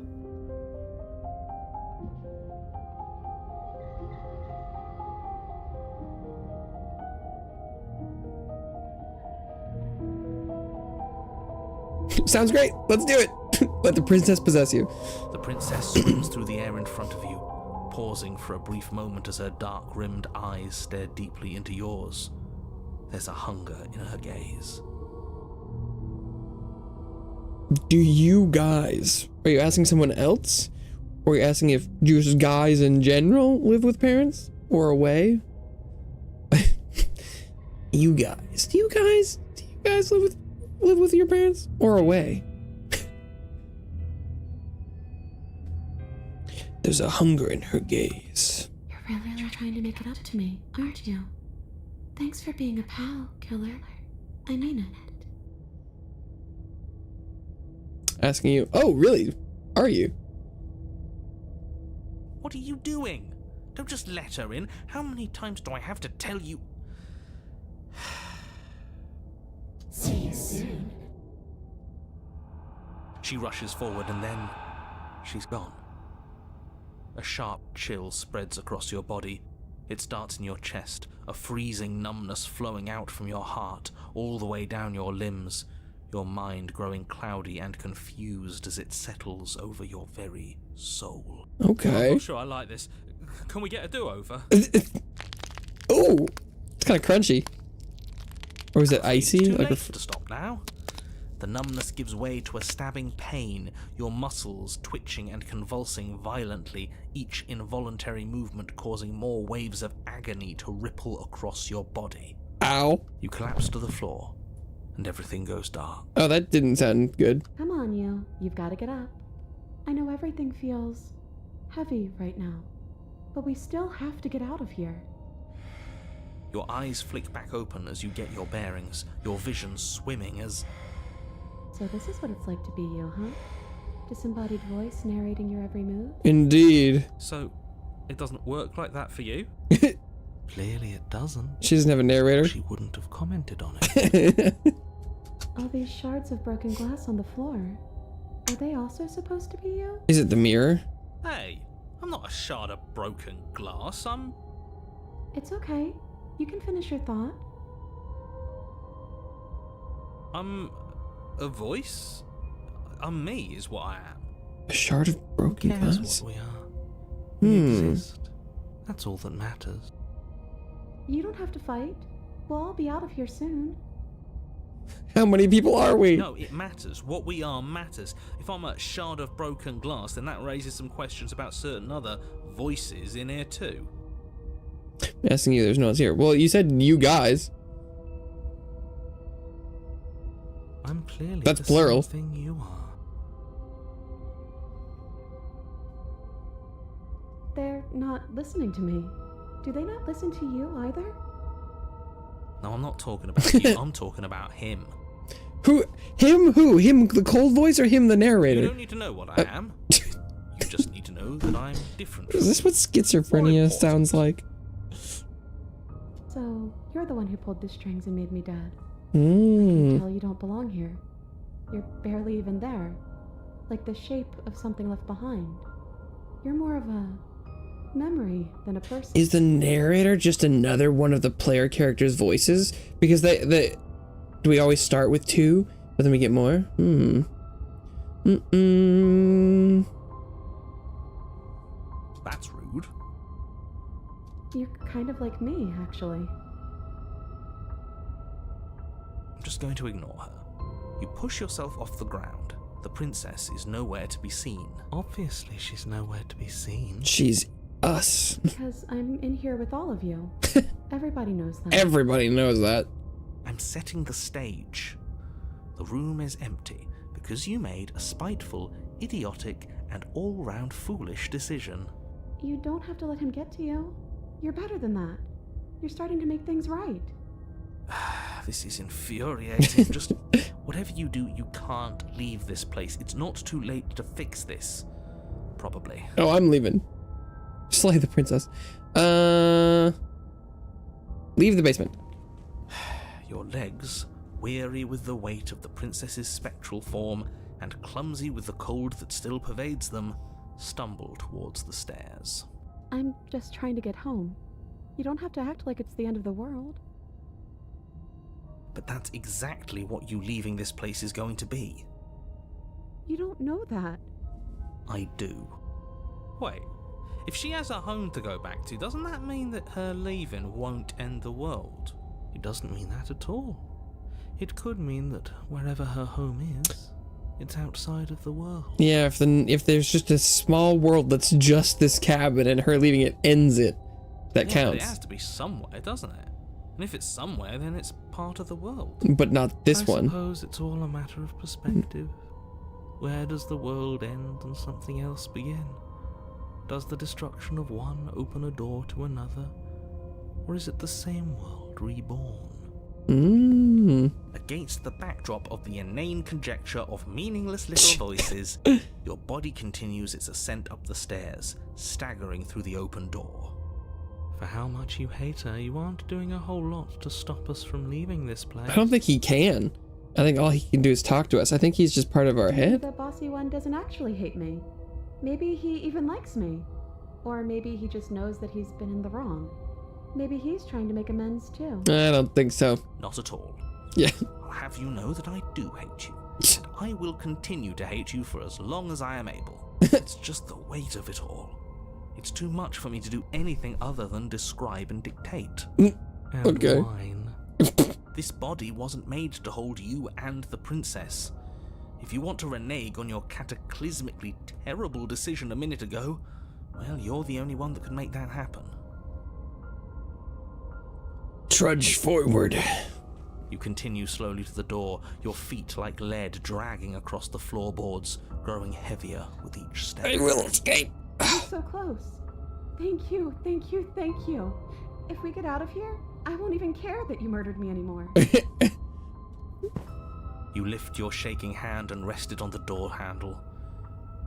Sounds great. Let's do it. Let the princess possess you. The princess swims through the air in front of you, pausing for a brief moment as her dark-rimmed eyes stare deeply into yours. There's a hunger in her gaze. Do you guys, are you asking someone else? Or are you asking if just guys in general live with parents? Or away? You guys. Do you guys live with your parents? Or away? There's a hunger in her gaze. You're really trying to make it up to me, aren't you? Thanks for being a pal, killer. I mean it. Asking you, oh, really? Are you? What are you doing? Don't just let her in. How many times do I have to tell you? See you soon. She rushes forward and then she's gone. A sharp chill spreads across your body. It starts in your chest, a freezing numbness flowing out from your heart, all the way down your limbs, your mind growing cloudy and confused as it settles over your very soul. Okay. I'm not sure I like this. Can we get a do-over? Oh, it's kind of crunchy. Or is it icy? Too Like late to stop now. The numbness gives way to a stabbing pain, your muscles twitching and convulsing violently, each involuntary movement causing more waves of agony to ripple across your body. Ow. You collapse to the floor, and everything goes dark. Oh, that didn't sound good. Come on, you. You've got to get up. I know everything feels heavy right now, but we still have to get out of here. Your eyes flick back open as you get your bearings, your vision swimming as... So this is what it's like to be you, huh? Disembodied voice narrating your every move? Indeed. So, it doesn't work like that for you? Clearly it doesn't. She doesn't have a narrator. She wouldn't have commented on it. All these shards of broken glass on the floor. Are they also supposed to be you? Is it the mirror? Hey, I'm not a shard of broken glass, I'm... It's okay. You can finish your thought. I'm a voice? I'm me is what I am. A shard of broken Who cares glass? what we are? We exist. That's all that matters. You don't have to fight. We'll all be out of here soon. How many people are we? No, it matters. What we are matters. If I'm a shard of broken glass, then that raises some questions about certain other voices in here too. I'm asking you, there's no one's here. Well, you said you guys. I'm clearly That's the plural. same thing you are. They're not listening to me. Do they not listen to you either? No, I'm not talking about you. I'm talking about him. Who? Him? Who? Him, the cold voice, or him, the narrator? You don't need to know what I am. You just need to know that I'm different. Is this what schizophrenia sounds like? So, you're the one who pulled the strings and made me dead. Hmm. Tell you don't belong here. You're barely even there. Like the shape of something left behind. You're more of a memory than a person. Is the narrator just another one of the player characters' voices? Because do we always start with 2, but then we get more? That's rude. You're kind of like me, actually. I'm just going to ignore her. You push yourself off the ground. The princess is nowhere to be seen. Obviously, she's nowhere to be seen. She's us. Because I'm in here with all of you. Everybody knows that. Everybody knows that. I'm setting the stage. The room is empty because you made a spiteful, idiotic, and all-round foolish decision. You don't have to let him get to you. You're better than that. You're starting to make things right. This is infuriating. Just whatever you do, you can't leave this place. It's not too late to fix this. Probably. Oh, I'm leaving. Slay the princess. Leave the basement. Your legs, weary with the weight of the princess's spectral form and clumsy with the cold that still pervades them, stumble towards the stairs. I'm just trying to get home. You don't have to act like it's the end of the world. But that's exactly what you leaving this place is going to be. You don't know that. I do. Wait, if she has a home to go back to, doesn't that mean that her leaving won't end the world? It doesn't mean that at all. It could mean that wherever her home is, it's outside of the world. Yeah, if there's just a small world that's just this cabin and her leaving it ends it, that Yeah, counts. but it has to be somewhere, doesn't it? And if it's somewhere, then it's part of the world. But not this I one. suppose it's all a matter of perspective. Where does the world end and something else begin? Does the destruction of one open a door to another? Or is it the same world reborn? Against the backdrop of the inane conjecture of meaningless little voices, your body continues its ascent up the stairs, staggering through the open door. For how much you hate her, you aren't doing a whole lot to stop us from leaving this place. I don't think he can. I think all he can do is talk to us. I think he's just part of our head. The bossy one doesn't actually hate me. Maybe he even likes me. Or maybe he just knows that he's been in the wrong. Maybe he's trying to make amends too. I don't think so. Not at all. Yeah. I'll have you know that I do hate you, and I will continue to hate you for as long as I am able. It's just the weight of it all. It's too much for me to do anything other than describe and dictate. And Okay. whine. This body wasn't made to hold you and the princess. If you want to renege on your cataclysmically terrible decision a minute ago, well, you're the only one that can make that happen. Trudge forward. You continue slowly to the door, your feet like lead dragging across the floorboards, growing heavier with each step. I will escape. So close. Thank you, thank you, thank you. If we get out of here, I won't even care that you murdered me anymore. You lift your shaking hand and rest it on the door handle,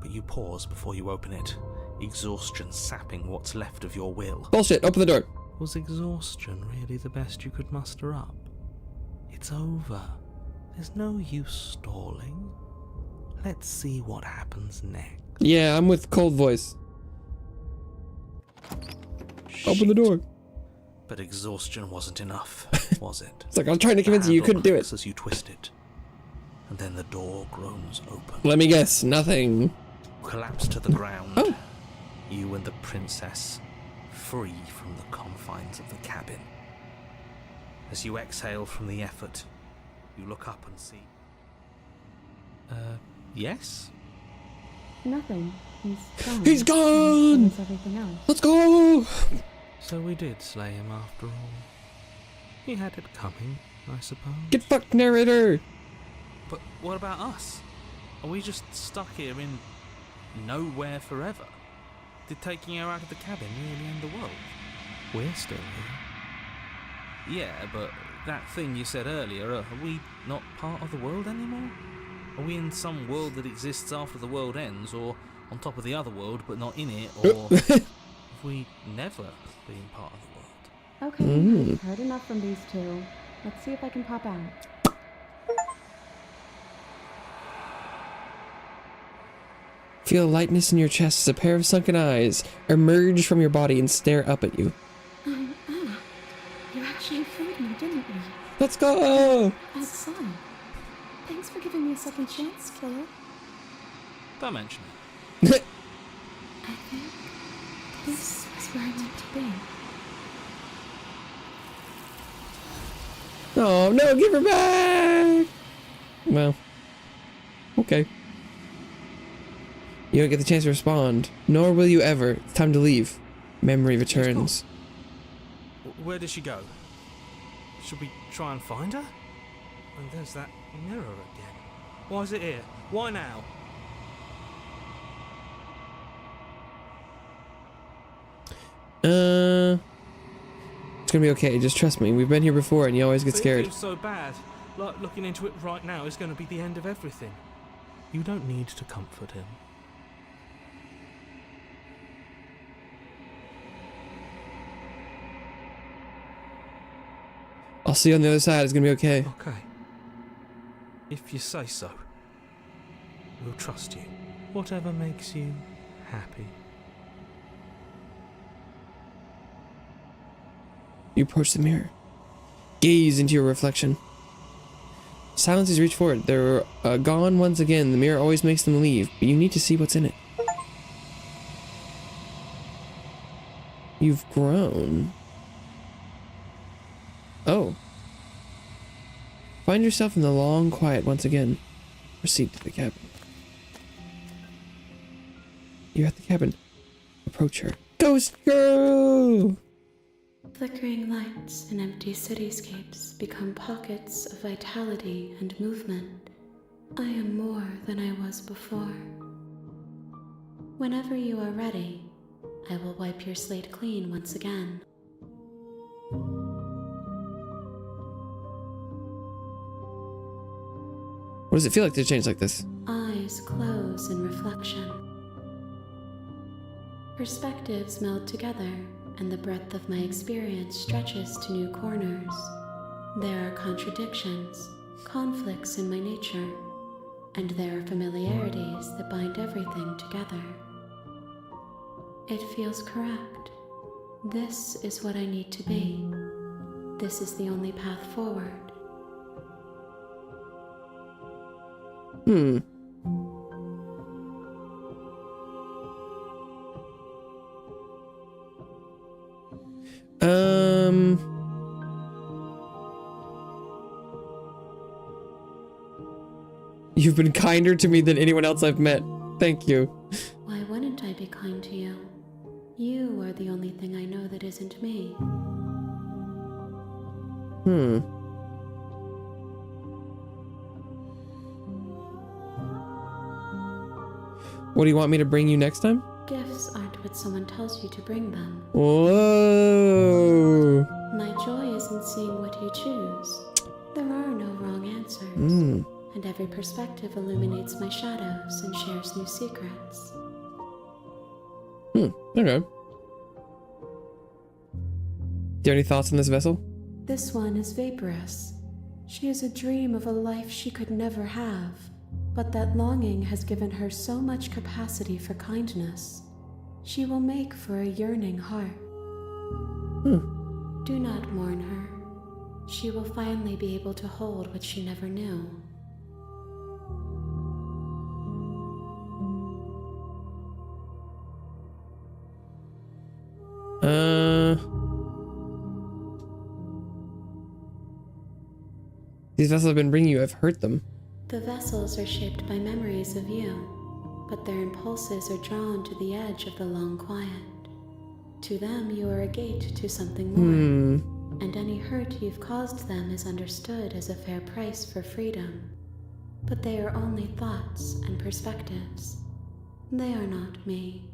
but you pause before you open it, exhaustion sapping what's left of your will. Bullshit, open the door. Was exhaustion really the best you could muster up? It's over. There's no use stalling. Let's see what happens next. Yeah, I'm with cold voice. Open the door. But exhaustion wasn't enough, was it? It's like I'm trying to convince you couldn't do it. As you twist it, and then the door groans open. Let me guess, nothing. Collapse to the ground. Oh. You and the princess, free from the confines of the cabin. As you exhale from the effort, You look up and see... yes? Nothing. He's gone. He's gone! So is everything else. Let's go! So we did slay him after all. He had it coming, I suppose. Get fucked, narrator! But what about us? Are we just stuck here in nowhere forever? Did taking her out of the cabin really end the world? We're still here. Yeah, but that thing you said earlier, are we not part of the world anymore? Are we in some world that exists after the world ends, or on top of the other world but not in it, or have we never been part of the world? Okay, I've heard enough from these two. Let's see if I can pop out. Feel a lightness in your chest as a pair of sunken eyes emerge from your body and stare up at you. You actually freed me, didn't you? Let's go! I saw. Thanks for giving me a second chance, killer. Don't mention it. I think this is where I meant to be. Oh no, give her back! Well, okay. You don't get the chance to respond, nor will you ever. It's time to leave. Memory returns. Where did she go? Should we try and find her? And there's that mirror again. Why is it here? Why now? It's gonna be okay, just trust me. We've been here before and you always get But scared. It feels so bad. Like looking into it right now is going to be the end of everything. You don't need to comfort him. I'll see you on the other side, it's gonna be okay. Okay. If you say so. We'll trust you. Whatever makes you happy. You approach the mirror. Gaze into your reflection. Silences reach forward. They're gone once again. The mirror always makes them leave, but you need to see what's in it. You've grown. Oh. Find yourself in the long quiet once again. Proceed to the cabin. You're at the cabin. Approach her. Ghost girl! Flickering lights and empty cityscapes become pockets of vitality and movement. I am more than I was before. Whenever you are ready, I will wipe your slate clean once again. What does it feel like to change like this? Eyes close in reflection. Perspectives meld together, and the breadth of my experience stretches to new corners. There are contradictions, conflicts in my nature, and there are familiarities that bind everything together. It feels correct. This is what I need to be. This is the only path forward. You've been kinder to me than anyone else I've met. Thank you. Why wouldn't I be kind to you? You are the only thing I know that isn't me. What do you want me to bring you next time? Gifts aren't what someone tells you to bring them. Whoa. My joy is in seeing what you choose. There are no wrong answers. And every perspective illuminates my shadows and shares new secrets. Okay. Do you have any thoughts on this vessel? This one is vaporous. She is a dream of a life she could never have, but that longing has given her so much capacity for kindness. She will make for a yearning heart. Do not mourn her. She will finally be able to hold what she never knew. These vessels have been bringing you have hurt them. The vessels are shaped by memories of you, but their impulses are drawn to the edge of the long quiet. To them, you are a gate to something more, and any hurt you've caused them is understood as a fair price for freedom. But they are only thoughts and perspectives. They are not me.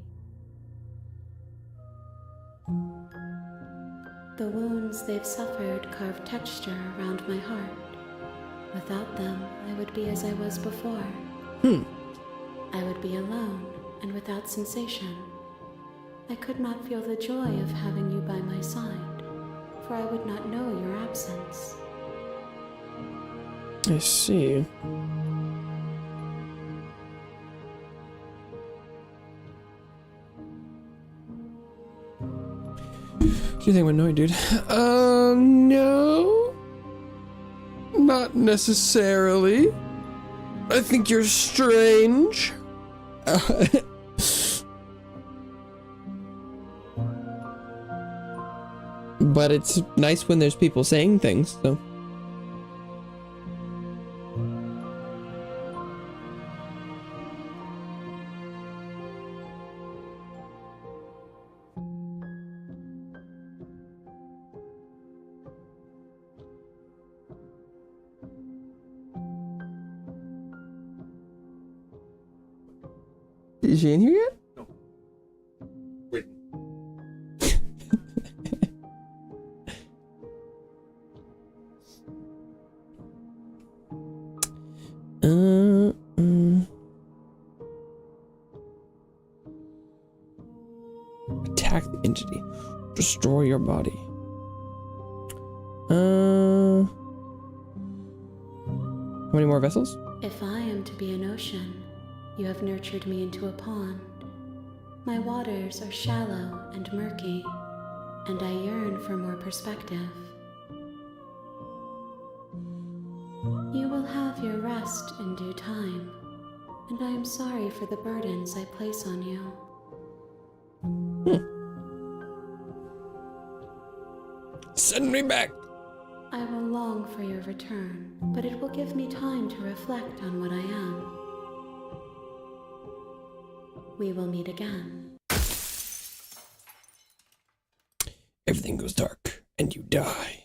The wounds they've suffered carve texture around my heart. Without them, I would be as I was before. I would be alone and without sensation. I could not feel the joy of having you by my side, for I would not know your absence. I see. Do you think I'm annoyed, dude? No. Not necessarily. I think you're strange. But it's nice when there's people saying things, so. Is she in here yet? No. Wait. Attack the entity. Destroy your body. How many more vessels? If I am to be an ocean, you have nurtured me into a pond. My waters are shallow and murky, and I yearn for more perspective. You will have your rest in due time, and I am sorry for the burdens I place on you. Send me back. I will long for your return, but it will give me time to reflect on what I am. We will meet again. Everything goes dark, and you die.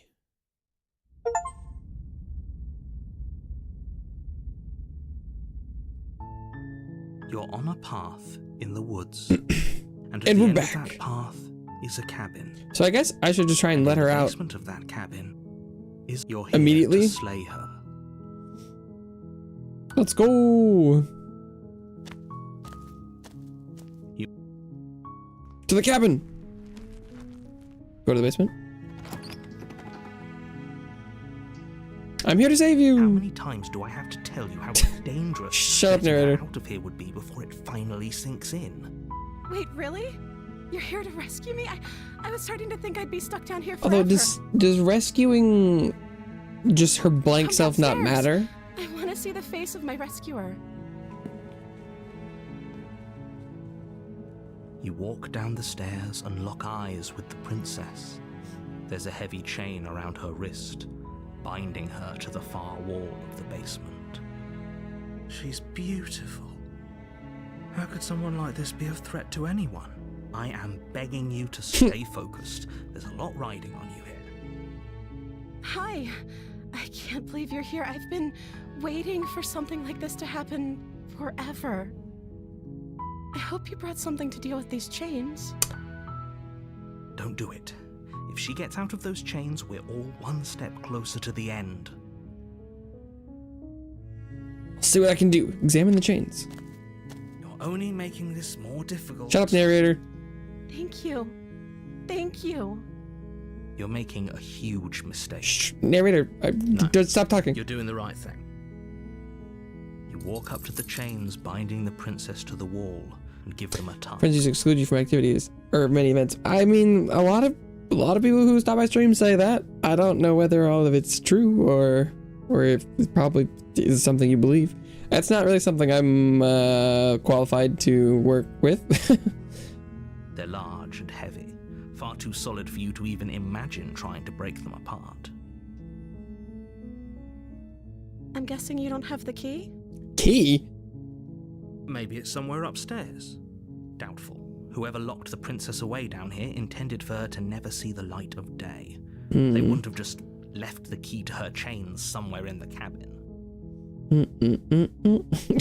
You're on a path in the woods, and at And the we're end back. of that path is a cabin. So I guess I should just try and let her In the out. basement of that cabin is you're here Immediately? to slay her. Let's go. To the cabin. Go to the basement. I'm here to save How you. many times do I have to tell you how dangerous Shut up, getting her narrator. out of here would be before it finally sinks in? Wait, really? You're here to rescue me? I was starting to think I'd be stuck down here forever. Although does rescuing just her blank Come self not downstairs. matter? I want to see the face of my rescuer. You walk down the stairs and lock eyes with the princess. There's a heavy chain around her wrist, binding her to the far wall of the basement. She's beautiful. How could someone like this be of threat to anyone? I am begging you to stay focused. There's a lot riding on you here. Hi. I can't believe you're here. I've been waiting for something like this to happen forever. I hope you brought something to deal with these chains. Don't do it. If she gets out of those chains, we're all one step closer to the end. I'll see what I can do. Examine the chains. You're only making this more difficult. Shut up, narrator. Thank you. Thank you. You're making a huge mistake. Shh, narrator. Don't stop talking. You're doing the right thing. You walk up to the chains binding the princess to the wall and give them a tug. Friends exclude you from activities or many events. I mean, a lot of people who stop by stream say that. I don't know whether all of it's true or if it probably is something you believe. That's not really something I'm qualified to work with. They're large and heavy, far too solid for you to even imagine trying to break them apart. I'm guessing you don't have the key? Key? Maybe it's somewhere upstairs. Doubtful. Whoever locked the princess away down here intended for her to never see the light of day. They wouldn't have just left the key to her chains somewhere in the cabin.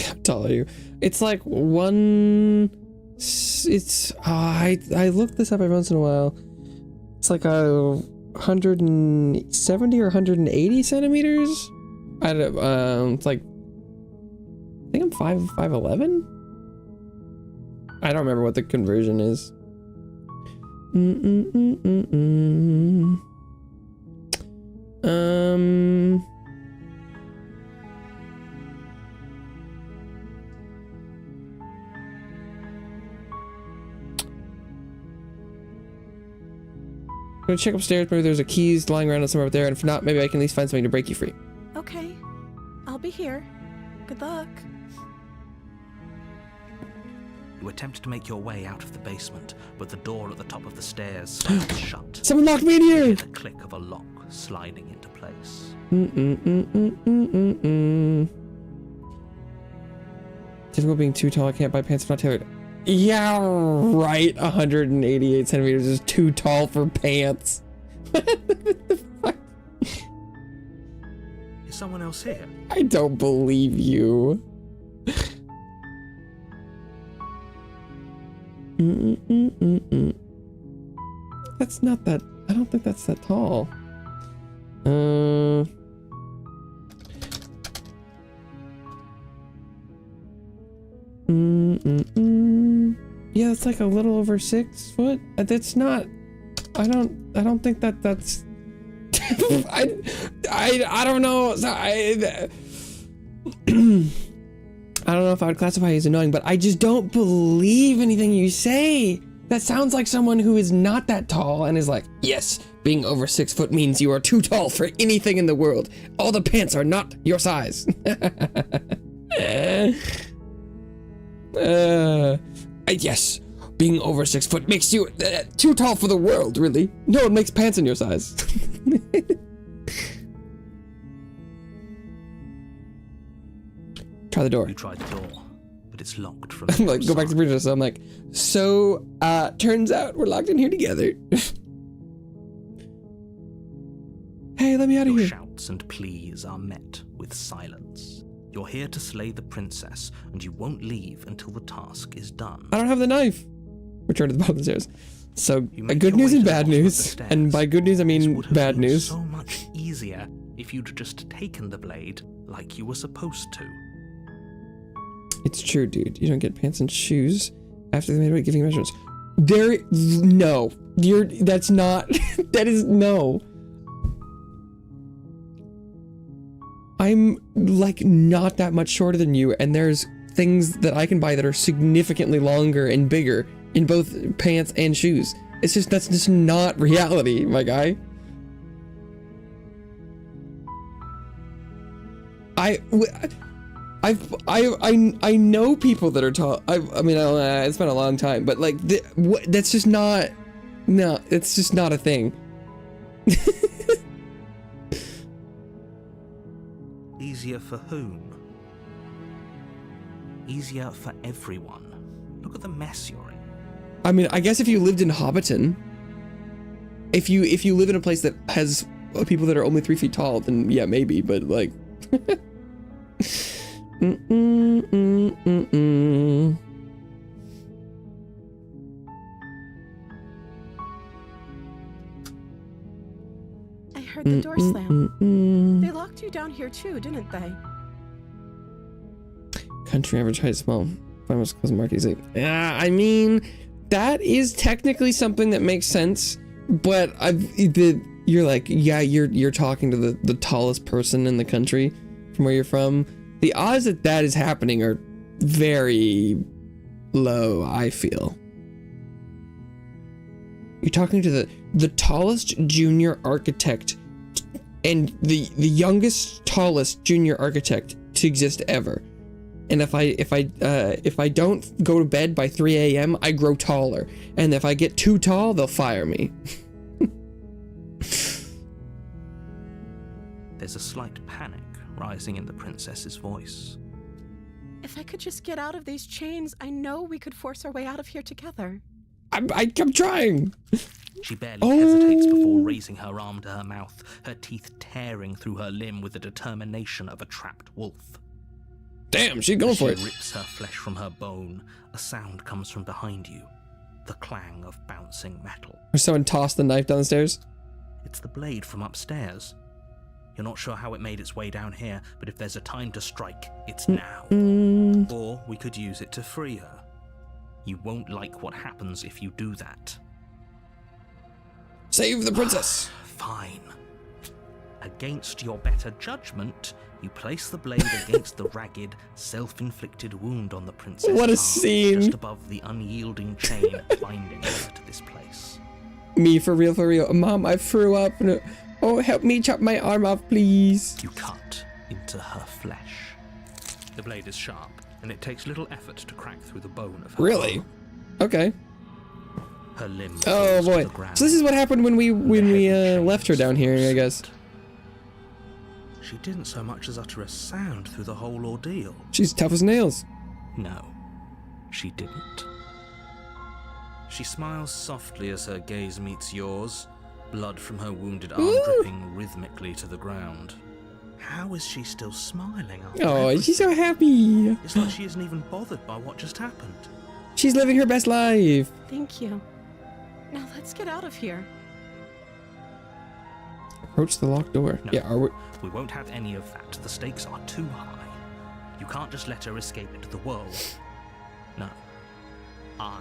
How tall are you? It's like one... I look this up every once in a while. It's like 170 or 180 centimeters? I don't, it's like... I think I'm 5'11"? I don't remember what the conversion is. I'm gonna check upstairs, maybe there's a keys lying around somewhere up there, and if not, maybe I can at least find something to break you free. Okay. I'll be here. Good luck. You attempt to make your way out of the basement, but the door at the top of the stairs slams shut. Someone locked me in You here! hear the click of a lock sliding into place. Difficult being too tall, I can't buy pants if not tailored. Yeah, right. 188 centimeters is too tall for pants. What the fuck? Is someone else here? I don't believe you. That's not that. I don't think that's that tall. Yeah, it's like a little over 6 foot. That's not. I don't think that's. I don't know. I don't know if I would classify you as annoying, but I just don't believe anything you say. That sounds like someone who is not that tall and is like, yes, being over 6 foot means you are too tall for anything in the world. All the pants are not your size. Yes, being over 6 foot makes you too tall for the world, really. No one makes pants in your size. Try the door. You try the door, but it's locked from I'm like, go back to the previous. I'm like, so, turns out we're locked in here together. Hey, let me out of Your here. shouts and pleas are met with silence. You're here to slay the princess, and you won't leave until the task is done. I don't have the knife. Return to the bottom of the stairs. So, You make good your news way and to the bad bottom of the news. stairs. And by good news, I This mean would have bad been news. so much easier if you'd just taken the blade like you were supposed to. It's true, dude. You don't get pants and shoes after they made away giving measurements. That's not, that is, no. I'm, like, not that much shorter than you, and there's things that I can buy that are significantly longer and bigger in both pants and shoes. It's just, that's just not reality, my guy. I know people that are tall. I mean, it's been a long time, but like, that's just not. No, it's just not a thing. Easier for whom? Easier for everyone. Look at the mess you're in. I mean, I guess if you lived in Hobbiton, if you live in a place that has people that are only 3 feet tall, then yeah, maybe. But like. I heard the door slam. They locked you down here too, didn't they? Country average height small. Famous cousin market easy. Yeah, I mean, that is technically something that makes sense, but you're like, yeah, you're talking to the tallest person in the country from where you're from. The odds that that is happening are very low, I feel. You're talking to the tallest junior architect and the youngest tallest junior architect to exist ever. And if I don't go to bed by 3 a.m., I grow taller. And if I get too tall, they'll fire me. There's a slight panic rising in the princess's voice. If I could just get out of these chains, I know we could force our way out of here together. I'm trying. She barely hesitates before raising her arm to her mouth, her teeth tearing through her limb with the determination of a trapped wolf. Damn, she's going for it. She rips her flesh from her bone. A sound comes from behind you, the clang of bouncing metal. Or someone tossed the knife down the stairs? It's the blade from upstairs. You're not sure how it made its way down here, but if there's a time to strike, it's now. Or we could use it to free her. You won't like what happens if you do that. Save the princess. Fine. Against your better judgment, you place the blade against the ragged, self-inflicted wound on the princess. What a arm, scene. just above the unyielding chain binding her to this place. Me, for real, for real. Mom, I threw up. No. Oh, help me chop my arm off, please. You cut into her flesh. The blade is sharp, and it takes little effort to crack through the bone of her Really? arm. Okay. Her limb Oh falls to boy. the ground. So this is what happened when we The heavy left her chains down here, I guess. loosened. She didn't so much as utter a sound through the whole ordeal. She's tough as nails. No, she didn't. She smiles softly as her gaze meets yours, blood from her wounded arm dripping rhythmically to the ground. How is she still smiling after Oh, everything? she's so happy. It's like she isn't even bothered by what just happened. She's living her best life. Thank you. Now let's get out of here. Approach the locked door. No. Yeah, are we? We won't have any of that. The stakes are too high. You can't just let her escape into the world. No. I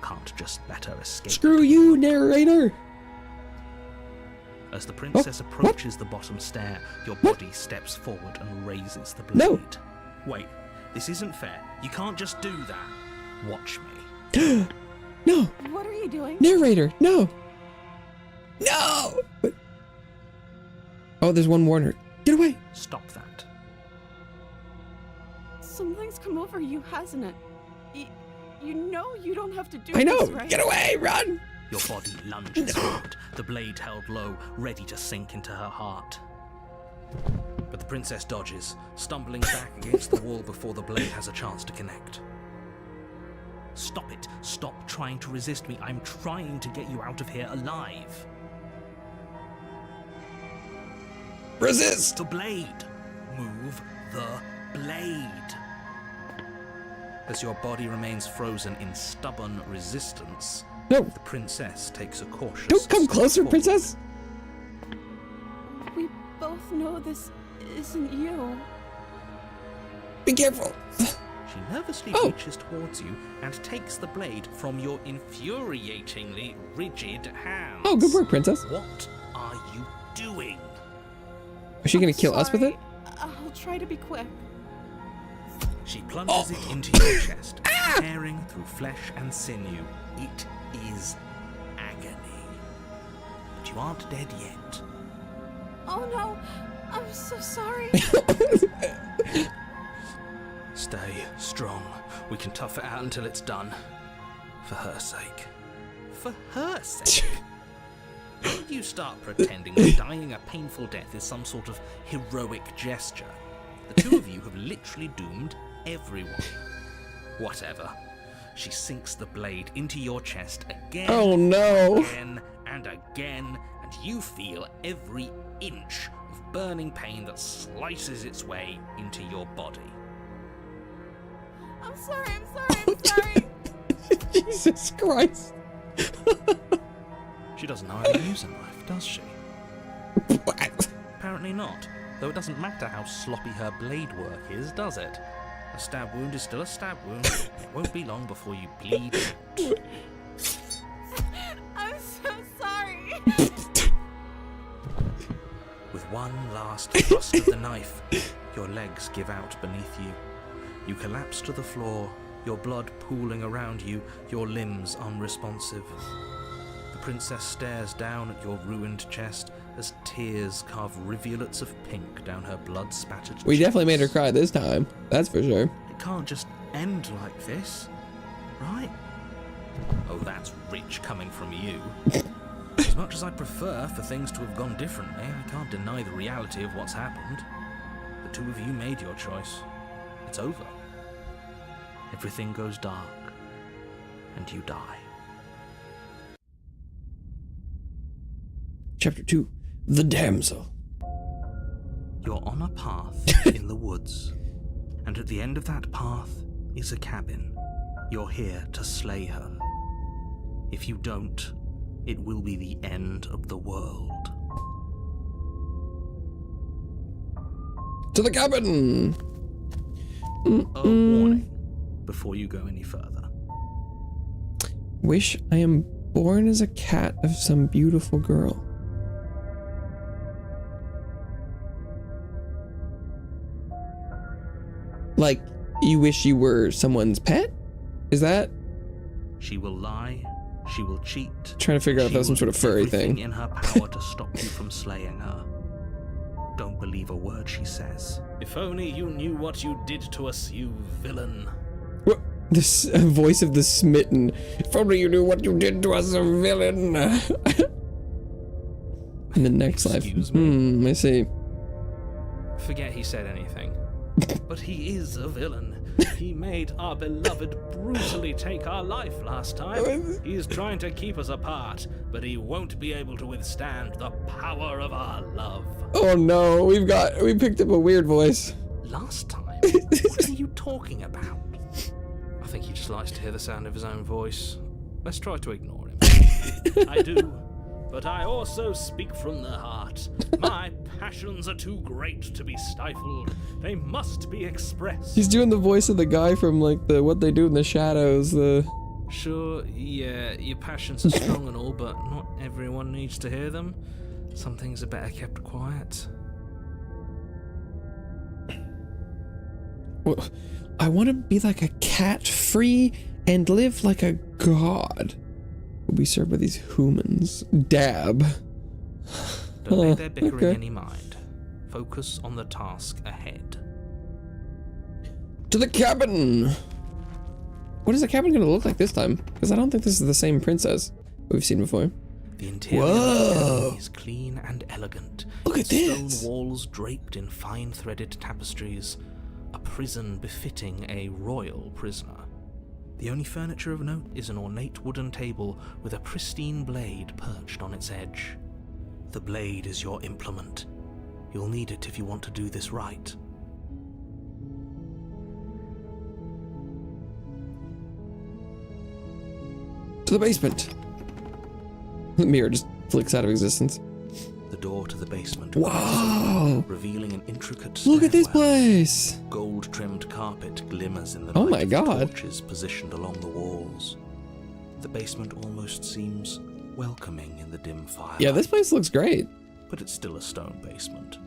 can't just let her escape. Screw you, narrator. As the princess approaches the bottom stair, your body steps forward and raises the blade. No. Wait, this isn't fair. You can't just do that. Watch me. No, What are you doing? narrator, no. No. But... Oh, there's one warner. Get away. Stop that. Something's come over you, hasn't it? You know you don't have to do I know. this, right? Get away. Run. Your body lunges forward, the blade held low, ready to sink into her heart. But the princess dodges, stumbling back against the wall before the blade has a chance to connect. Stop it. Stop trying to resist me. I'm trying to get you out of here alive. Resist. The blade. Move the blade. As your body remains frozen in stubborn resistance, No. the princess takes a cautious Don't come step closer, forward. princess. We both know this isn't you. Be careful. She nervously Oh. reaches towards you and takes the blade from your infuriatingly rigid hands. Oh, good work, princess. What are you doing? Is she gonna kill us with it? Sorry. I'll try to be quick. She plunges it into your chest, tearing through flesh and sinew. It is agony. But you aren't dead yet. Oh no, I'm so sorry. Stay strong. We can tough it out until it's done. For her sake. For her sake? Don't you start pretending that dying a painful death is some sort of heroic gesture. The two of you have literally doomed everyone. Whatever. She sinks the blade into your chest again, Oh no. again, and again, and you feel every inch of burning pain that slices its way into your body. I'm sorry, I'm sorry. Jesus Christ. She doesn't know how to use a knife, does she? What? Apparently not, though it doesn't matter how sloppy her blade work is, does it? A stab wound is still a stab wound, and it won't be long before you bleed out. I'm so sorry. With one last thrust of the knife, your legs give out beneath you. You collapse to the floor, your blood pooling around you, your limbs unresponsive. The princess stares down at your ruined chest as tears carve rivulets of pink down her blood-spattered We cheeks. definitely made her cry this time. That's for sure. It can't just end like this, right? Oh, that's rich coming from you. As much as I'd prefer for things to have gone differently, I can't deny the reality of what's happened. The two of you made your choice. It's over. Everything goes dark, and you die. Chapter 2. The Damsel. You're on a path in the woods, and at the end of that path is a cabin. You're here to slay her. If you don't, it will be the end of the world. To the cabin! A warning before you go any further. Wish I am born as a cat of some beautiful girl. Like, you wish you were someone's pet? Is that? She will lie, she will cheat. Trying to figure out if that was some sort of furry thing. In her power to stop you from slaying her. Don't believe a word she says. If only you knew what you did to us, you villain. What? This voice of the smitten. If only you knew what you did to us, a villain. In the next life. Excuse me. I see. Forget he said anything. But he is a villain. He made our beloved brutally take our life last time. He is trying to keep us apart, but he won't be able to withstand the power of our love. Oh no, we picked up a weird voice. Last time? What are you talking about? I think he just likes to hear the sound of his own voice. Let's try to ignore him. I do, but I also speak from the heart. My passions are too great to be stifled. They must be expressed. He's doing the voice of the guy from like the What They Do in the Shadows. Sure, yeah, your passions are strong and all, but not everyone needs to hear them. Some things are better kept quiet. Well, I want to be like a cat, free and live like a god. We'll be served by these humans. Dab. Don't pay their bickering any mind. Focus on the task ahead. To the cabin! What is the cabin going to look like this time? Because I don't think this is the same princess we've seen before. The interior of the cabin is clean and elegant. Look at this! Stone walls draped in fine-threaded tapestries. A prison befitting a royal prisoner. The only furniture of note is an ornate wooden table with a pristine blade perched on its edge. The blade is your implement. You'll need it if you want to do this right. To the basement. The mirror just flicks out of existence. The door to the basement. Wow! Revealing an intricate Look at this stairwell. place! Gold-trimmed carpet glimmers in the Oh light my of God. torches positioned along the walls. The basement almost seems welcoming in the dim firelight. Yeah, this place looks great. But it's still a stone basement.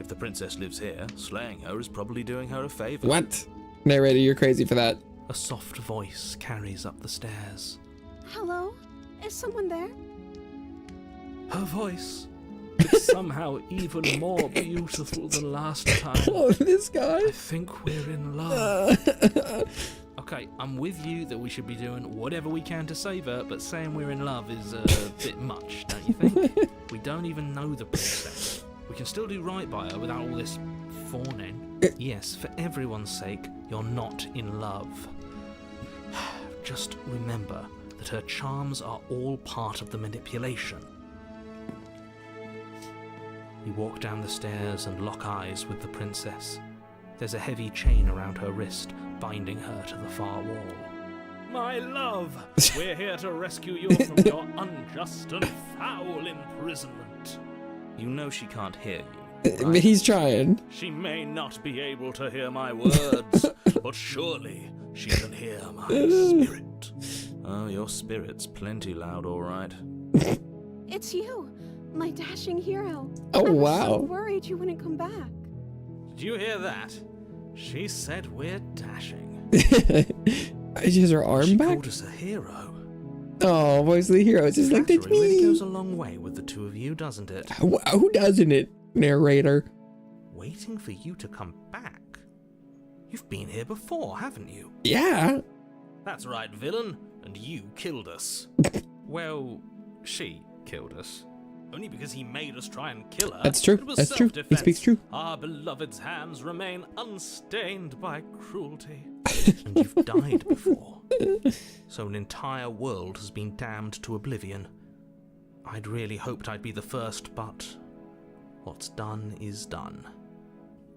If the princess lives here, slaying her is probably doing her a favor. What? Narrator, you're crazy for that. A soft voice carries up the stairs. Hello? Is someone there? Her voice is somehow even more beautiful than last time. Oh, this guy. I think we're in love. Okay, I'm with you that we should be doing whatever we can to save her, but saying we're in love is a bit much, don't you think? We don't even know the princess. We can still do right by her without all this fawning. Yes, for everyone's sake, you're not in love. Just remember that her charms are all part of the manipulation. You walk down the stairs and lock eyes with the princess. There's a heavy chain around her wrist, binding her to the far wall. My love, we're here to rescue you from your unjust and foul imprisonment. You know she can't hear you, right? He's trying. She may not be able to hear my words, but surely she can hear my spirit. Oh, your spirit's plenty loud, all right. It's you, my dashing hero. Oh, I was wow. so worried you wouldn't come back. Did you hear that? She said we're dashing. Is her arm She back? called us a hero. Oh, voice of the hero. It's just like, that's Flattery really me. goes a long way with the two of you, doesn't it? Who doesn't it, narrator? Waiting for you to come back. You've been here before, haven't you? Yeah. That's right, villain. And you killed us. Well, she killed us. only because he made us try and kill her. That's true. It was That's true. He self-defense. speaks true. Our beloved's hands remain unstained by cruelty. And you've died before. So an entire world has been damned to oblivion. I'd really hoped I'd be the first, but what's done is done.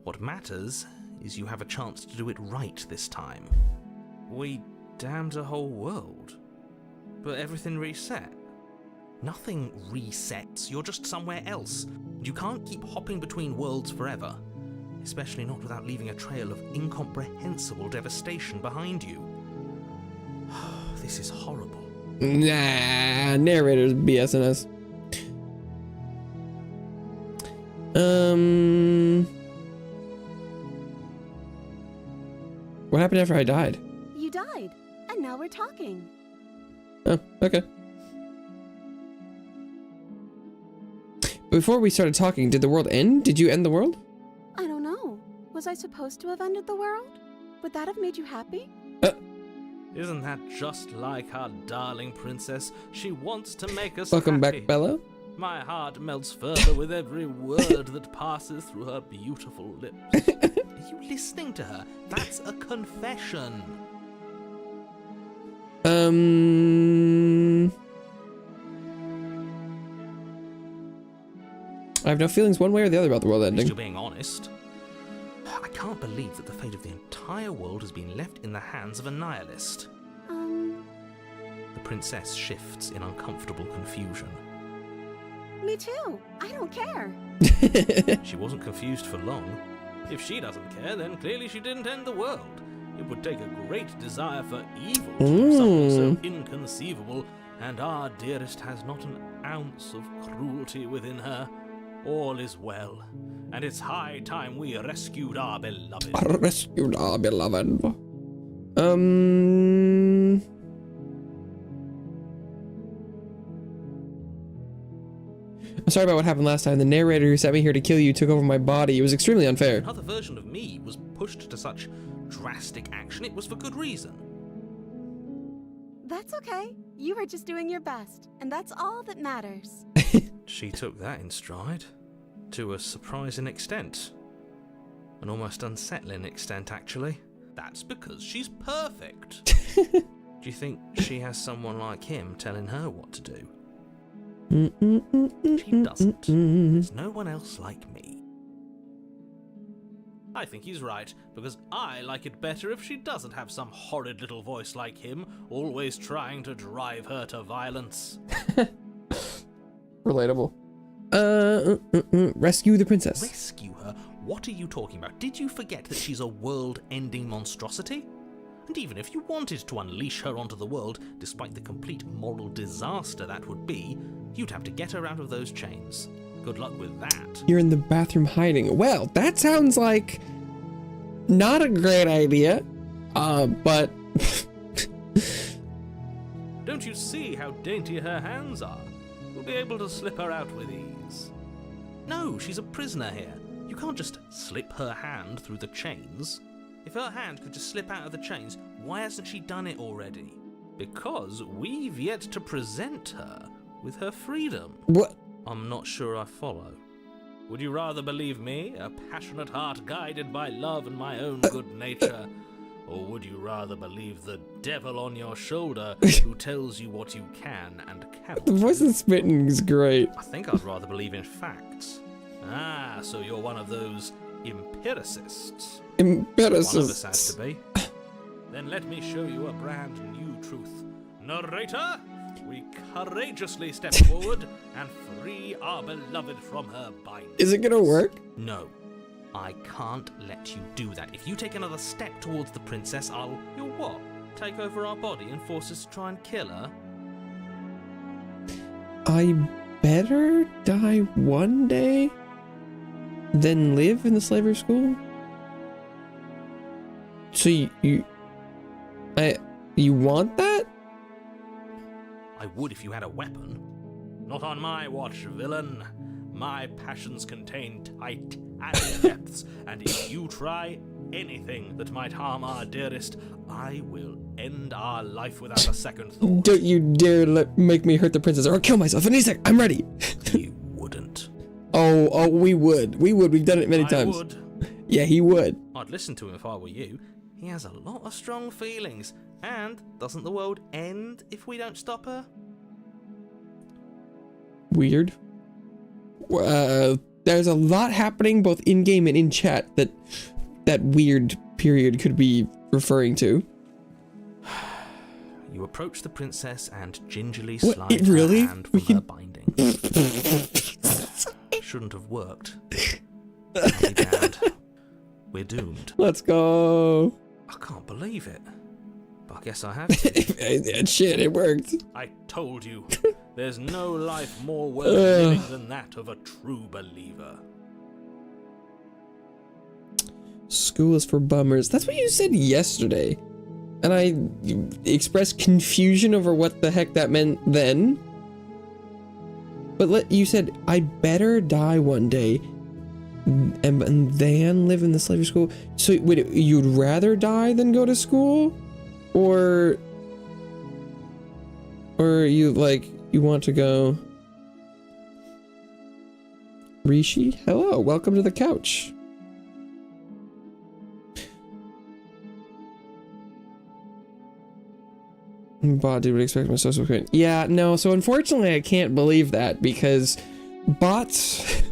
What matters is you have a chance to do it right this time. We damned a whole world, but everything reset. Nothing resets, you're just somewhere else. You can't keep hopping between worlds forever, especially not without leaving a trail of incomprehensible devastation behind you. This is horrible. Nah, narrator's BSing us. What happened after I died? You died, and now we're talking. Oh, okay. Before we started talking, did the world end? Did you end the world? I don't know. Was I supposed to have ended the world? Would that have made you happy? Isn't that just like our darling princess? She wants to make us Welcome happy. back, Bella. My heart melts further with every word that passes through her beautiful lips. Are you listening to her? That's a confession. I have no feelings one way or the other about the world At least ending. you're being honest. I can't believe that the fate of the entire world has been left in the hands of a nihilist. The princess shifts in uncomfortable confusion. Me too. I don't care. She wasn't confused for long. If she doesn't care, then clearly she didn't end the world. It would take a great desire for evil to do something so inconceivable, and our dearest has not an ounce of cruelty within her. All is well, and it's high time we rescued our beloved. Rescued our beloved. I'm sorry about what happened last time. The narrator who sent me here to kill you took over my body. It was extremely unfair. Another version of me was pushed to such drastic action. It was for good reason. That's okay. You were just doing your best, and that's all that matters. She took that in stride, to a surprising extent. An almost unsettling extent, actually. That's because she's perfect. Do you think she has someone like him telling her what to do? She doesn't. There's no one else like me. I think he's right, because I like it better if she doesn't have some horrid little voice like him, always trying to drive her to violence. Relatable. Rescue the princess. Rescue her? What are you talking about? Did you forget that she's a world-ending monstrosity? And even if you wanted to unleash her onto the world, despite the complete moral disaster that would be, you'd have to get her out of those chains. Good luck with that. You're in the bathroom hiding. Well, that sounds like not a great idea. But Don't you see how dainty her hands are? We'll be able to slip her out with ease. No, she's a prisoner here. You can't just slip her hand through the chains. If her hand could just slip out of the chains, why hasn't she done it already? Because we've yet to present her with her freedom. what? I'm not sure I follow. Would you rather believe me, a passionate heart guided by love and my own good nature? Or would you rather believe the devil on your shoulder who tells you what you can and cannot The voice do? of spitting is great. I think I'd rather believe in facts. Ah, so you're one of those empiricists. One of us has to be. Then let me show you a brand new truth. Narrator, we courageously step forward and free our beloved from her bindings. Is it gonna work? No, I can't let you do that. If you take another step towards the princess, You'll what? Take over our body and force us to try and kill her? I better die one day than live in the slavery school? So you want that? I would if you had a weapon. Not on my watch, villain. My passions contain titanic depths, and if you try anything that might harm our dearest, I will end our life without a second thought. Don't you dare make me hurt the princess or I'll kill myself. Anisa, I'm ready. You Oh, we would. We've done it many I times. would. Yeah, he would. I'd listen to him if I were you. He has a lot of strong feelings. And doesn't the world end if we don't stop her? Weird. There's a lot happening both in-game and in chat that weird period could be referring to. You approach the princess and gingerly What? slide It really? her hand from her binding. Shouldn't have worked. I'll be damned. We're doomed. Let's go. I can't believe it. But I guess I have to. Shit, it worked. I told you. There's no life more worth living than that of a true believer. School is for bummers. That's what you said yesterday. And I expressed confusion over what the heck that meant then. But you said, I'd better die one day and then live in the slavery school. So wait, you'd rather die than go to school? Or you want to go? Rishi, hello, welcome to the couch. Bot would expect my social quit. Yeah, no, so unfortunately I can't believe that because bots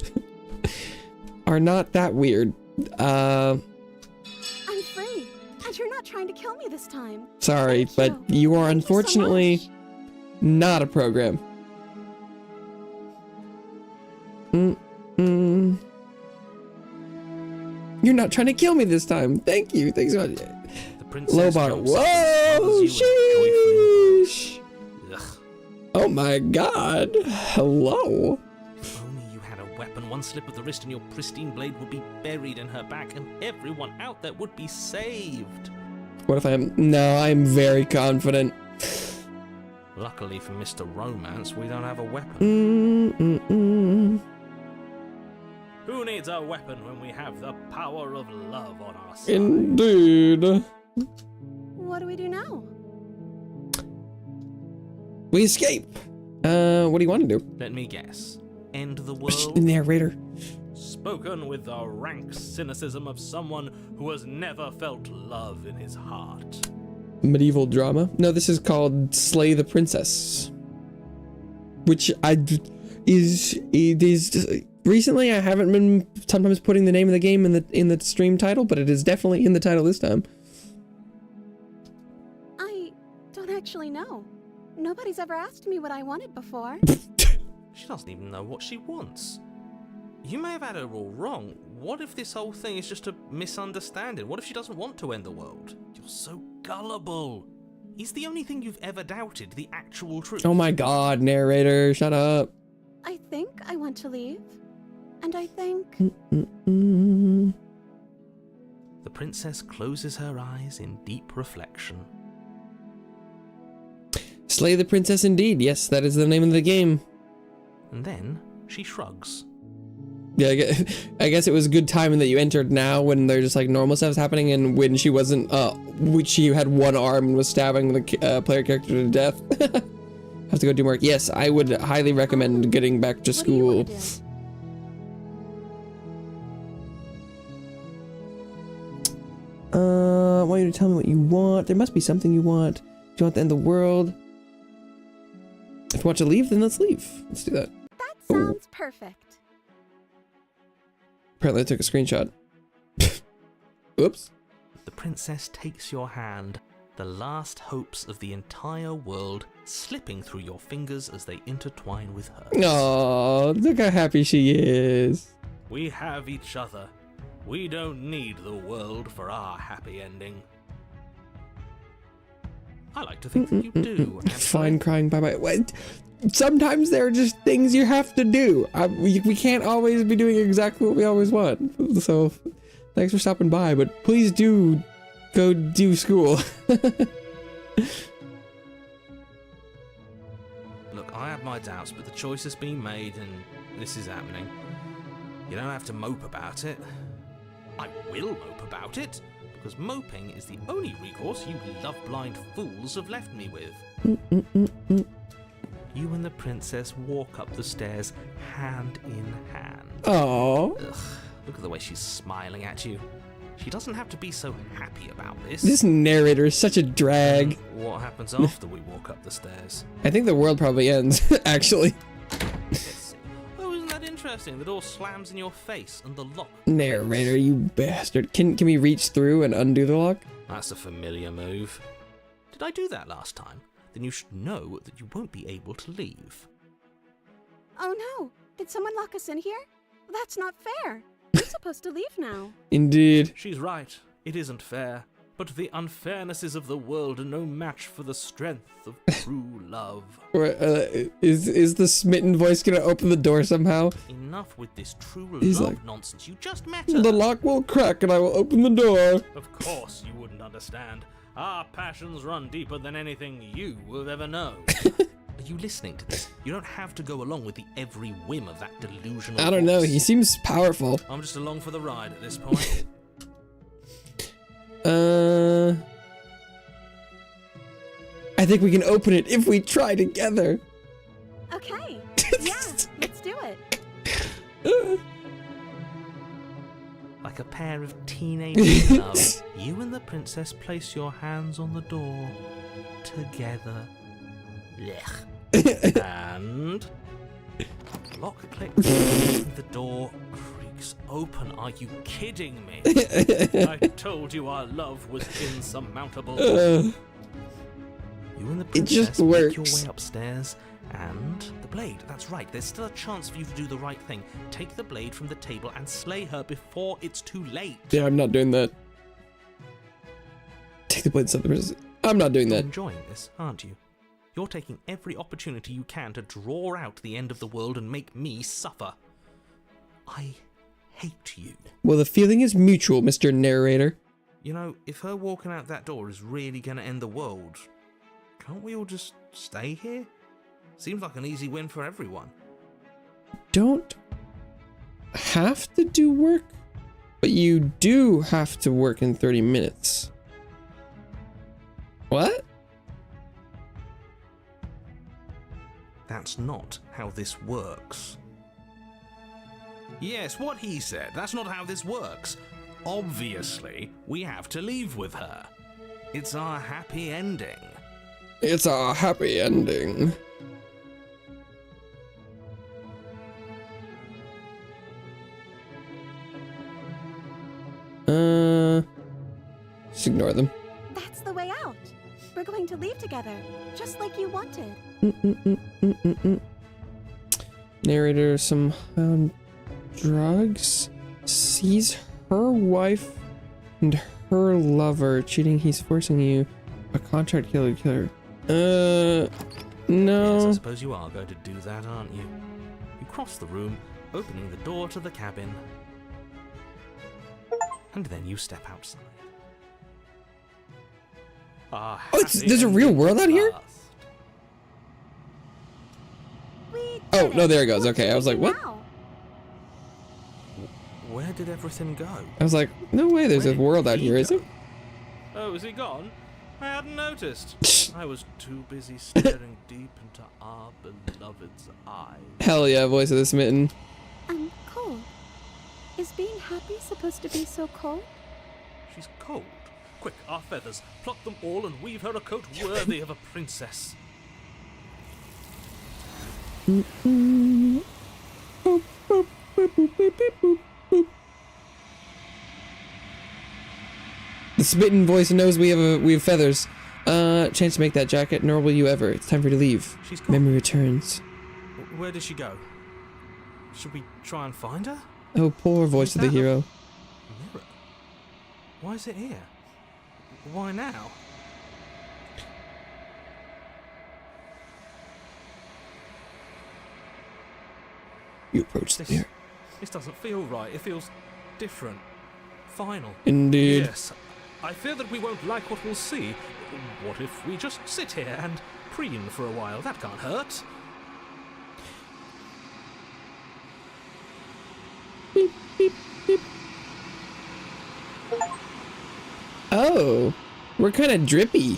are not that weird. I'm free, and you're not trying to kill me this time. Sorry, but you are unfortunately not a program. You're not trying to kill me this time. Thank you. Thanks so much. The princess Low bar. jumps up Whoa! and smothers Sheesh! you with a joyful embrace. Ugh. Oh my god. Hello. If only you had a weapon, one slip of the wrist and your pristine blade would be buried in her back and everyone out there would be saved. What if No, I'm very confident. Luckily for Mr. Romance, we don't have a weapon. Who needs a weapon when we have the power of love on our side? Indeed. What do we do now? We escape. What do you want to do? Let me guess. End the world? Narrator. Spoken with the rank cynicism of someone who has never felt love in his heart. Medieval drama? No, this is called Slay the Princess. Which recently I haven't been sometimes putting the name of the game in the stream title, but it is definitely in the title this time. I don't actually know. Nobody's ever asked me what I wanted before. She doesn't even know what she wants. You may have had her all wrong. What if this whole thing is just a misunderstanding? What if she doesn't want to end the world? You're so gullible. Is the only thing you've ever doubted the actual truth? Oh my god, narrator, shut up. I think I want to leave. And I think... The princess closes her eyes in deep reflection. Slay the Princess indeed. Yes, that is the name of the game. And then she shrugs. Yeah, I guess it was good timing that you entered now when there's just like normal stuff's happening and when she wasn't, which she had one arm and was stabbing the player character to death. Have to go do more. Yes, I would highly recommend getting back to school. What do you want to do? I want you to tell me what you want. There must be something you want. Do you want to end the world? If you want to leave, then let's leave. Let's do that. That sounds perfect. Apparently I took a screenshot. Oops. The princess takes your hand, the last hopes of the entire world slipping through your fingers as they intertwine with hers. Aww, look how happy she is. We have each other. We don't need the world for our happy ending. I like to think that you do. Fine crying bye-bye. What? Sometimes there are just things you have to do. We can't always be doing exactly what we always want. So, thanks for stopping by, but please do go do school. Look, I have my doubts, but the choice has been made and this is happening. You don't have to mope about it. I will mope about it, because moping is the only recourse you love-blind fools have left me with. You and the princess walk up the stairs hand in hand. Oh, Ugh, look at the way she's smiling at you. She doesn't have to be so happy about this. this narrator is such a drag. What happens after we walk up the stairs? I think the world probably ends, actually. Let's see. Oh, isn't that interesting? The door slams in your face and the lock. Narrator, you bastard. Can we reach through and undo the lock? That's a familiar move. Did I do that last time? Then you should know that you won't be able to leave. Oh no! Did someone lock us in here? That's not fair. We're supposed to leave now. Indeed. She's right. It isn't fair. But the unfairnesses of the world are no match for the strength of true love. Is the smitten voice gonna open the door somehow? Enough with this true He's love like, nonsense. You just met her. The lock will crack and I will open the door. Of course you wouldn't understand. Our passions run deeper than anything you will ever know. Are you listening to this? You don't have to go along with the every whim of that delusional I don't know. voice. He seems powerful. I'm just along for the ride at this point. I think we can open it if we try together. Okay. Yeah, let's do it. Like a pair of teenagers in love, you and the princess place your hands on the door together. Blech. And lock clicks. The door creaks open. Are you kidding me? I told you our love was insurmountable. You and the It just princess make your works. way upstairs, and the blade. That's right. There's still a chance for you to do the right thing. Take the blade from the table and slay her before it's too late. Yeah, I'm not doing that. Take the blade, son of the princess. I'm not doing You're that. enjoying this, aren't you? You're taking every opportunity you can to draw out the end of the world and make me suffer. I hate you. Well, the feeling is mutual, Mr. Narrator. You know, if her walking out that door is really going to end the world, can't we all just stay here? Seems like an easy win for everyone. Don't have to do work, but you do have to work in 30 minutes. What? That's not how this works. Yes, what he said. That's not how this works. Obviously, we have to leave with her. It's our happy ending. It's a happy ending. Just ignore them. That's the way out. We're going to leave together, just like you wanted. Narrator somehow drugs sees her wife and her lover cheating. He's forcing you a contract killer. Yes, I No. suppose you are going to do that, aren't you? You cross the room, opening the door to the cabin. And then you step outside. Oh, there's a real world out here? We Oh, did no, it. there it goes. What Okay, should I we was like, do what? now? Where did everything go? I was like, no way, there's a Where did world out he here, is go? it? Oh, is he gone? I hadn't noticed. I was too busy staring deep into our beloved's eyes. Hell yeah, voice of the smitten. Cold. Is being happy supposed to be so cold? She's cold. Quick, our feathers. Pluck them all and weave her a coat worthy of a princess. The smitten voice knows we have feathers. Chance to make that jacket, nor will you ever. It's time for you to leave. She's gone. Memory returns. Where did she go? Should we try and find her? Oh, poor voice Is of the that a- hero. Mirror. Why is it here? Why now? You approach the mirror. This doesn't feel right. It feels different. Final. Indeed. Yes. I fear that we won't like what we'll see. What if we just sit here and preen for a while? That can't hurt. Oh, we're kind of drippy.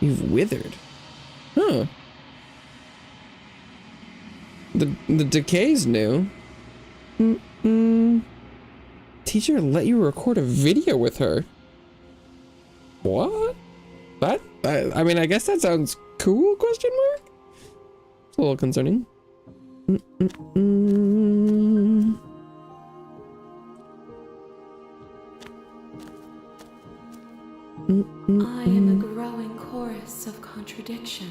You've withered. Huh. The decay's new. Teacher let you record a video with her. What? I mean, I guess that sounds cool, question mark? It's a little concerning. I am a growing chorus of contradiction.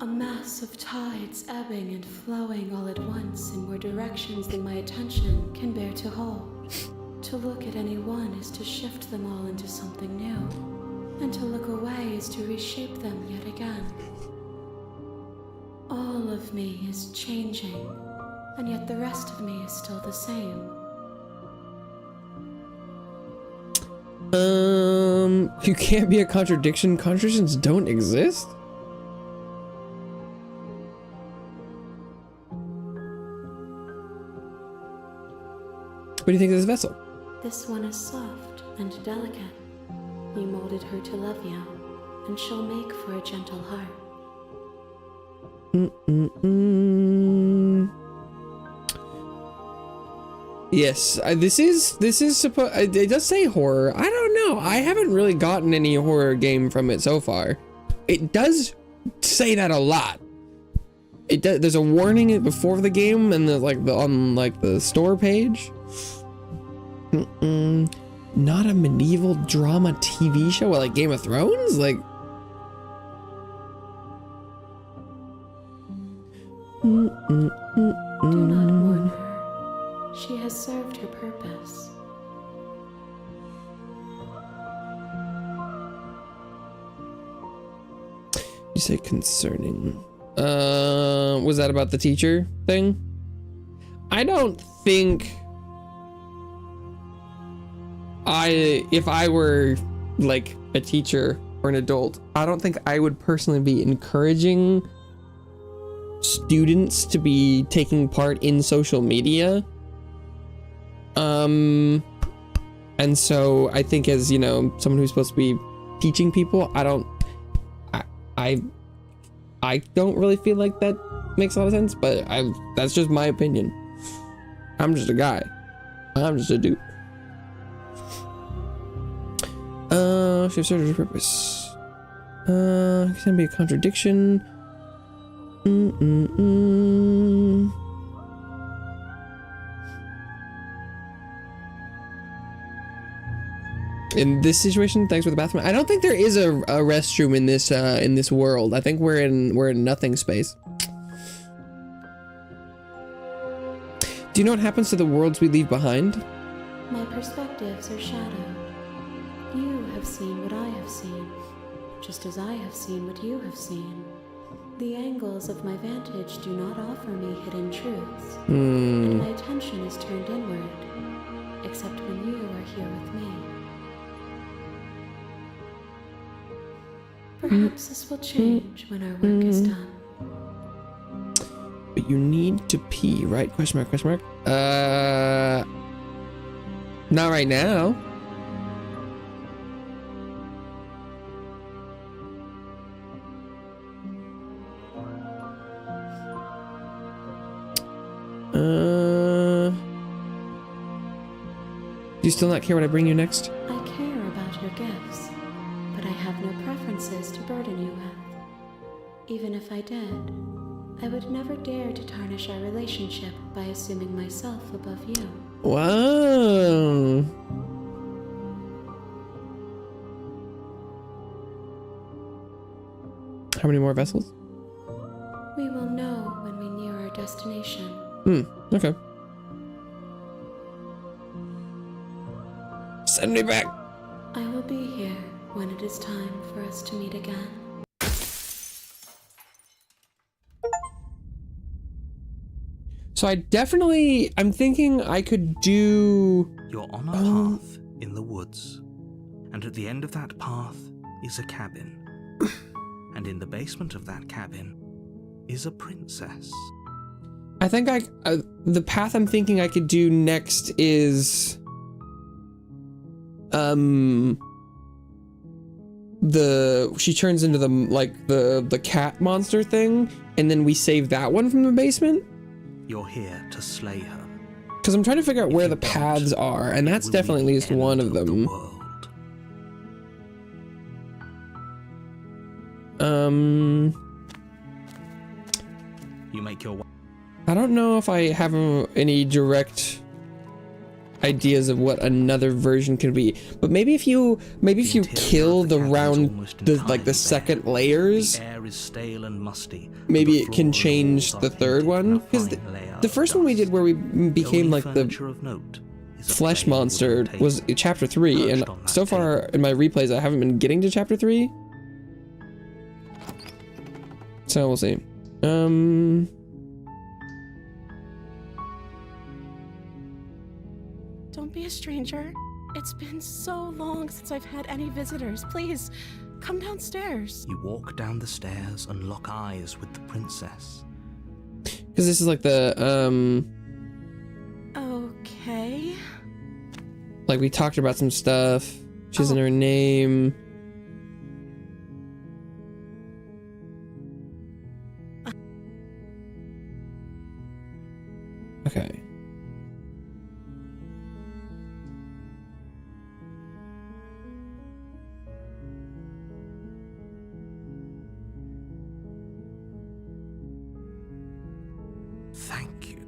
A mass of tides ebbing and flowing all at once in more directions than my attention can bear to hold. To look at any one is to shift them all into something new, and to look away is to reshape them yet again. All of me is changing, and yet the rest of me is still the same. You can't be a contradiction. Contradictions don't exist? What do you think of this vessel? This one is soft and delicate. You molded her to love you, and she'll make for a gentle heart. Yes, this is supposed. It does say horror. I don't know. I haven't really gotten any horror game from it so far. It does say that a lot. It does. There's a warning before the game, and on the store page. Not a medieval drama TV show like Game of Thrones, like. Do not mourn her. She has served her purpose. You say concerning. Was that about the teacher thing? I don't think if I were like a teacher or an adult, I don't think I would personally be encouraging students to be taking part in social media. And so I think as, someone who's supposed to be teaching people, I don't really feel like that makes a lot of sense, but that's just my opinion. I'm just a guy. I'm just a dude. She served her purpose. Can be a contradiction. In this situation, thanks for the bathroom. I don't think there is a restroom in this world. I think we're in nothing space. Do you know what happens to the worlds we leave behind? My perspectives are shadowed. You have seen what I have seen, just as I have seen what you have seen. The angles of my vantage do not offer me hidden truths, and my attention is turned inward, except when you are here with me. Perhaps this will change when our work is done. But you need to pee, right? Question mark, question mark. Not right now. Do you still not care what I bring you next? I care about your gifts, but I have no preferences to burden you with. Even if I did, I would never dare to tarnish our relationship by assuming myself above you. Wow. How many more vessels? We will know when we near our destination. Okay. Send me back. I will be here when it is time for us to meet again. So I'm thinking I could do... You're on a path in the woods, and at the end of that path is a cabin. And in the basement of that cabin is a princess. I think the path I'm thinking I could do next is... she turns into the cat monster thing, and then we save that one from the basement. You're here to slay her. Because I'm trying to figure out where the paths are, and that's definitely at least one of them. You make your way. I don't know if I have any direct ideas of what another version could be, but maybe if you kill the second layers, the air is stale and musty. maybe it can change the third one. Because the first one we did where we became like the flesh monster was chapter 3, and so far in my replays I haven't been getting to chapter 3. So we'll see. Don't be a stranger. It's been so long since I've had any visitors. Please, come downstairs. You walk down the stairs and lock eyes with the princess. Because this is like the, Okay. like we talked about some stuff. She doesn't know her name. Okay. Thank you.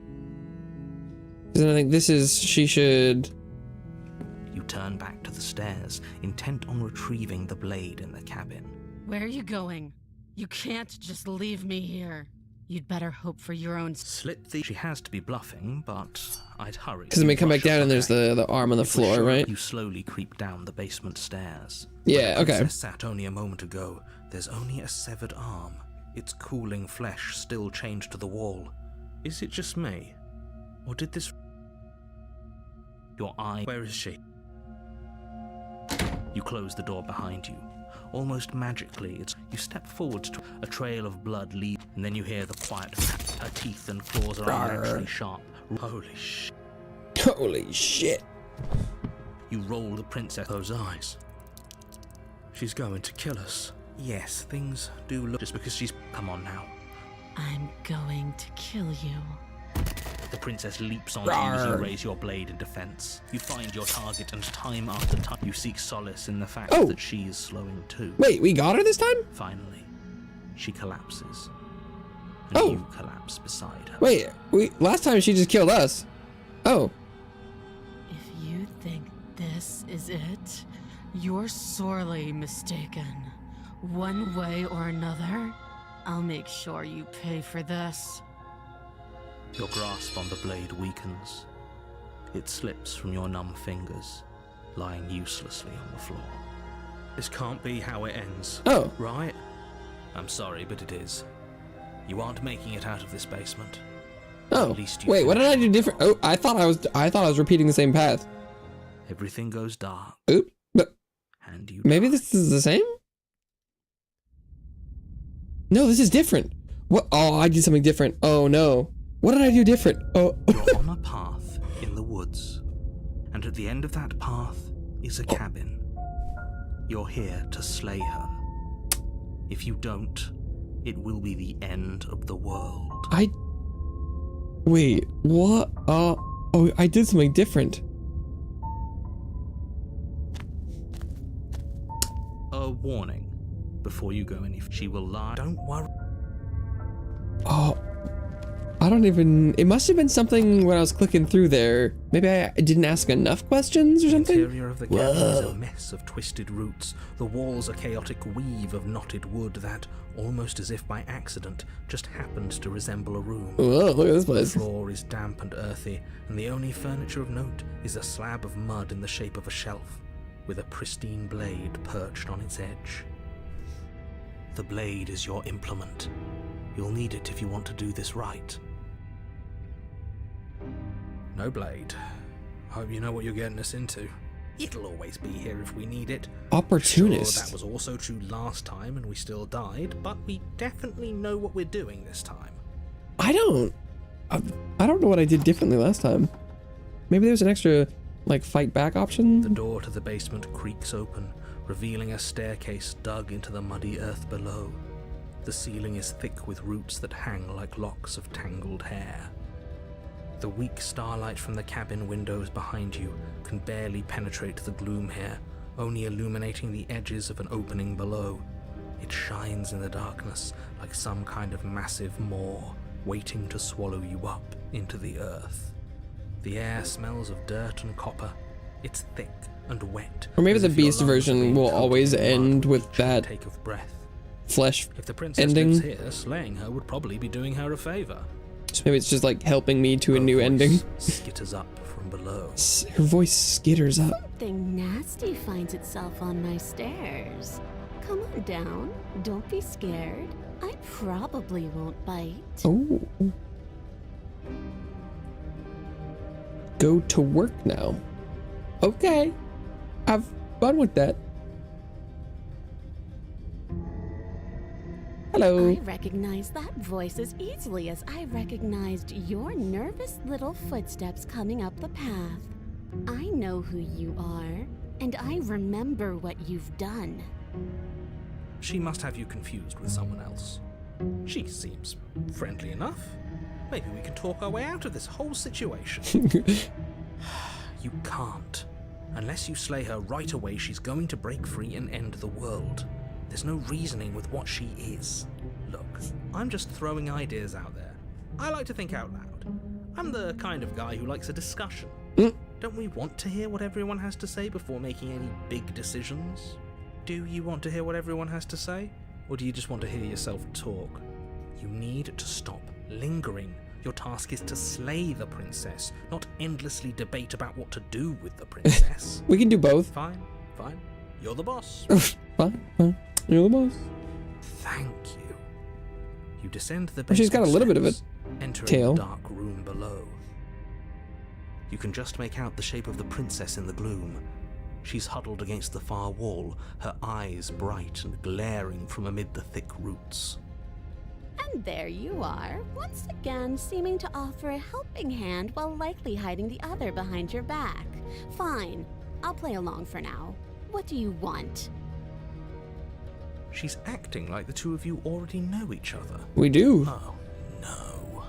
Because I think she should... You turn back to the stairs, intent on retrieving the blade in the cabin. Where are you going? You can't just leave me here. You'd better hope for your own... She has to be bluffing, but I'd hurry. Because then we come back down and there's the arm on the floor, right? You slowly creep down the basement stairs. Yeah, okay. The princess sat only a moment ago. There's only a severed arm. Its cooling flesh still chained to the wall. Is it just me? Or did this... Your eye... Where is she? You close the door behind you. Almost magically, you step forward to a trail of blood leads, and then you hear the quiet pat. Her teeth and claws are unnaturally sharp. Holy shit. Holy shit. You roll the princess those eyes. She's going to kill us. Yes, things do look... Just because she's... Come on now. I'm going to kill you. The princess leaps onto you as you raise your blade in defense. You find your target, and time after time you seek solace in the fact that she is slowing too. Wait, we got her this time? Finally, she collapses. And you collapse beside her. Wait, last time she just killed us. Oh. If you think this is it, you're sorely mistaken. One way or another, I'll make sure you pay for this. Your grasp on the blade weakens. It slips from your numb fingers, lying uselessly on the floor. This can't be how it ends. Oh. Right? I'm sorry, but it is. You aren't making it out of this basement. Oh. Wait, what did I do different? Oh, I thought I was repeating the same path. Everything goes dark. Oop. But and you maybe die. this is the same? No, this is different. What? Oh, I did something different. Oh no. What did I do different? Oh. You're on a path in the woods, and at the end of that path is a cabin. You're here to slay her. If you don't, it will be the end of the world. Wait, what? Oh, I did something different. A warning. Before you go any, she will lie. Don't worry. Oh. I don't even... It must have been something when I was clicking through there. Maybe I didn't ask enough questions or something? The interior of the cabin is a mess of twisted roots. The walls a chaotic weave of knotted wood that, almost as if by accident, just happens to resemble a room. Whoa, look at this place. The floor is damp and earthy, and the only furniture of note is a slab of mud in the shape of a shelf, with a pristine blade perched on its edge. The blade is your implement. You'll need it if you want to do this right. No blade. Hope you know what you're getting us into. It'll always be here if we need it. Opportunist. Sure, that was also true last time and we still died, but we definitely know what we're doing this time. I don't know what I did differently last time. Maybe there's an extra, like, fight back option? The door to the basement creaks open, revealing a staircase dug into the muddy earth below. The ceiling is thick with roots that hang like locks of tangled hair. The weak starlight from the cabin windows behind you can barely penetrate the gloom here, only illuminating the edges of an opening below. It shines in the darkness like some kind of massive maw, waiting to swallow you up into the earth. The air smells of dirt and copper. It's thick and wet. Or maybe as the if your beast lungs are version being will coated always in mud end with each that take of breath. flesh If the princess ending. lives here, slaying her would probably be doing her a favor. So maybe it's just like helping me to a Her new voice ending. skitters up from below. Her voice skitters up. Something nasty finds itself on my stairs. Come on down. Don't be scared. I probably won't bite. Oh. Go to work now. Okay. Have fun with that. Hello. I recognize that voice as easily as I recognized your nervous little footsteps coming up the path. I know who you are, and I remember what you've done. She must have you confused with someone else. She seems friendly enough. Maybe we can talk our way out of this whole situation. You can't. Unless you slay her right away, she's going to break free and end the world. There's no reasoning with what she is. Look, I'm just throwing ideas out there. I like to think out loud. I'm the kind of guy who likes a discussion. Don't we want to hear what everyone has to say before making any big decisions? Do you want to hear what everyone has to say? Or do you just want to hear yourself talk? You need to stop lingering. Your task is to slay the princess, not endlessly debate about what to do with the princess. We can do both. Fine. You're the boss. Fine. You're the boss. Thank you. You descend the Well, she's got a little bit of a entering tail. the dark room below. You can just make out the shape of the princess in the gloom. She's huddled against the far wall, her eyes bright and glaring from amid the thick roots. And there you are, once again seeming to offer a helping hand while likely hiding the other behind your back. Fine, I'll play along for now. What do you want? She's acting like the two of you already know each other. We do. Oh, no.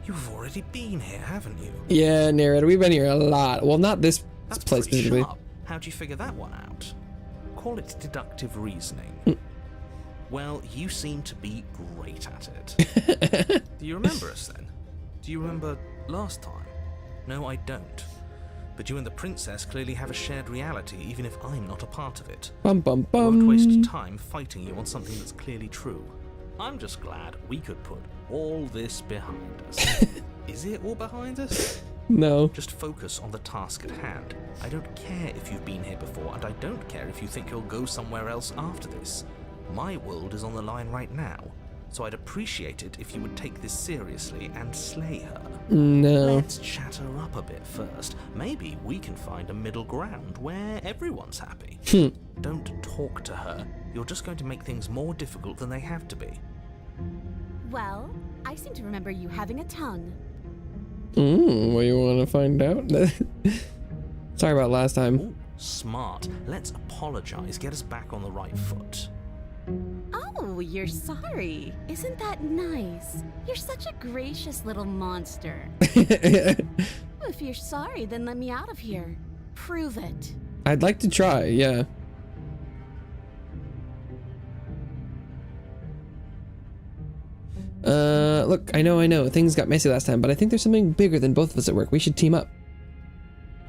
You've already been here, haven't you? Yeah, narrator, we've been here a lot. Well, not this That's place pretty specifically. sharp. How'd you figure that one out? Call it deductive reasoning. Well, you seem to be great at it. Do you remember us then? Do you remember last time? No, I don't. But you and the princess clearly have a shared reality, even if I'm not a part of it. Bum bum I won't waste bum. time fighting you on something that's clearly true. I'm just glad we could put all this behind us. Is it all behind us? No. Just focus on the task at hand. I don't care if you've been here before, and I don't care if you think you'll go somewhere else after this. My world is on the line right now, so I'd appreciate it if you would take this seriously and slay her. No. Let's chat her up a bit first. Maybe we can find a middle ground where everyone's happy. Don't talk to her. You're just going to make things more difficult than they have to be. Well, I seem to remember you having a tongue. What do you want to find out? Sorry about last time. Ooh, smart. Let's apologize. Get us back on the right foot. Oh, you're sorry. Isn't that nice? You're such a gracious little monster. If you're sorry, then let me out of here. Prove it. I'd like to try, yeah. Look, I know. Things got messy last time, but I think there's something bigger than both of us at work. We should team up.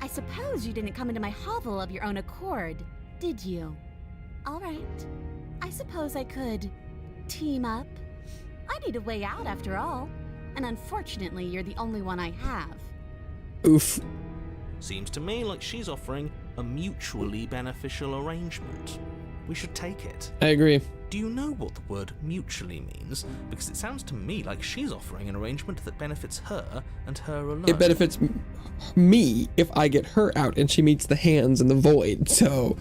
I suppose you didn't come into my hovel of your own accord, did you? All right. I suppose I could team up. I need a way out after all. And unfortunately, you're the only one I have. Oof. Seems to me like she's offering a mutually beneficial arrangement. We should take it. I agree. Do you know what the word mutually means? Because it sounds to me like she's offering an arrangement that benefits her and her alone. It benefits me if I get her out and she meets the hands in the void, so...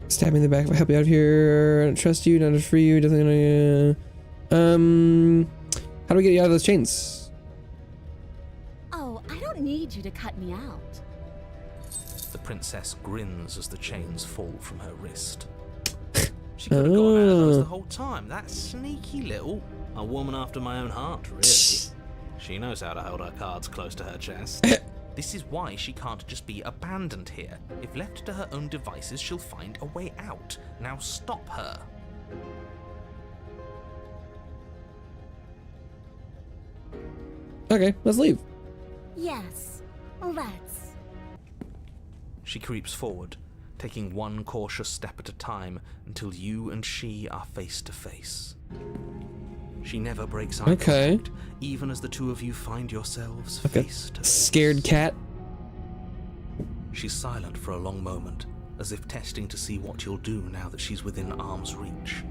Stab me in the back if I help you out here. I don't trust you, not to free you, doesn't how do we get you out of those chains? Oh, I don't need you to cut me out. The princess grins as the chains fall from her wrist. She could have gone out of those the whole time. That sneaky little... A woman after my own heart, really. She knows how to hold her cards close to her chest. This is why she can't just be abandoned here. If left to her own devices, she'll find a way out. Now stop her. Okay, let's leave. Yes, let's. She creeps forward, taking one cautious step at a time until you and she are face to face. She never breaks eye contact, even as the two of you find yourselves face to face. Scared cat. She's silent for a long moment, as if testing to see what you'll do now that she's within arm's reach.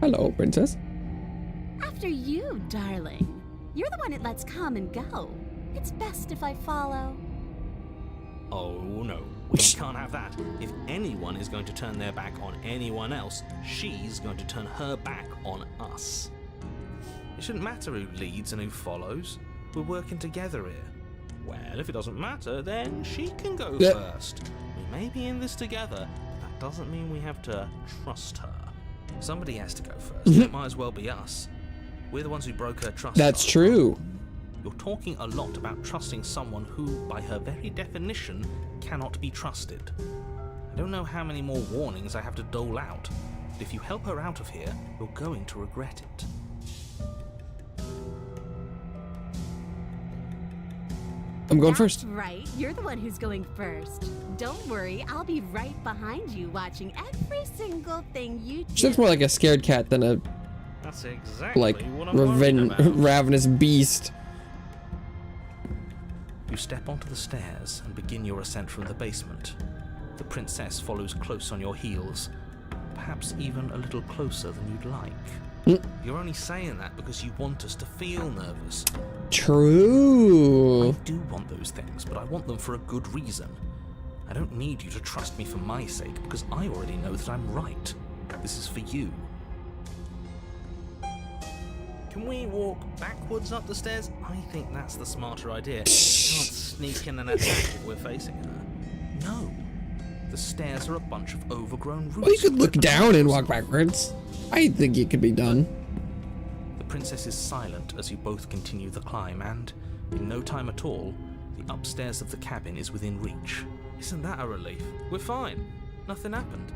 Hello, princess. After you, darling. You're the one it lets come and go. It's best if I follow. Oh no, we can't have that. If anyone is going to turn their back on anyone else, she's going to turn her back on us. It shouldn't matter who leads and who follows. We're working together here. Well, if it doesn't matter, then she can go first. We may be in this together, but that doesn't mean we have to trust her. Somebody has to go first. It might as well be us. We're the ones who broke her trust. That's true. You're talking a lot about trusting someone who, by her very definition, cannot be trusted. I don't know how many more warnings I have to dole out, but if you help her out of here, you're going to regret it. I'm going That's first. Right, you're the one who's going first. Don't worry, I'll be right behind you, watching every single thing you do. She looks more like a scared cat than a That's exactly what I'm worried raven about. ravenous beast. You step onto the stairs and begin your ascent from the basement. The princess follows close on your heels, perhaps even a little closer than you'd like. You're only saying that because you want us to feel nervous. True. I do want those things, but I want them for a good reason. I don't need you to trust me for my sake, because I already know that I'm right. This is for you. Can we walk backwards up the stairs? I think that's the smarter idea. We can't sneak in and attack if we're facing her. No. The stairs are a bunch of overgrown roots. Well, you could look down and walk backwards. I think it could be done. The princess is silent as you both continue the climb, and, in no time at all, the upstairs of the cabin is within reach. Isn't that a relief? We're fine. Nothing happened.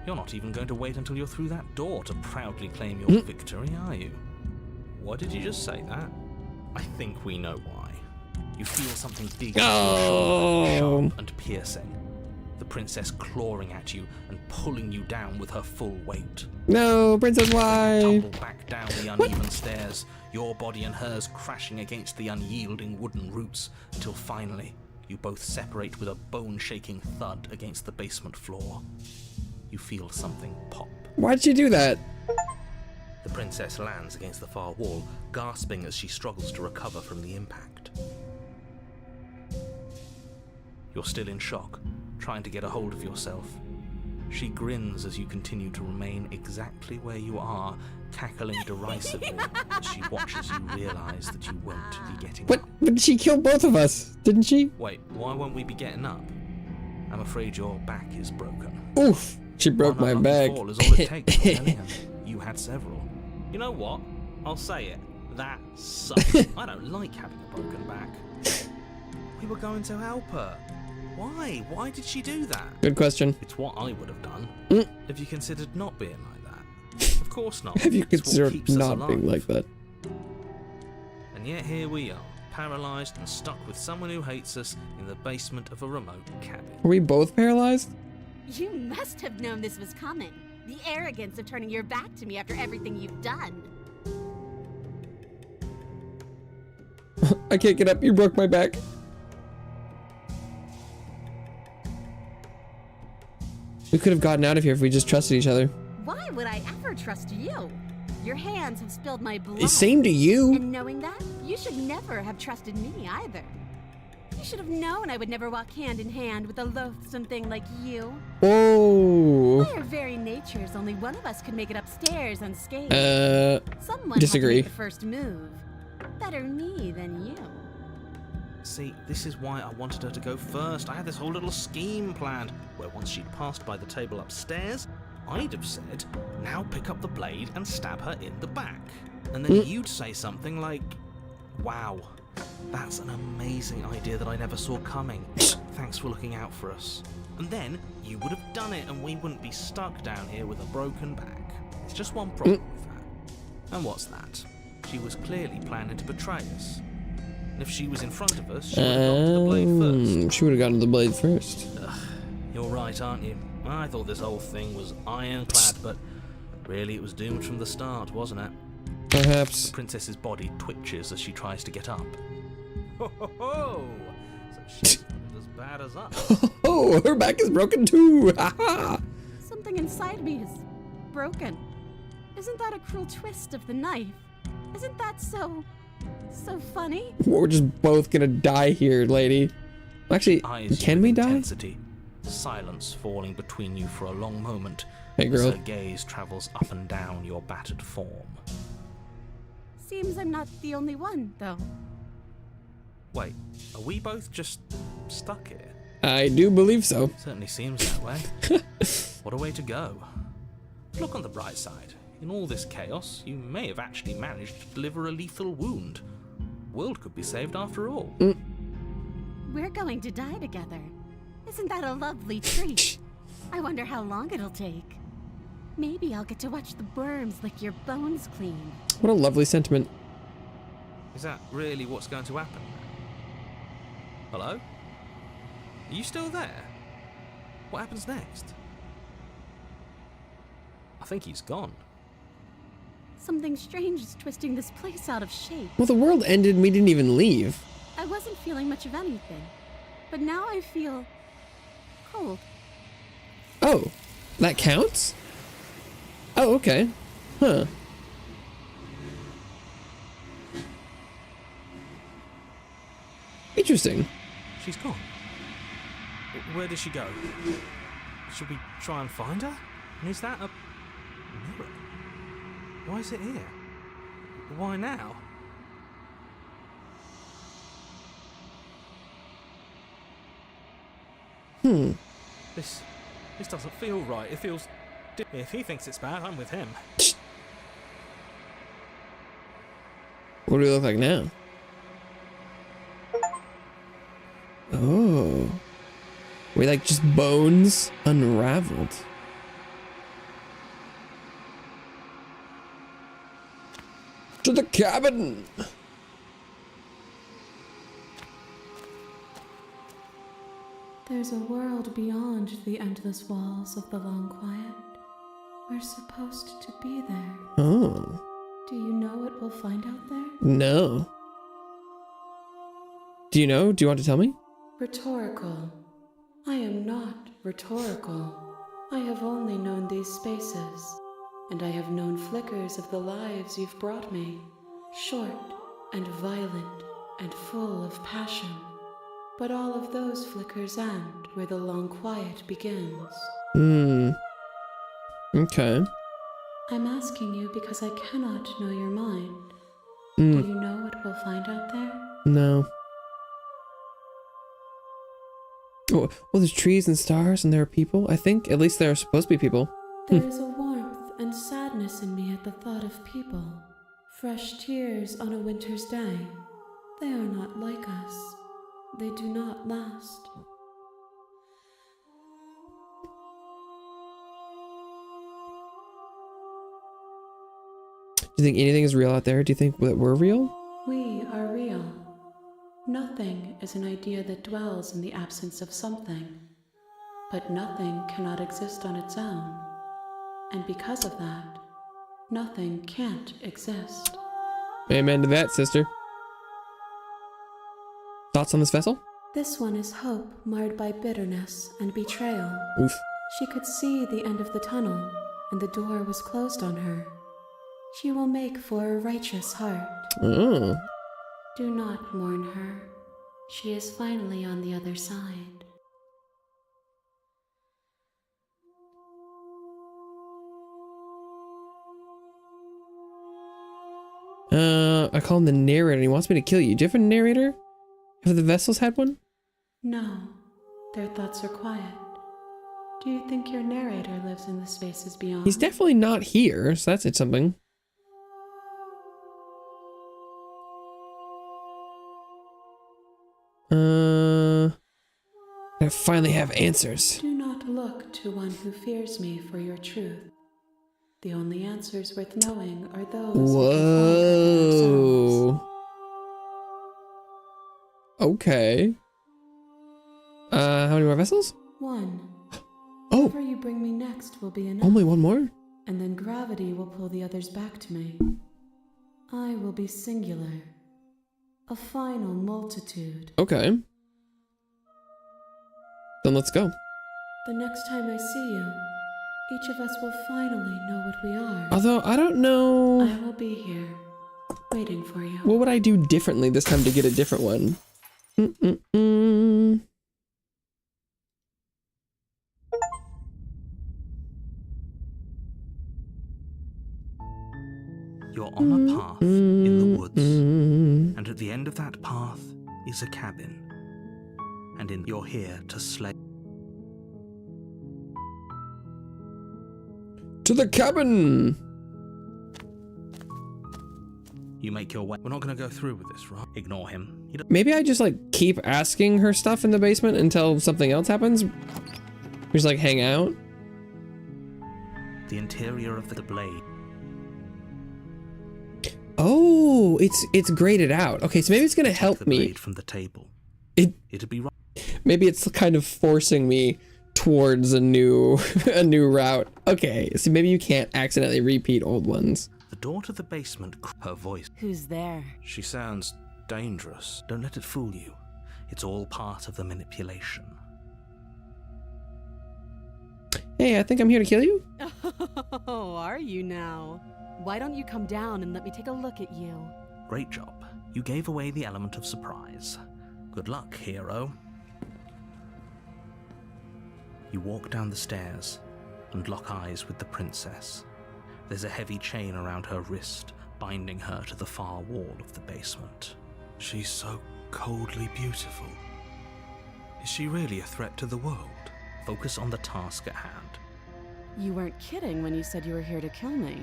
You're not even going to wait until you're through that door to proudly claim your victory, are you? Why did you just say that? I think we know why. You feel something big, sharp and piercing. The princess clawing at you and pulling you down with her full weight. No, Princess, why? You tumble back down the uneven stairs, your body and hers crashing against the unyielding wooden roots, until finally you both separate with a bone-shaking thud against the basement floor. You feel something pop. Why'd you do that? The princess lands against the far wall, gasping as she struggles to recover from the impact. You're still in shock, trying to get a hold of yourself. She grins as you continue to remain exactly where you are, cackling derisively as she watches you realize that you won't be getting What? up. But she killed both of us, didn't she? Wait, why won't we be getting up? I'm afraid your back is broken. Oof, she broke my One back. fall is all it takes, Lillian. You had several. You know what? I'll say it. That sucks. I don't like having a broken back. We were going to help her. Why? Why did she do that? Good question. It's what I would have done. Have you considered not being like that? Of course not. Have you It's what considered keeps us not being alive. like that? And yet here we are, paralysed and stuck with someone who hates us in the basement of a remote cabin. Were we both paralyzed? You must have known this was coming. The arrogance of turning your back to me after everything you've done. I can't get up. You broke my back. We could have gotten out of here if we just trusted each other. Why would I ever trust you? Your hands have spilled my blood. Same to you. And knowing that, you should never have trusted me either. You should have known I would never walk hand in hand with a loathsome thing like you. Oh. By our very natures, only one of us could make it upstairs unscathed. Someone disagree. had to make the first move. Better me than you. See, this is why I wanted her to go first. I had this whole little scheme planned, where once she'd passed by the table upstairs, I'd have said, now pick up the blade and stab her in the back. And then you'd say something like, wow, that's an amazing idea that I never saw coming. Thanks for looking out for us. And then you would have done it and we wouldn't be stuck down here with a broken back. It's just one problem with that. And what's that? She was clearly planning to betray us. And if she was in front of us, she would have gone to the blade first. She would have gotten to the blade first. Ugh, you're right, aren't you? I thought this whole thing was ironclad, but really it was doomed from the start, wasn't it? Perhaps. The princess's body twitches as she tries to get up. Ho ho ho! So she's not as bad as us. Oh, her back is broken too! Ha Something inside me is broken. Isn't that a cruel twist of the knife? Isn't that so funny? We're just both gonna die here, lady. Actually, Eyes can with we die? intensity, silence falling between you for a long moment. Hey, As girl. her gaze travels up and down your battered form. Seems I'm not the only one, though. Wait, are we both just stuck here? I do believe so. Certainly seems that way. What a way to go. Look on the bright side. In all this chaos, you may have actually managed to deliver a lethal wound. World could be saved after all. We're going to die together. Isn't that a lovely treat? I wonder how long it'll take. Maybe I'll get to watch the worms lick your bones clean. What a lovely sentiment. Is that really what's going to happen? Hello? Are you still there? What happens next? I think he's gone. Something strange is twisting this place out of shape. Well, the world ended and we didn't even leave. I wasn't feeling much of anything, but now I feel cold. Oh, that counts? Oh, okay. Huh. Interesting. She's gone. Where did she go? Should we try and find her? And is that a mirror? Why is it here? Why now? This doesn't feel right. It feels... If he thinks it's bad, I'm with him. What do we look like now? Oh. We like just bones unraveled. To the cabin! There's a world beyond the endless walls of the long quiet. We're supposed to be there. Oh. Do you know what we'll find out there? No. Do you know? Do you want to tell me? Rhetorical. I am not rhetorical. I have only known these spaces, and I have known flickers of the lives you've brought me, short and violent and full of passion. But all of those flickers end where the long quiet begins. Okay. I'm asking you because I cannot know your mind. Hmm. Do you know what we'll find out there? No. Oh, well, there's trees and stars and there are people, I think. At least there are supposed to be people. There is a warmth and sadness in me at the thought of people. Fresh tears on a winter's day. They are not like us. They do not last. Do you think anything is real out there? Do you think that we're real? We are real. Nothing is an idea that dwells in the absence of something. But nothing cannot exist on its own. And because of that, nothing can't exist. Amen to that, sister. Thoughts on this vessel? This one is hope marred by bitterness and betrayal. Oof. She could see the end of the tunnel, and the door was closed on her. She will make for a righteous heart. Oh. Do not mourn her. She is finally on the other side. I call him the narrator and he wants me to kill you. Do you have a narrator? Have the vessels had one? No, their thoughts are quiet. Do you think your narrator lives in the spaces beyond? He's definitely not here, so that's something. I finally have answers. Do not look to one who fears me for your truth. The only answers worth knowing are those who can find themselves. Whoa. Okay. How many more vessels? One. Oh, Whatever you bring me next will be enough. only one more? And then gravity will pull the others back to me. I will be singular. A final multitude. Okay. Then let's go. The next time I see you, each of us will finally know what we are. Although, I don't know... I will be here, waiting for you. What would I do differently this time to get a different one? You're on a path in the woods, and at the end of that path is a cabin. And you're here to slay. To the cabin! You make your way. We're not going to go through with this, right? Ignore him. Maybe I just like keep asking her stuff in the basement until something else happens? We just like hang out? The interior of the blade. Oh, it's graded out. Okay, so maybe it's gonna help the me. blade from the table. It'd be right. Maybe it's kind of forcing me towards a new route. Okay, so maybe you can't accidentally repeat old ones. The door to the basement. Her voice. Who's there? She sounds dangerous. Don't let it fool you. It's all part of the manipulation. Hey, I think I'm here to kill you. Oh, are you now? Why don't you come down and let me take a look at you? Great job. You gave away the element of surprise. Good luck, hero. You walk down the stairs and lock eyes with the princess. There's a heavy chain around her wrist, binding her to the far wall of the basement. She's so coldly beautiful. Is she really a threat to the world? Focus on the task at hand. You weren't kidding when you said you were here to kill me.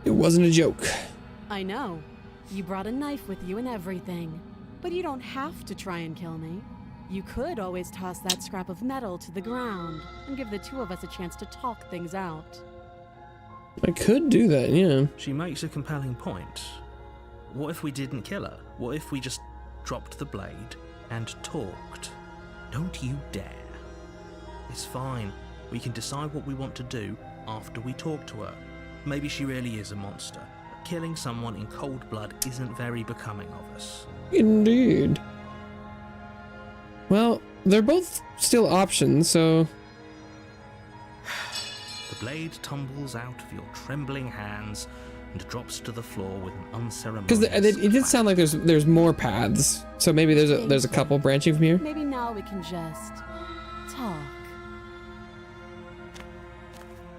It wasn't a joke. I know. You brought a knife with you and everything. But you don't have to try and kill me. You could always toss that scrap of metal to the ground and give the two of us a chance to talk things out. I could do that, yeah. She makes a compelling point. What if we didn't kill her? What if we just dropped the blade and talked? Don't you dare. It's fine. We can decide what we want to do after we talk to her. Maybe she really is a monster. But killing someone in cold blood isn't very becoming of us. Indeed. Well, they're both still options, so... The blade tumbles out of your trembling hands and drops to the floor with an unceremonious Because it did sound like there's more paths, so maybe there's a couple branching from here. Maybe now we can just talk.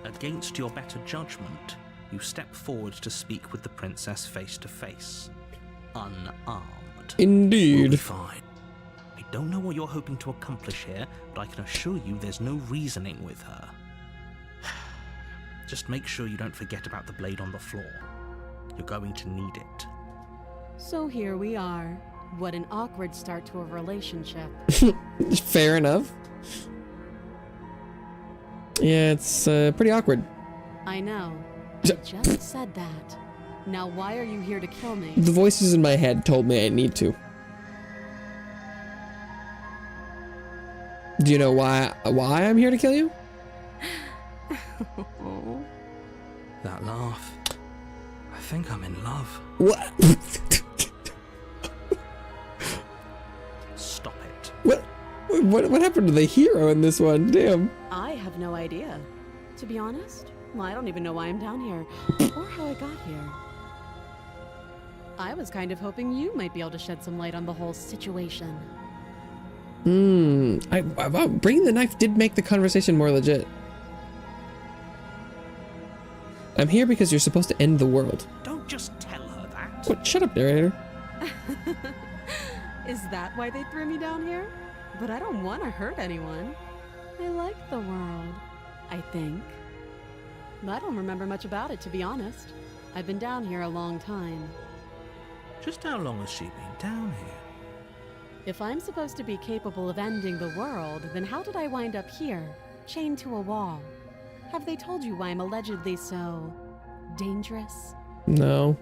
Against your better judgment, you step forward to speak with the princess face to face. Unarmed. Indeed. We'll be fine. I don't know what you're hoping to accomplish here, but I can assure you there's no reasoning with her. Just make sure you don't forget about the blade on the floor. You're going to need it. So here we are. What an awkward start to a relationship. Fair enough. Yeah, it's pretty awkward. I know. I just said that. Now why are you here to kill me? The voices in my head told me I need to. Do you know why I'm here to kill you? That laugh. I think I'm in love. What? Stop it. What happened to the hero in this one? Damn. I have no idea. To be honest, well, I don't even know why I'm down here, or how I got here. I was kind of hoping you might be able to shed some light on the whole situation. Bringing the knife did make the conversation more legit. I'm here because you're supposed to end the world. Don't just tell her. What? Shut up, narrator. Is that why they threw me down here? But I don't want to hurt anyone. I like the world, I think. I don't remember much about it, to be honest. I've been down here a long time. Just how long has she been down here? If I'm supposed to be capable of ending the world, then how did I wind up here, chained to a wall? Have they told you why I'm allegedly so dangerous? No.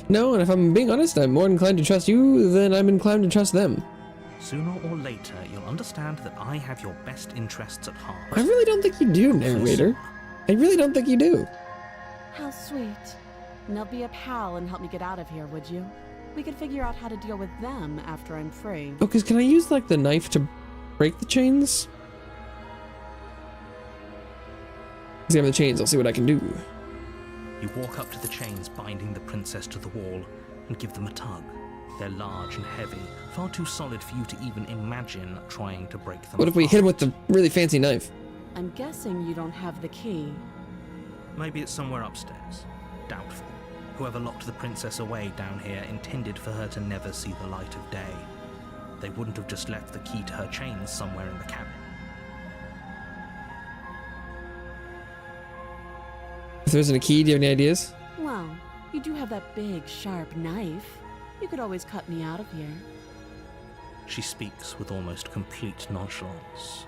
No, and if I'm being honest, I'm more inclined to trust you than I'm inclined to trust them. Sooner or later, you'll understand that I have your best interests at heart. I really don't think you do, narrator. I really don't think you do. How sweet. Now be a pal and help me get out of here, would you? We could figure out how to deal with them after I'm free. Oh, cause can I use like the knife to break the chains? Examine the chains, I'll see what I can do. You walk up to the chains binding the princess to the wall and give them a tug. They're large and heavy, far too solid for you to even imagine trying to break them What if we hit him with the really fancy knife? I'm guessing you don't have the key. Maybe it's somewhere upstairs. Doubtful. Whoever locked the princess away down here intended for her to never see the light of day. They wouldn't have just left the key to her chains somewhere in the cabin. If there isn't a key, do you have any ideas? Well, you do have that big, sharp knife. You could always cut me out of here. She speaks with almost complete nonchalance.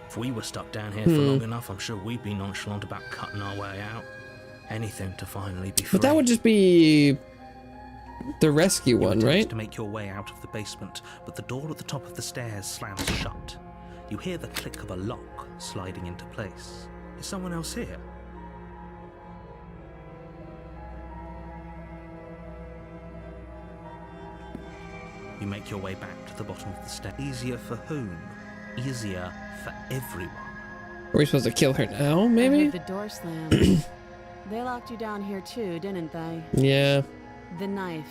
If we were stuck down here for long enough, I'm sure we'd be nonchalant about cutting our way out. Anything to finally be free. But that would just be the rescue one, right? To make your way out of the basement, but the door at the top of the stairs slams shut. You hear the click of a lock sliding into place. Is someone else here? You make your way back to the bottom of the stairs. Easier for whom? Easier for everyone. Are we supposed to kill her now, I maybe? heard the door slam. They locked you down here too, didn't they? Yeah. The knife.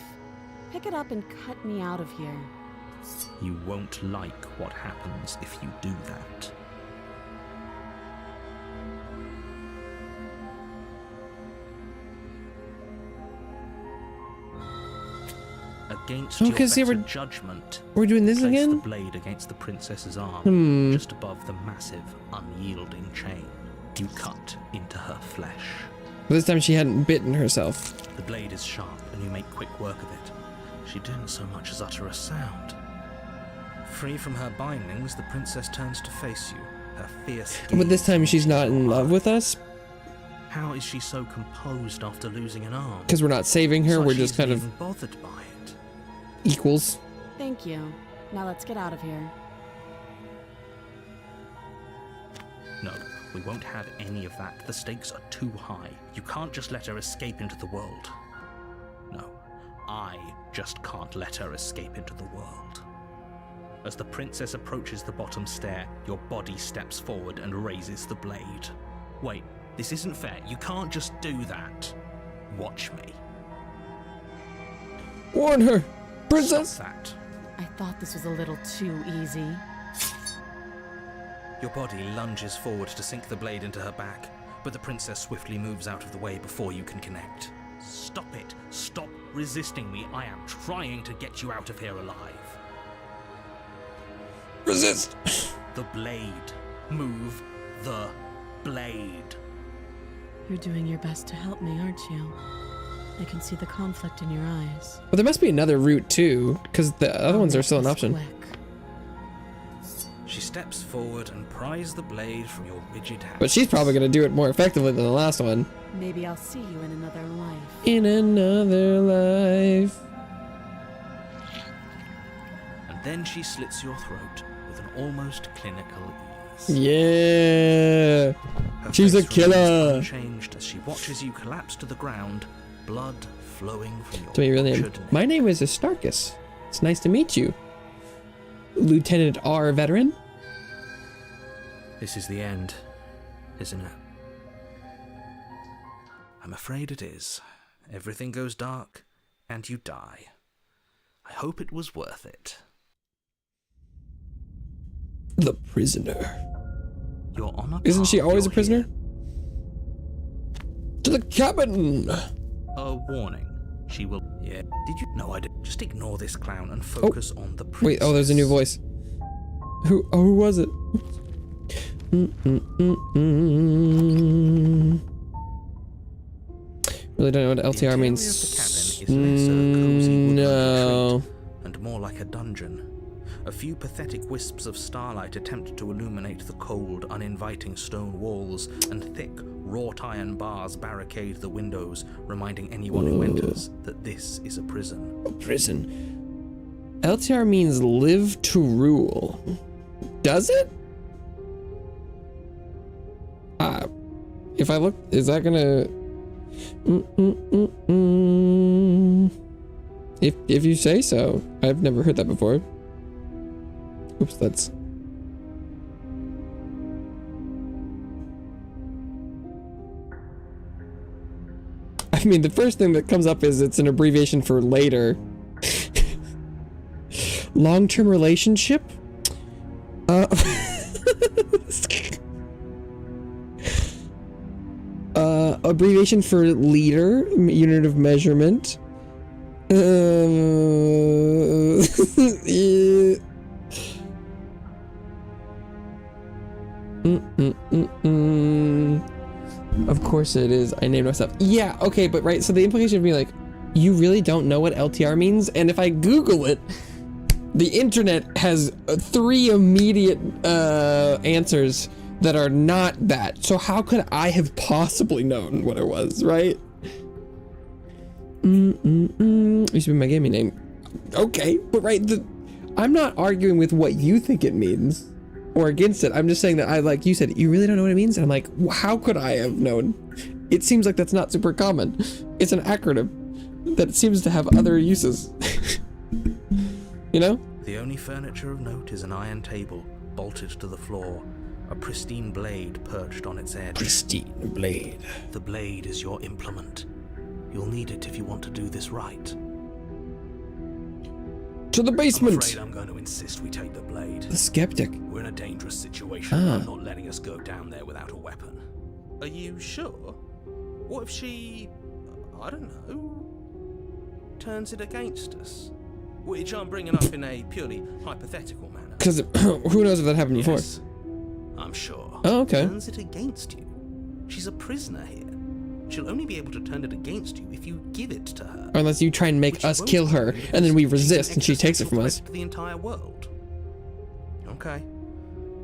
Pick it up and cut me out of here. You won't like what happens if you do that. Against your better judgment, we're doing this place again? the blade against the princess's arm, just above the massive, unyielding chain. You cut into her flesh. But this time she hadn't bitten herself. The blade is sharp, and you make quick work of it. She didn't so much as utter a sound. Free from her bindings, the princess turns to face you, her fierce gaze. But this time she's not in love with us? How is she so composed after losing an arm? Because we're not saving her, we're just kind of even bothered by it. Equals. Thank you. Now let's get out of here. No, we won't have any of that. The stakes are too high. You can't just let her escape into the world. No, I just can't let her escape into the world. As the princess approaches the bottom stair, your body steps forward and raises the blade. Wait, this isn't fair. You can't just do that. Watch me. Warn her! Princess! Stop that. I thought this was a little too easy. Your body lunges forward to sink the blade into her back, but the princess swiftly moves out of the way before you can connect. Stop it. Stop resisting me. I am trying to get you out of here alive. Resist! The blade. Move the blade. You're doing your best to help me, aren't you? I can see the conflict in your eyes. But there must be another route too, because the other ones are still an option. Quick. She steps forward and pries the blade from your rigid hand. But she's probably going to do it more effectively than the last one. Maybe I'll see you in another life. In another life. And then she slits your throat with an almost clinical ease. Yeah. Her She's a face remains killer. unchanged as she watches you collapse to the ground, blood flowing from your To me, really. butchered neck. My name is Aristarchus. It's nice to meet you, Lieutenant R. Veteran. This is the end, isn't it? I'm afraid it is. Everything goes dark, and you die. I hope it was worth it. The prisoner. You're on a Isn't she path, always a you're prisoner? here. To the cabin! A warning. She will. Yeah. Did you? No, I didn't. Just ignore this clown and focus on the princess. Wait, oh, there's a new voice. Who was it? Really don't know what LTR means. The cabin is less a cozy woodland No. retreat and more like a dungeon. A few pathetic wisps of starlight attempt to illuminate the cold, uninviting stone walls, and thick, wrought iron bars barricade the windows, reminding anyone who enters that this is a prison. A prison. LTR means live to rule. Does it? If I look, is that gonna... If you say so. I've never heard that before. Oops, that's... I mean, the first thing that comes up is it's an abbreviation for later. Long-term relationship? Abbreviation for leader, unit of measurement. Yeah. Of course it is. I named myself. Yeah, okay, but right, so the implication would be like, you really don't know what LTR means? And if I Google it, the internet has 3 immediate answers that are not that. So how could I have possibly known what it was, right? Used to be my gaming name. Okay, but right, I'm not arguing with what you think it means or against it. I'm just saying that like you said, you really don't know what it means? And I'm like, how could I have known? It seems like that's not super common. It's an acronym that seems to have other uses. You know? The only furniture of note is an iron table bolted to the floor, a pristine blade perched on its edge. Pristine blade. The blade is your implement. You'll need it if you want to do this right. To the basement. I'm afraid I'm going to insist we take the blade. The skeptic. We're in a dangerous situation. I'm not letting us go down there without a weapon. Are you sure? What if she, I don't know, turns it against us? Which I'm bringing up in a purely hypothetical manner. Because who knows if that happened before? Yes, I'm sure. Oh, okay. Turns it against you. She's a prisoner here. She'll only be able to turn it against you if you give it to her. Or unless you try and make Which us won't kill her, happen and then we because she's resist an and she takes it from existential us. threat to the entire world. Okay,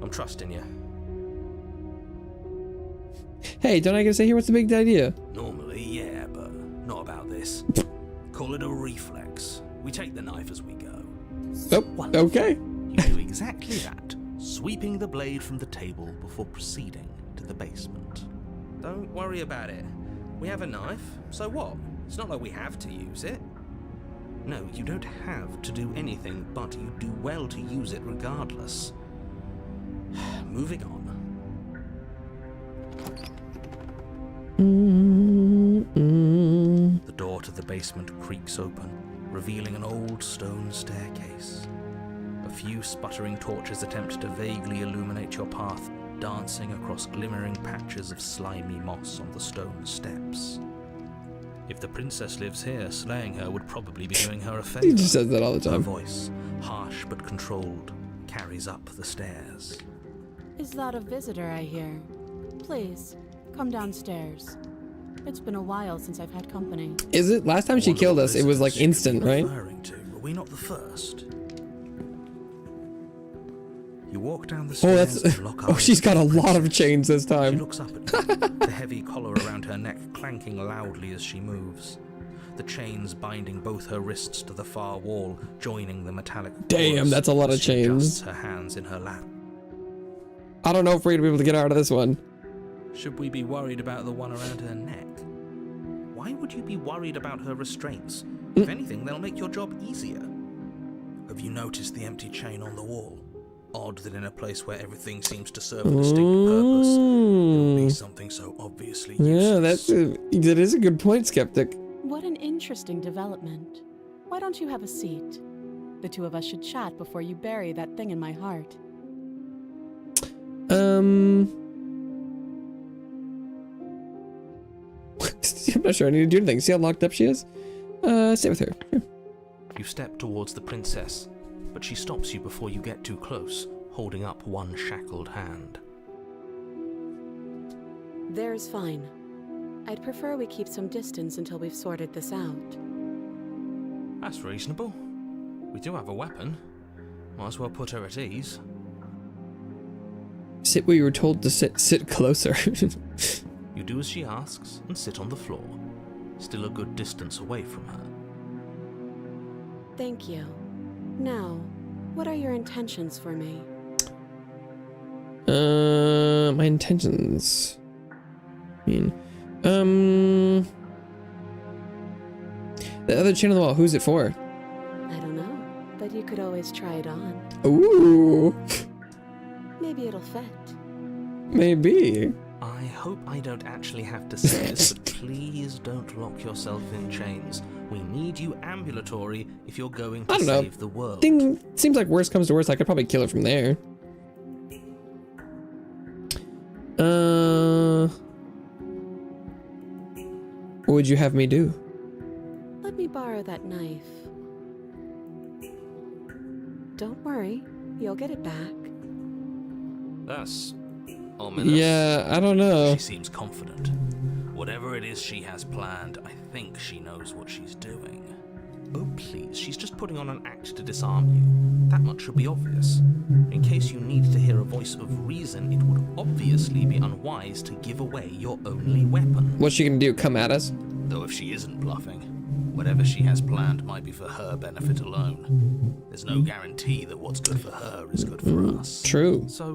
I'm trusting you. Hey, don't I get to say here what's the big idea? Normally, yeah, but not about this. Call it a reflex. We take the knife as we go. Oh, Wonderful. okay. You do exactly that, sweeping the blade from the table before proceeding to the basement. Don't worry about it. We have a knife, so what? It's not like we have to use it. No, you don't have to do anything, but you do well to use it regardless. Moving on. The door to the basement creaks open, revealing an old stone staircase. A few sputtering torches attempt to vaguely illuminate your path, dancing across glimmering patches of slimy moss on the stone steps. If the princess lives here, slaying her would probably be doing her a favor. He just says that all the Her time. voice, harsh but controlled, carries up the stairs. Is that a visitor I hear? Please, come downstairs. It's been a while since I've had company. Is it? Last time she Wonder killed what us, it was like visitors instant, you're right? referring to. Were we not the first? You walk down the Oh, stairs that's... and lock Oh, eyes she's got a with the lot of princess. chains this She time. looks up at you, the heavy collar around her neck clanking loudly as she moves. The chains binding both her wrists to the far wall, joining the metallic Damn, cords that's a lot as of she chains. adjusts her hands in her lap. I don't know if we're gonna be able to get her out of this one. Should we be worried about the one around her neck? Why would you be worried about her restraints? If anything, they'll make your job easier. Have you noticed the empty chain on the wall? Odd that in a place where everything seems to serve a distinct purpose, it'll be something so obviously useless. Yeah, that is a good point, Skeptic. What an interesting development. Why don't you have a seat? The two of us should chat before you bury that thing in my heart. I'm not sure I need to do anything. See how locked up she is? Stay with her. Sure. You step towards the princess, but she stops you before you get too close, holding up one shackled hand. There's fine. I'd prefer we keep some distance until we've sorted this out. That's reasonable. We do have a weapon. Might as well put her at ease. Sit where you were told to sit. Sit closer. You do as she asks and sit on the floor, still a good distance away from her. Thank you. Now, what are your intentions for me? My intentions. I mean, the other chain on the wall, who's it for? I don't know, but you could always try it on. Ooh. Maybe it'll fit. Maybe. I hope I don't actually have to say this, but please don't lock yourself in chains. We need you ambulatory if you're going to save the world. Seems like worst comes to worst, I could probably kill her from there. What would you have me do? Let me borrow that knife. Don't worry, you'll get it back. That's ominous. Yeah, I don't know. She seems confident. Whatever it is she has planned, I think she knows what she's doing. Oh please, she's just putting on an act to disarm you. That much should be obvious. In case you need to hear a voice of reason, it would obviously be unwise to give away your only weapon. What's she gonna do, come at us? Though if she isn't bluffing, whatever she has planned might be for her benefit alone. There's no guarantee that what's good for her is good for us. True. So,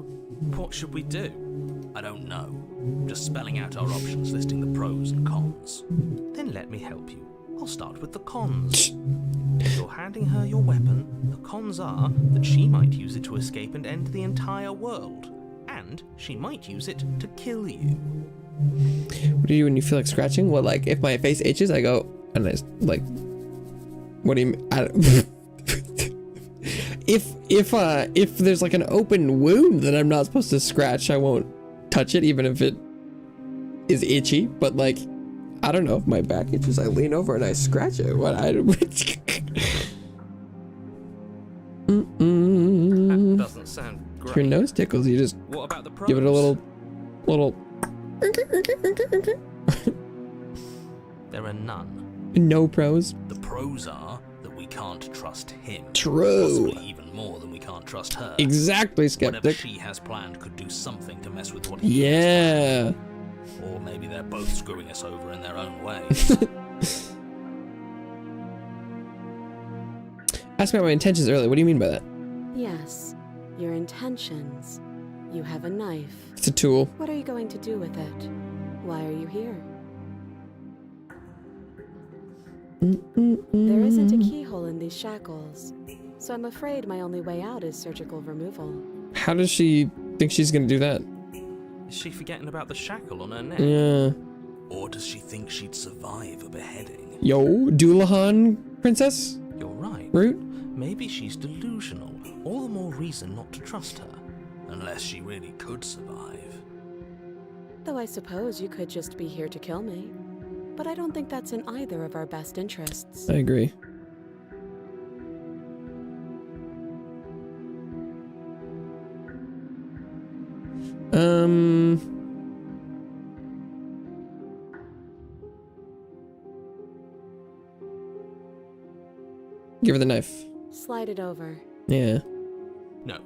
what should we do? I don't know. Just spelling out our options, listing the pros and cons. Then let me help you. I'll start with the cons. If you're handing her your weapon, the cons are that she might use it to escape and end the entire world. And she might use it to kill you. What do you do when you feel like scratching? Well, like, if my face itches, I go, and I, like, what do you mean? If there's like an open wound that I'm not supposed to scratch, I won't touch it, even if it is itchy. But like, I don't know, if my back itches, I lean over and I scratch it. What That doesn't sound great. If your nose tickles, you just What about the pros? give it a little. There are none. No pros. The pros are that we can't trust him. True. Possibly even more than we can't trust her. Exactly, Whatever skeptic. she has planned could do something to mess with what he Yeah. has planned. Or maybe they're both screwing us over in their own way. Ask me about my intentions earlier. What do you mean by that? Yes, your intentions. You have a knife. It's a tool. What are you going to do with it? Why are you here? There isn't a keyhole in these shackles, so I'm afraid my only way out is surgical removal. How does she think she's gonna do that? Is she forgetting about the shackle on her neck? Yeah. Or does she think she'd survive a beheading? Yo, Doulahan princess? You're right. Root? Maybe she's delusional. All the more reason not to trust her. Unless she really could survive. Though I suppose you could just be here to kill me. But I don't think that's in either of our best interests. I agree. Give her the knife. Slide it over. Yeah. No,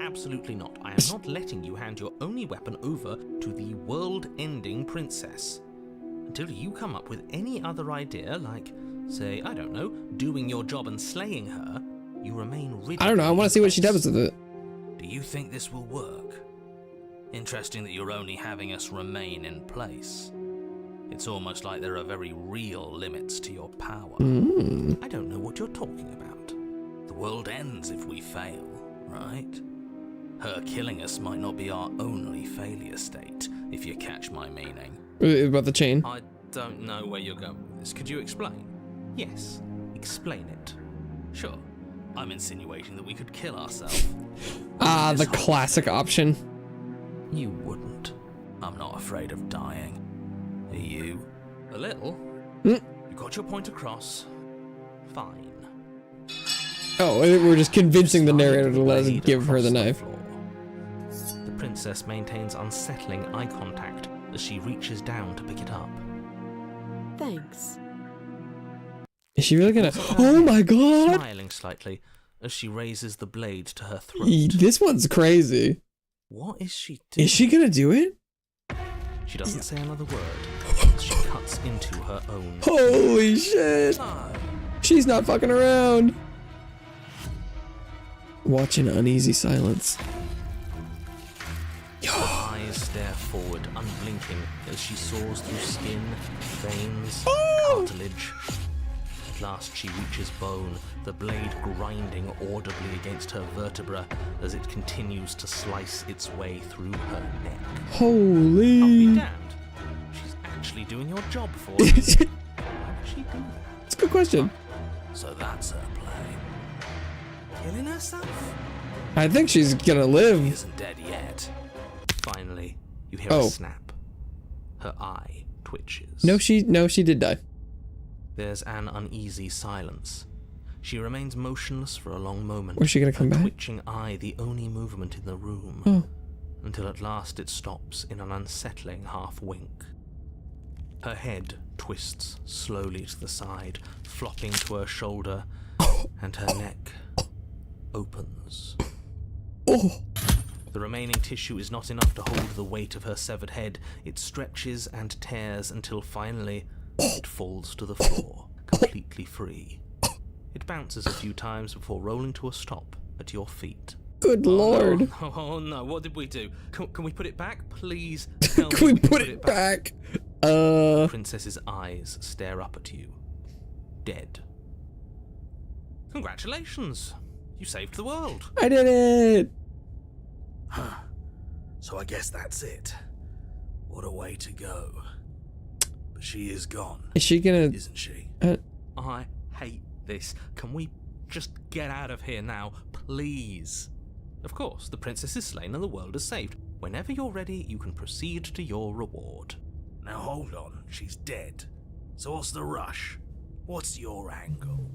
absolutely not. I am not letting you hand your only weapon over to the world-ending princess. Until you come up with any other idea, like, say, I don't know, doing your job and slaying her, you remain rigid. I don't know. I want to see what she does with it. Do you think this will work? Interesting that you're only having us remain in place. It's almost like there are very real limits to your power. I don't know what you're talking about. The world ends if we fail, right? Her killing us might not be our only failure state, if you catch my meaning. About the chain? I don't know where you're going with this. Could you explain? Yes, explain it. Sure, I'm insinuating that we could kill ourselves. The classic option. You wouldn't. I'm not afraid of dying. Are you? A little. You got your point across. Fine. Oh, I think we're just convincing the narrator to let us give her the knife. The princess maintains unsettling eye contact as she reaches down to pick it up. Thanks. Is she really gonna? Oh my god! Smiling slightly as she raises the blade to her throat. This one's crazy. What is she doing? Is she gonna do it? She doesn't say another word. She cuts into her own. Holy shit! She's not fucking around. Watch in uneasy silence. Her eyes stare forward, unblinking, as she saws through skin, veins, cartilage. At last she reaches bone, the blade grinding audibly against her vertebra as it continues to slice its way through her neck. Holy! I'll be damned. She's actually doing your job for you. Why would she do that? That's a good question. So that's her play. Killing herself? I think she's gonna She live. isn't dead yet. Finally, you hear Oh. a snap. Her eye twitches. No, she did die. There's an uneasy silence. She remains motionless for a long moment. Where's she gonna come her back? twitching eye the only movement in the room. Oh. Until at last it stops in an unsettling half wink. Her head twists slowly to the side, flopping to her shoulder, and her neck opens. Oh. The remaining tissue is not enough to hold the weight of her severed head. It stretches and tears until finally it falls to the floor, completely free. It bounces a few times before rolling to a stop at your feet. Good lord. No. Oh no, what did we do? Can we put it back? Please tell Can me we put it back? The princess's eyes stare up at you. Dead. Congratulations. You saved the world. I did it. Huh. So I guess that's it. What a way to go. But she is gone. Is she gonna? Isn't she? I hate this. Can we just get out of here now, please? Of course, the princess is slain and the world is saved. Whenever you're ready, you can proceed to your reward. Now hold on, she's dead. So what's the rush? What's your angle?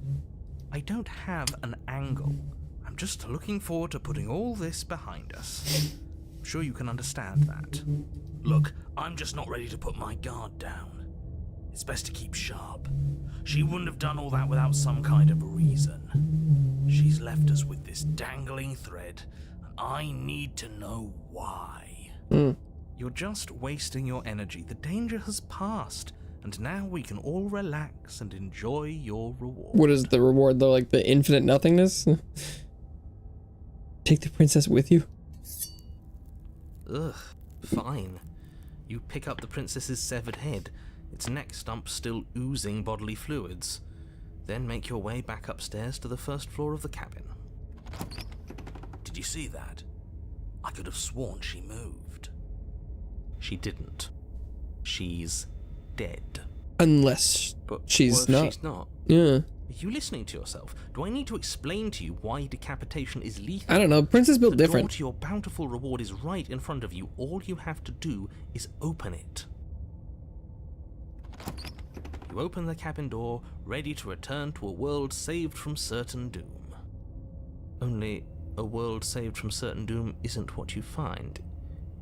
I don't have an angle. I'm just looking forward to putting all this behind us. I'm sure you can understand that. Look, I'm just not ready to put my guard down. It's best to keep sharp. She wouldn't have done all that without some kind of reason. She's left us with this dangling thread, and I need to know why. You're just wasting your energy. The danger has passed, and now we can all relax and enjoy your reward. What is the reward though? Like the infinite nothingness? Take the princess with you? Ugh, fine. You pick up the princess's severed head, its neck stump still oozing bodily fluids. Then make your way back upstairs to the first floor of the cabin. Did you see that? I could have sworn she moved. She didn't. She's dead. Unless But she's what if not. she's not? Yeah. Are you listening to yourself? Do I need to explain to you why decapitation is lethal? I don't know. Princess built The door different. to your bountiful reward is right in front of you. All you have to do is open it. You open the cabin door, ready to return to a world saved from certain doom. Only, a world saved from certain doom isn't what you find.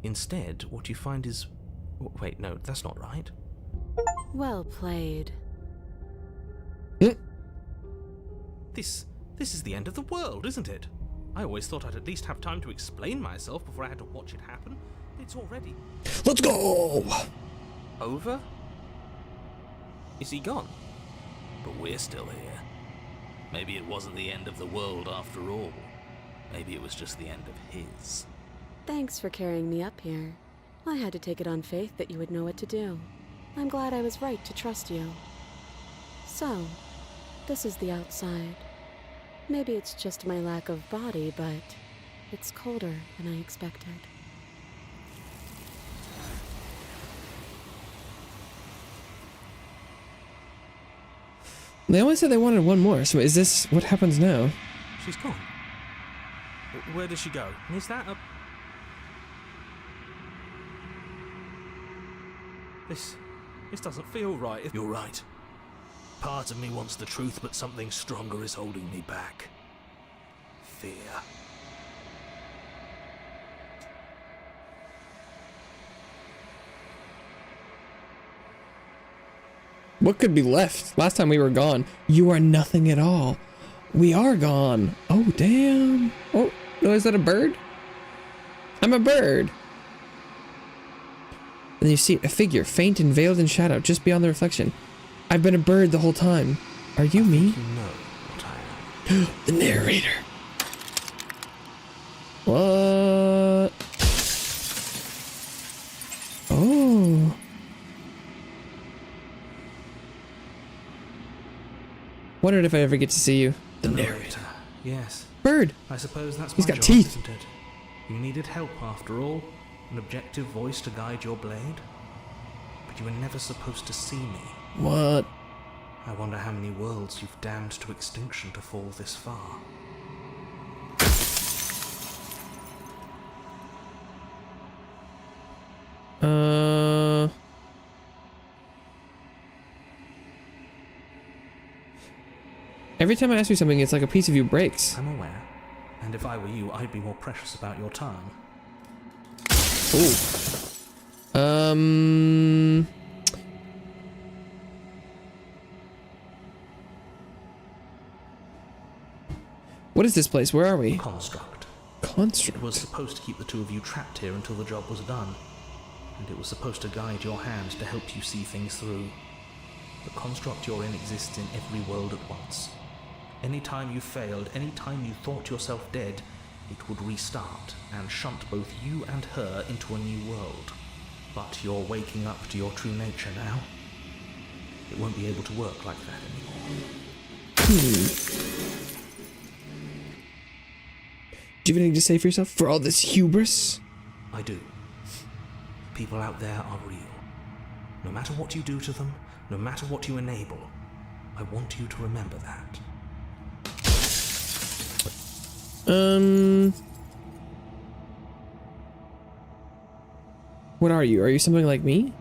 Instead, what you find is... Wait, no, that's not right. Well played. This is the end of the world, isn't it? I always thought I'd at least have time to explain myself before I had to watch it happen. It's already... Let's go! over? Is he gone? But we're still here. Maybe it wasn't the end of the world after all. Maybe it was just the end of his. Thanks for carrying me up here. I had to take it on faith that you would know what to do. I'm glad I was right to trust you. So, this is the outside. Maybe it's just my lack of body, but it's colder than I expected. They always said they wanted one more, so is this what happens now? She's gone. Where did she go? Is that a... This doesn't feel right. You're right. Part of me wants the truth, but something stronger is holding me back. Fear. What could be left? Last time we were gone. You are nothing at all. We are gone. Oh, damn. Oh, no, is that a bird? I'm a bird. And you see a figure, faint and veiled in shadow, just beyond the reflection. I've been a bird the whole time. Are you me? You know what I am. The narrator. What? Oh. Wondered if I ever get to see you. The narrator. Yes. Bird. I suppose that's He's my got job, teeth. isn't it? You needed help after all. An objective voice to guide your blade. But you were never supposed to see me. What? I wonder how many worlds you've damned to extinction to fall this far. Every time I ask you something, it's like a piece of you breaks. I'm aware. And if I were you, I'd be more precious about your time. Ooh. What is this place? Where are we? Construct. Construct. It was supposed to keep the two of you trapped here until the job was done. And it was supposed to guide your hand to help you see things through. The construct you're in exists in every world at once. Any time you failed, any time you thought yourself dead, it would restart and shunt both you and her into a new world. But you're waking up to your true nature now. It won't be able to work like that anymore. Do you have anything to say for yourself? For all this hubris? I do. People out there are real. No matter what you do to them, no matter what you enable, I want you to remember that. What are you? Are you something like me?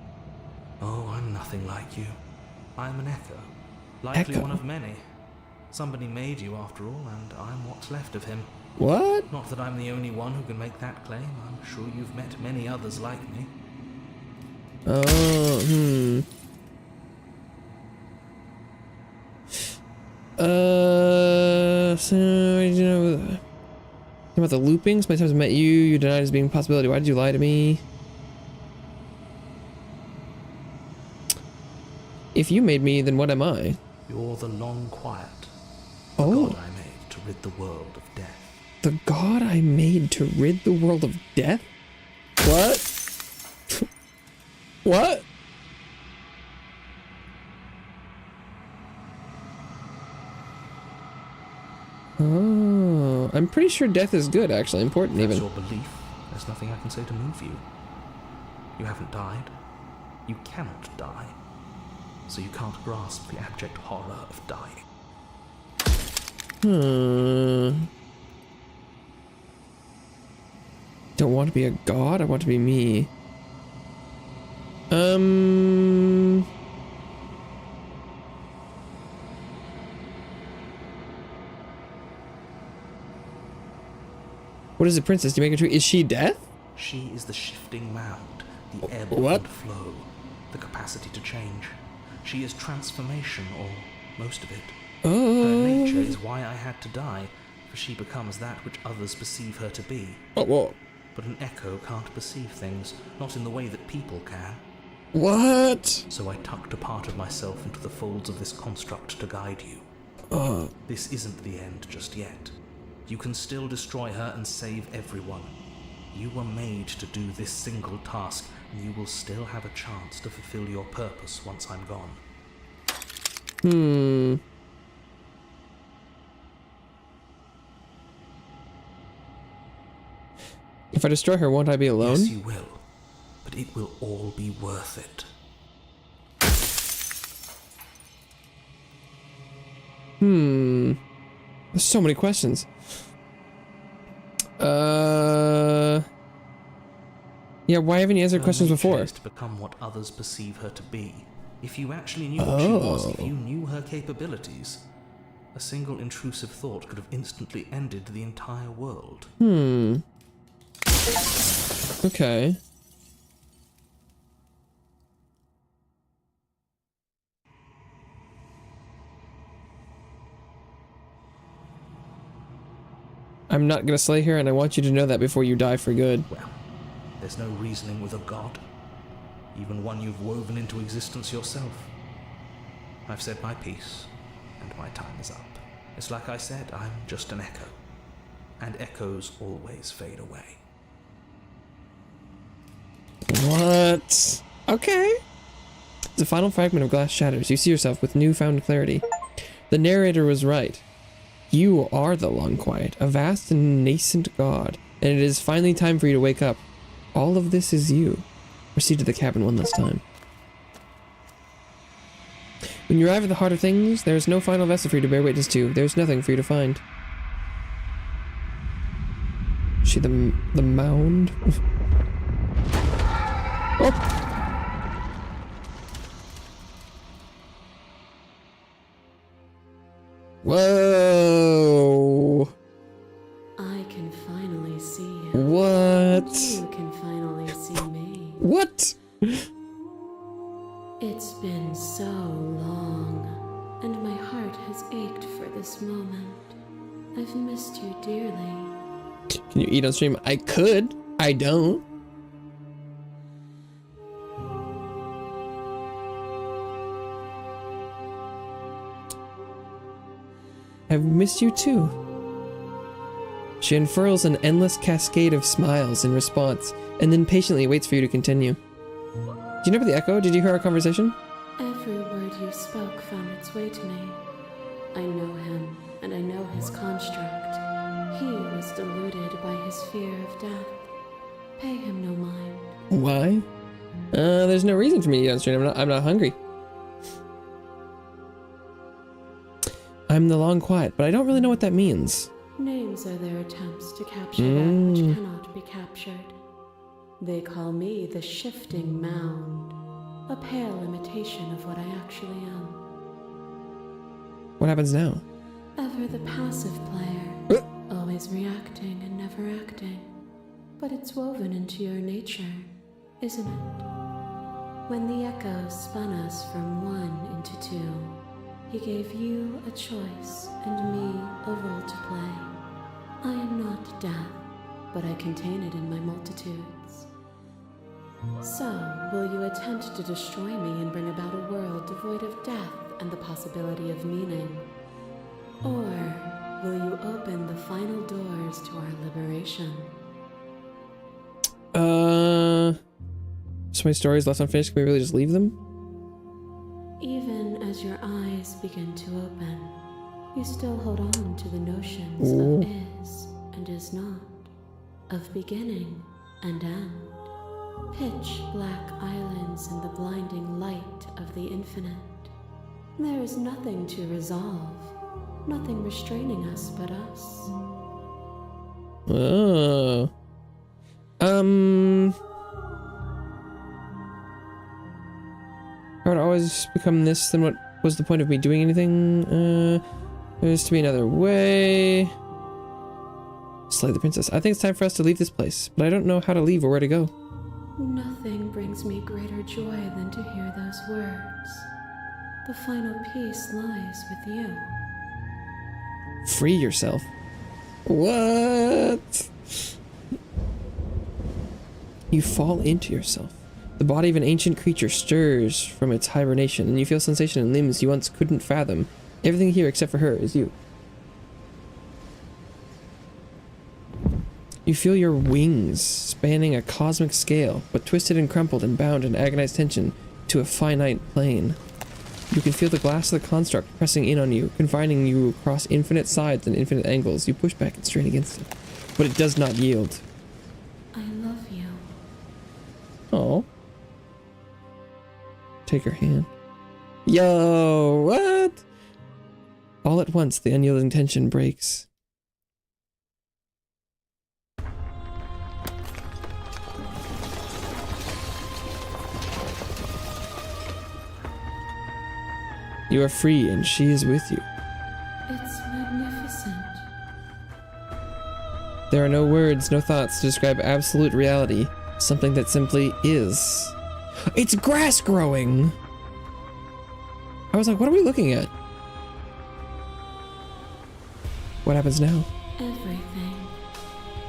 Oh, I'm nothing like you. I'm an echo. Likely Echo? one of many. Somebody made you after all, and I'm what's left of him. What? Not that I'm the only one who can make that claim. I'm sure you've met many others like me. Oh, so, you know, about the loopings? Many times I met you, you denied as being a possibility. Why did you lie to me? If you made me, then what am I? You're the long quiet. The Oh. god I made to rid the world of death. The god I made to rid the world of death? What? What? Oh, I'm pretty sure death is good, actually. Important, That's even. your belief. There's nothing I can say to move you. You haven't died. You cannot die. So you can't grasp the abject horror of dying. Don't want to be a god, I want to be me. What is the princess? Do you make her true? Is she death? She is the shifting mound, the ebb What? and flow, the capacity to change. She is transformation, or most of it. Her nature is why I had to die, for she becomes that which others perceive her to be. Oh, whoa. But an echo can't perceive things, not in the way that people can. What? So I tucked a part of myself into the folds of this construct to guide you. This isn't the end just yet. You can still destroy her and save everyone. You were made to do this single task, and you will still have a chance to fulfill your purpose once I'm gone. If I destroy her, won't I be alone? Yes, you will. But it will all be worth it. There's so many questions. Yeah, why haven't you answered Her questions nature before? is to become what others perceive her to be. If you actually knew what she was, if you knew her capabilities, a single intrusive thought could have instantly ended the entire world. Okay. I'm not gonna slay her, and I want you to know that before you die for good. Well, there's no reasoning with a god, even one you've woven into existence yourself. I've said my piece, and my time is up. It's like I said, I'm just an echo, and echoes always fade away. What? Okay. The final fragment of glass shatters. You see yourself with newfound clarity. The narrator was right. You are the Long Quiet, a vast and nascent god, and it is finally time for you to wake up. All of this is you. Proceed to the cabin one last time. When you arrive at the heart of things, there is no final vessel for you to bear witness to. There is nothing for you to find. Is she the mound? Oh! Whoa! I can finally see you. What? You can finally see me. What? It's been so long, and my heart has ached for this moment. I've missed you dearly. Can you eat on stream? I could. I don't. I've missed you too. She unfurls an endless cascade of smiles in response, and then patiently waits for you to continue. Do you know about the echo? Did you hear our conversation? Every word you spoke found its way to me. I know him, and I know his construct. He was deluded by his fear of death. Pay him no mind. Why? There's no reason for me to eat on stream. I'm not hungry. I'm the Long Quiet, but I don't really know what that means. Names are their attempts to capture that which cannot be captured. They call me the Shifting Mound, a pale imitation of what I actually am. What happens now? Ever the passive player, always reacting and never acting. But it's woven into your nature, isn't it? When the echo spun us from one into two, he gave you a choice and me a role to play. I am not death, but I contain it in my multitudes. So, will you attempt to destroy me and bring about a world devoid of death and the possibility of meaning? Or will you open the final doors to our liberation? So many stories left unfinished. Can we really just leave them? Even as your eyes begin to open, you still hold on to the notions of is and is not, of beginning and end. Pitch black islands in the blinding light of the infinite. There is nothing to resolve, nothing restraining us but us. Oh. I would always become this, then what was the point of me doing anything? There is to be another way. Slay the princess. I think it's time for us to leave this place, but I don't know how to leave or where to go. Nothing brings me greater joy than to hear those words. The final peace lies with you. Free yourself. What? You fall into yourself. The body of an ancient creature stirs from its hibernation, and you feel sensation in limbs you once couldn't fathom. Everything here except for her is you. You feel your wings spanning a cosmic scale, but twisted and crumpled and bound in agonized tension to a finite plane. You can feel the glass of the construct pressing in on you, confining you across infinite sides and infinite angles. You push back and strain against it, but it does not yield. I love you. Oh. Take her hand. Yo, what? All at once, the unyielding tension breaks. You are free and she is with you. It's magnificent. There are no words, no thoughts to describe absolute reality. Something that simply is. It's grass growing! I was like, what are we looking at? What happens now? Everything.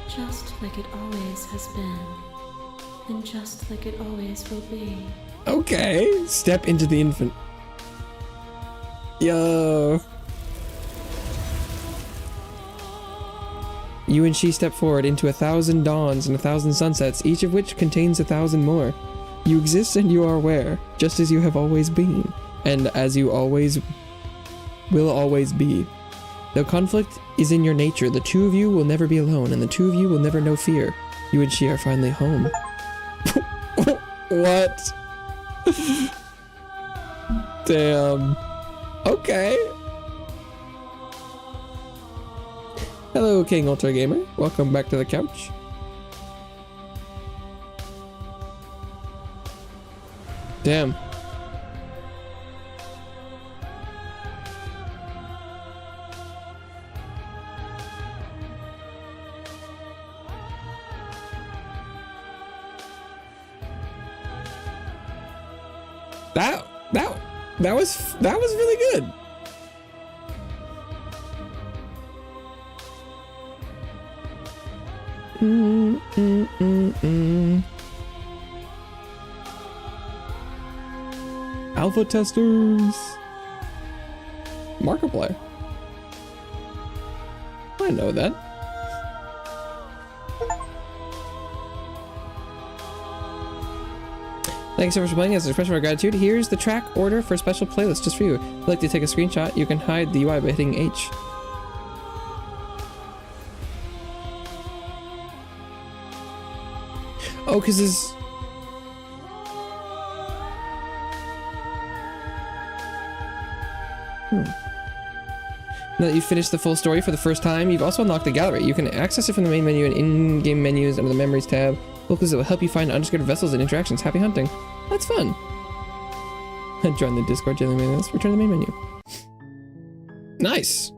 Just like it always has been. And just like it always will be. Okay, step into the infant. Yo. You and she step forward into 1,000 dawns and 1,000 sunsets, each of which contains 1,000 more. You exist and you are aware, just as you have always been, and as you always will always be. Though conflict is in your nature, the two of you will never be alone, and the two of you will never know fear. You and she are finally home. What? Damn. Okay. Hello, King Ultra Gamer. Welcome back to the couch. Damn. That was really good. Alpha testers. Markiplier. I know that. Thanks so much for playing. As an expression of our gratitude, here's the track order for a special playlist just for you. If you'd like to take a screenshot, you can hide the UI by hitting H. Oh, because this... Now that you've finished the full story for the first time, you've also unlocked the gallery. You can access it from the main menu and in-game menus under the Memories tab. Locals that will help you find undiscovered vessels and interactions. Happy hunting. That's fun. Join the Discord, join the main list, return to the main menu. Nice.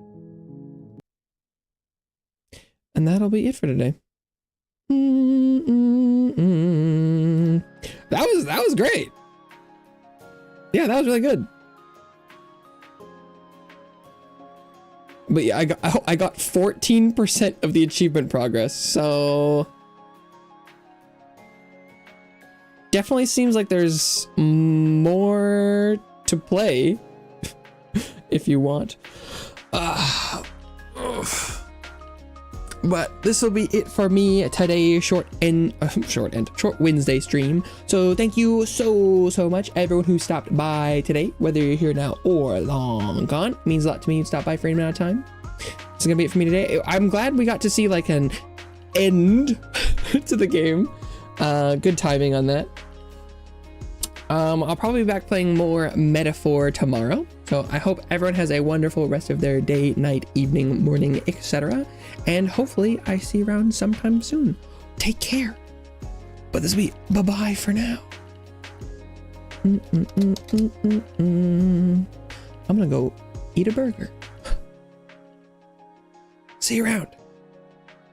And that'll be it for today. That was great. Yeah, that was really good. But yeah, I got 14% of the achievement progress, so definitely seems like there's more to play if you want. But this will be it for me today. Short Wednesday stream. So thank you so much everyone who stopped by today, whether you're here now or long gone. It means a lot to me to stop by for any amount of time. This is gonna be it for me today. I'm glad we got to see like an end to the game. Good timing on that. I'll probably be back playing more Metaphor tomorrow. So I hope everyone has a wonderful rest of their day, night, evening, morning, etc. And hopefully I see you around sometime soon. Take care. But this will be bye-bye for now. I'm gonna go eat a burger. See you around.